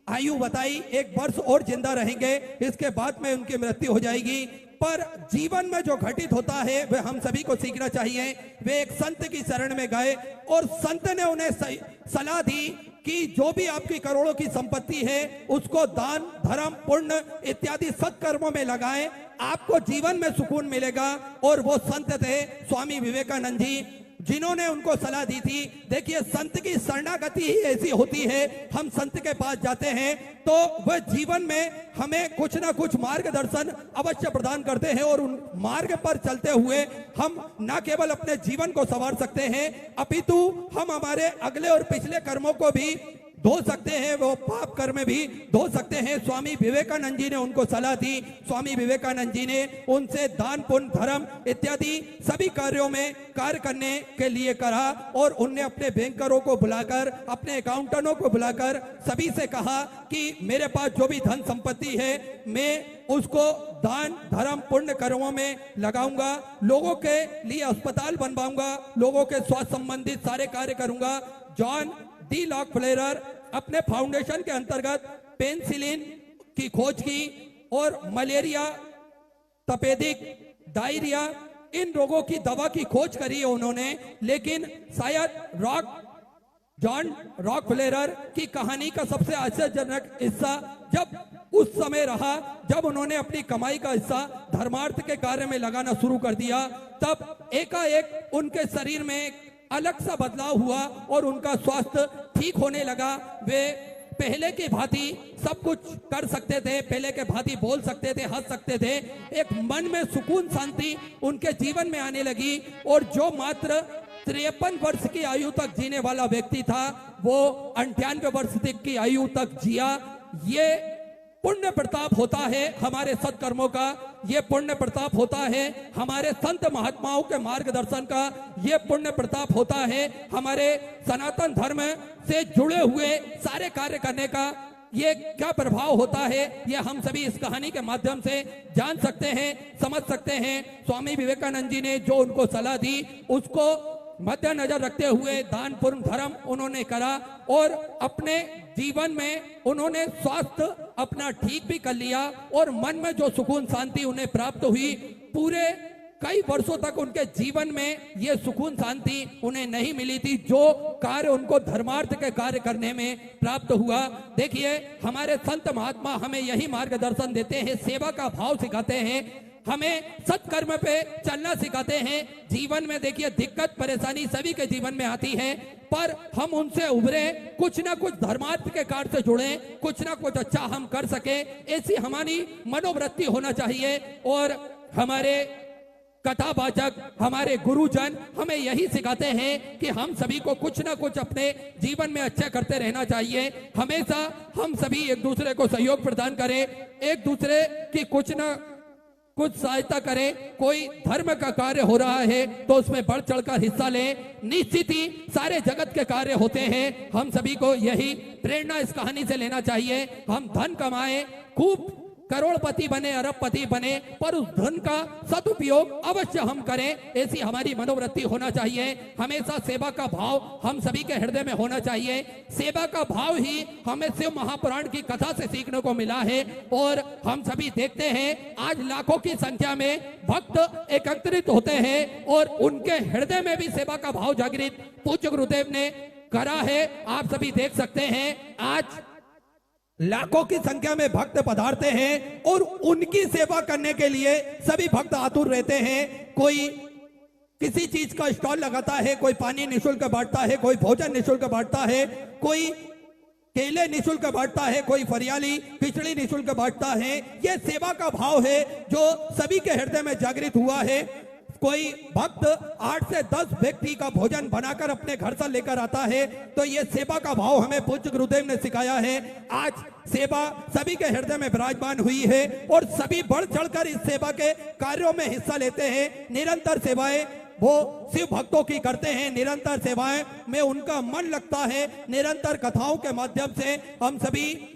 आयु बताई, 1 वर्ष और जिंदा रहेंगे, इसके बाद में उनकी मृत्यु हो जाएगी। पर जीवन में जो घटित होता है वह हम सभी को सीखना चाहिए। वे एक संत की शरण में गए और संत ने उन्हें सलाह दी कि जो भी आपकी करोड़ों की संपत्ति है उसको दान धर्म पुण्य इत्यादि सत्कर्मों में लगाएं, आपको जीवन में सुकून मिलेगा। और वो संत थे स्वामी विवेकानंद जी, जिन्होंने उनको सलाह दी थी। देखिए, संत की शरणागति ही ऐसी होती है, हम संत के पास जाते हैं तो वह जीवन में हमें कुछ ना कुछ मार्गदर्शन अवश्य प्रदान करते हैं, और उन मार्ग पर चलते हुए हम न केवल अपने जीवन को संवार सकते हैं, अपितु हम हमारे अगले और पिछले कर्मों को भी धो सकते हैं, वो पाप कर्म भी धो सकते हैं। स्वामी विवेकानंद जी ने उनको सलाह दी। स्वामी विवेकानंद जी ने उनसे दान पुण्य धर्म इत्यादि सभी कार्यों में कार्य करने के लिए कहा, और उनने अपने बैंकरों को बुलाकर, अपने अकाउंटेंटों को बुलाकर सभी से कहा कि मेरे पास जो भी धन संपत्ति है मैं उसको दान धर्म पुण्य कर्मों में लगाऊंगा, लोगों के लिए अस्पताल बनवाऊंगा, लोगों के स्वास्थ्य संबंधित सारे कार्य करूंगा। जॉन डी रॉकफेलर अपने फाउंडेशन के अंतर्गत पेनिसिलिन की खोज की और मलेरिया, तपेदिक, डायरिया, इन रोगों की दवा की खोज करी है उन्होंने। लेकिन शायद जॉन रॉकफेलर की कहानी का सबसे आश्चर्यजनक हिस्सा जब उस समय रहा जब उन्होंने अपनी कमाई का हिस्सा धर्मार्थ के कार्य में लगाना शुरू कर दिया। तब एकाएक उनके शरीर में अलग सा बदलाव हुआ और उनका स्वास्थ्य ठीक होने लगा। वे पहले की भांति सब कुछ कर सकते थे, पहले के भांति बोल सकते थे, हंस सकते थे। एक मन में सुकून शांति उनके जीवन में आने लगी, और जो मात्र 53 वर्ष की आयु तक जीने वाला व्यक्ति था वो 98 वर्ष तक की आयु तक जिया। ये पुण्य प्रताप होता है हमारे सत्कर्मों का, ये पुण्य प्रताप होता है हमारे संत महात्माओं के मार्गदर्शन का, ये पुण्य प्रताप होता है हमारे सनातन धर्म से जुड़े हुए सारे कार्य करने का। ये क्या प्रभाव होता है ये हम सभी इस कहानी के माध्यम से जान सकते हैं, समझ सकते हैं। स्वामी विवेकानंद जी ने जो उनको सलाह दी उसको मद्देनजर रखते हुए दान पुण्य धर्म उन्होंने करा, और अपने जीवन में उन्होंने स्वास्थ्य अपना ठीक भी कर लिया, और मन में जो सुकून शांति उन्हें प्राप्त हुई, पूरे कई वर्षों तक उनके जीवन में ये सुकून शांति उन्हें नहीं मिली थी जो कार्य उनको धर्मार्थ के कार्य करने में प्राप्त हुआ। देखिए, हमारे संत महात्मा हमें यही मार्गदर्शन देते हैं, सेवा का भाव सिखाते हैं, हमें सत्कर्म पे चलना सिखाते हैं। जीवन में देखिए दिक्कत परेशानी सभी के जीवन में आती है, पर हम उनसे उभरे, कुछ ना कुछ धर्मार्थ के कार्य से जुड़े, कुछ ना कुछ अच्छा हम कर सके, ऐसी हमारी मनोवृत्ति होना चाहिए। और हमारे कथावाचक हमारे गुरुजन हमें यही सिखाते हैं कि हम सभी को कुछ ना कुछ अपने जीवन में अच्छा करते रहना चाहिए। हमेशा हम सभी एक दूसरे को सहयोग प्रदान करें, एक दूसरे की कुछ ना कुछ सहायता करें। कोई धर्म का कार्य हो रहा है तो उसमें बढ़ चढ़कर हिस्सा लें। निश्चित ही सारे जगत के कार्य होते हैं, हम सभी को यही प्रेरणा इस कहानी से लेना चाहिए। हम धन कमाएं, खूब करोड़पति बने, अरबपति बने, पर उस धन का सदुपयोग अवश्य हम करें, ऐसी हमारी मनोवृत्ति होना चाहिए। हमेशा सेवा का भाव हम सभी के हृदय में होना चाहिए। सेवा का भाव ही हमें शिव महापुराण की कथा से सीखने को मिला है, और हम सभी देखते हैं आज लाखों की संख्या में भक्त एकत्रित होते हैं और उनके हृदय में भी सेवा का भाव जागृत पूज्य गुरुदेव ने करा है। आप सभी देख सकते हैं आज लाखों की संख्या में भक्त पधारते हैं और उनकी सेवा करने के लिए सभी भक्त आतुर रहते हैं। कोई किसी चीज का स्टॉल लगाता है, कोई पानी निःशुल्क बांटता है, कोई भोजन निःशुल्क बांटता है, कोई केले निःशुल्क बांटता है, कोई फरियाली खिचड़ी निःशुल्क बांटता है। यह सेवा का भाव है जो सभी के हृदय में जागृत हुआ है। कोई भक्त 8 से 10 व्यक्ति का भोजन बनाकर अपने घर से लेकर आता है, तो ये सेवा का भाव हमें पूज्य गुरुदेव ने सिखाया है। आज सेवा सभी के हृदय में विराजमान हुई है और सभी बढ़ चढ़कर इस सेवा के कार्यों में हिस्सा लेते हैं। निरंतर सेवाएं वो शिव भक्तों की करते हैं, निरंतर सेवाएं में उनका मन लगता है। निरंतर कथाओं के माध्यम से हम सभी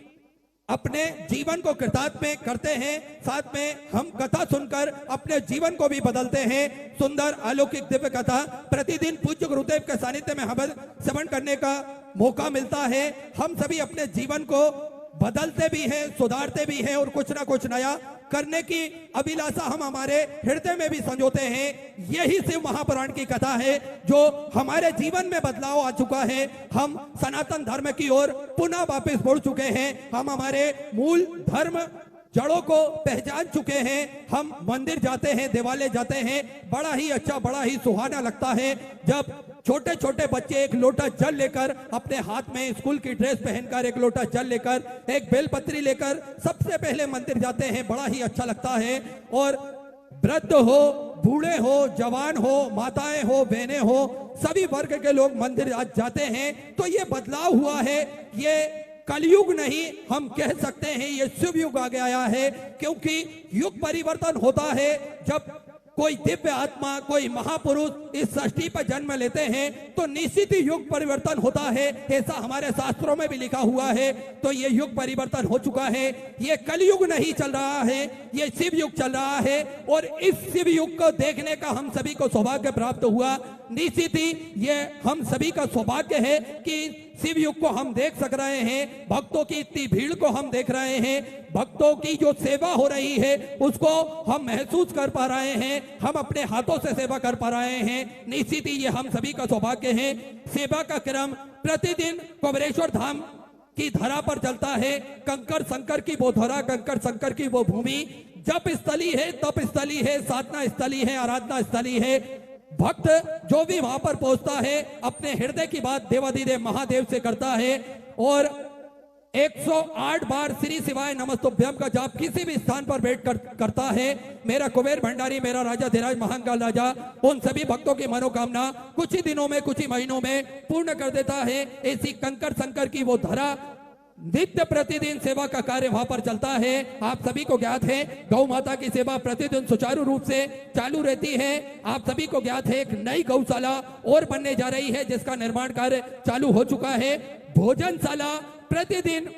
अपने जीवन को कृतार्थ करते हैं, साथ में हम कथा सुनकर अपने जीवन को भी बदलते हैं। सुंदर अलौकिक दिव्य कथा प्रतिदिन पूज्य गुरुदेव के सानिध्य में हमें श्रवण करने का मौका मिलता है। हम सभी अपने जीवन को बदलते भी हैं, सुधारते भी हैं और कुछ ना कुछ नया करने की अभिलाषा हम हमारे हृदय में भी संजोते हैं। यही शिव महापुराण की कथा है जो हमारे जीवन में बदलाव आ चुका है। हम सनातन धर्म की ओर पुनः वापस मुड़ चुके हैं। हम हमारे मूल धर्म जड़ों को पहचान चुके हैं। हम मंदिर जाते हैं, देवालय जाते हैं, बड़ा ही अच्छा, बड़ा ही सुहाना लगता है जब छोटे छोटे बच्चे एक लोटा जल लेकर अपने हाथ में स्कूल की ड्रेस पहनकर एक लोटा जल लेकर एक बेलपत्री लेकर सबसे पहले मंदिर जाते हैं। बड़ा ही अच्छा लगता है। और वृद्ध हो, बूढ़े हो, जवान हो, माताएं हो, बहनें हो, सभी वर्ग के लोग मंदिर आज जाते हैं। तो ये बदलाव हुआ है। ये कलयुग नहीं, हम कह सकते हैं ये शिव युग आ गया है, क्योंकि युग परिवर्तन होता है जब कोई दिव्य आत्मा, कोई महापुरुष इस सृष्टि पर जन्म लेते हैं तो निश्चित ही युग परिवर्तन होता है। ऐसा हमारे शास्त्रों में भी लिखा हुआ है। तो ये युग परिवर्तन हो चुका है। ये कलयुग नहीं चल रहा है, ये शिव युग चल रहा है। और इस शिव युग को देखने का हम सभी को सौभाग्य प्राप्त हुआ। निश्चित ही ये हम सभी का सौभाग्य है कि शिव युग को हम देख सक रहे हैं। भक्तों की इतनी भीड़ को हम देख रहे हैं। भक्तों की जो सेवा हो रही है उसको हम महसूस कर पा रहे हैं। हम अपने हाथों से सेवा कर पा रहे हैं। निश्चित ही ये हम सभी का सौभाग्य है। सेवा का क्रम प्रतिदिन कुबेरेश्वर धाम की धरा पर चलता है। कंकर शंकर की वो धरा, कंकर शंकर की वो भूमि जप स्थली है, तप स्थली है, साधना स्थली है, आराधना स्थली है। भक्त जो भी वहां पर पहुंचता है अपने हृदय की बात देवाधिदेव महादेव से करता है और 108 बार श्री शिवाय नमस्तुभ्यम का जाप किसी भी स्थान पर बैठ कर करता है। मेरा कुबेर भंडारी, मेरा राजा धीराज महाकाल राजा उन सभी भक्तों की मनोकामना कुछ ही दिनों में, कुछ ही महीनों में पूर्ण कर देता है। ऐसी कंकर शंकर की वो धरा नित्य प्रतिदिन सेवा का कार्य वहां पर चलता है। आप सभी को ज्ञात है गौ माता की सेवा प्रतिदिन सुचारू रूप से चालू रहती है। आप सभी को ज्ञात है एक नई गौशाला और बनने जा रही है जिसका निर्माण कार्य चालू हो चुका है। भोजनशाला प्रतिदिन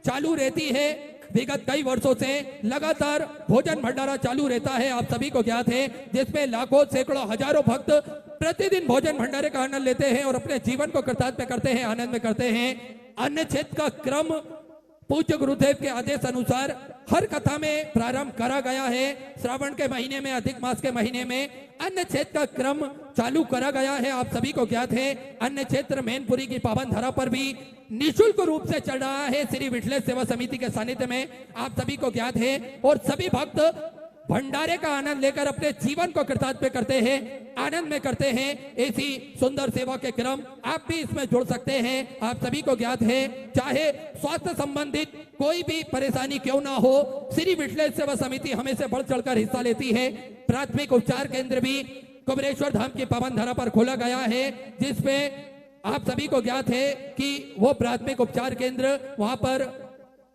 चालू रहती है। विगत कई वर्षों से लगातार भोजन भंडारा चालू रहता है, आप सभी को ज्ञात है, जिसमें लाखों, सैकड़ों, हजारों भक्त प्रतिदिन भोजन भंडारे का आनंद लेते हैं और अपने जीवन को कृतार्थ करते हैं, आनंद में करते हैं। अन्य क्षेत्र का क्रम पूज्य गुरुदेव के आदेश अनुसार हर कथा में प्रारंभ करा गया है। श्रावण के महीने में, अधिक मास के महीने में अन्य क्षेत्र का क्रम चालू करा गया है। आप सभी को ज्ञात है अन्य क्षेत्र मैनपुरी की पावन धरा पर भी निःशुल्क रूप से चल रहा है श्री विठलेश सेवा समिति के सानिध्य में, आप सभी को ज्ञात है। और सभी भक्त भंडारे का आनंद लेकर अपने जीवन को कृतार्थ करते हैं, आनंद में करते हैं। ऐसी सुंदर सेवा के क्रम आप भी इसमें जुड़ सकते हैं। आप सभी को ज्ञात है चाहे स्वास्थ्य संबंधित कोई भी परेशानी क्यों ना हो, श्री विठलेश सेवा समिति हमेशा बढ़ चढ़कर हिस्सा लेती है। प्राथमिक उपचार केंद्र भी कुबेरेश्वर धाम की पावन धरा पर खोला गया है, जिसमें आप सभी को ज्ञात है कि वो प्राथमिक उपचार केंद्र वहां पर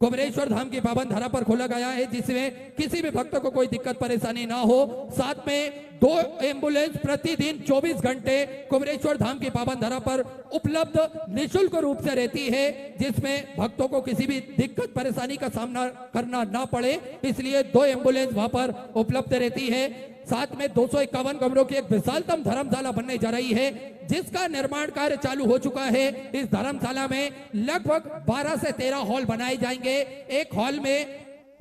कुबेरेश्वर धाम की पावन धरा पर खोला गया है, जिसमें किसी भी भक्त को कोई दिक्कत परेशानी ना हो। साथ में 2 एम्बुलेंस प्रतिदिन 24 घंटे कुबेरेश्वर धाम की पावन धरा पर उपलब्ध निःशुल्क रूप से रहती है, जिसमें भक्तों को किसी भी दिक्कत परेशानी का सामना करना ना पड़े, इसलिए 2 एम्बुलेंस वहां पर उपलब्ध रहती है। साथ में 251 कमरों की एक विशालतम धर्मशाला बनने जा रही है, जिसका निर्माण कार्य चालू हो चुका है। इस धर्मशाला में लगभग 12 से 13 हॉल बनाए जाएंगे। एक हॉल में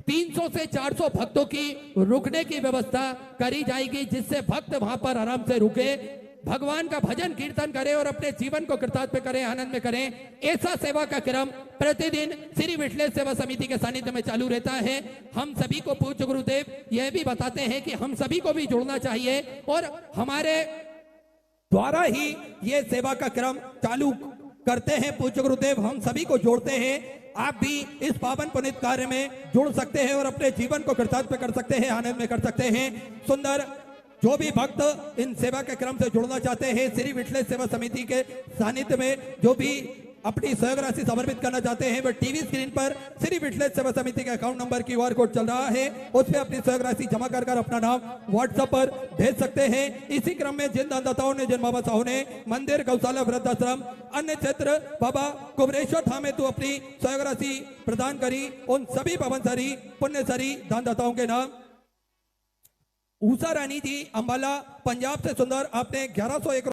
300 से 400 भक्तों की रुकने की व्यवस्था करी जाएगी, जिससे भक्त वहां पर आराम से रुके, भगवान का भजन कीर्तन करें और अपने जीवन को कृतार्थ करें, आनंद में करें। ऐसा सेवा का क्रम प्रतिदिन श्री विठलेश सेवा समिति के सानिध्य में चालू रहता है। हम सभी को पूज्य गुरुदेव यह भी बताते हैं कि हम सभी को भी जुड़ना चाहिए और हमारे द्वारा ही ये सेवा का क्रम चालू करते हैं। पूज्य गुरुदेव हम सभी को जोड़ते हैं। आप भी इस पावन पुनीत कार्य में जुड़ सकते हैं और अपने जीवन को कृतार्थ कर सकते हैं, आनंद में कर सकते हैं। सुंदर जो भी भक्त इन सेवा के क्रम से जुड़ना चाहते हैं, श्री विठलेश सेवा समिति के सानिध्य में जो भी अपनी सहयोग राशि समर्पित करना चाहते हैं, वह टीवी स्क्रीन पर श्री विठलेश सेवा समिति के अकाउंट नंबर QR कोड चल रहा है, उस पर अपनी सहयोग राशि जमा कर अपना नाम व्हाट्सएप पर भेज सकते हैं। इसी क्रम में जिन दानदाताओं ने, जिन बाबा साहू ने मंदिर, गौशाला, वृद्धाश्रम, अन्य क्षेत्र बाबा कुबरेश्वर धाम में तो अपनी सहयोग राशि प्रदान करी, उन सभी पवनसरी पुण्यसरी दानदाताओं के नाम ऊषा रानी जी, अंबाला, पंजाब से सुंदर, आपने 1101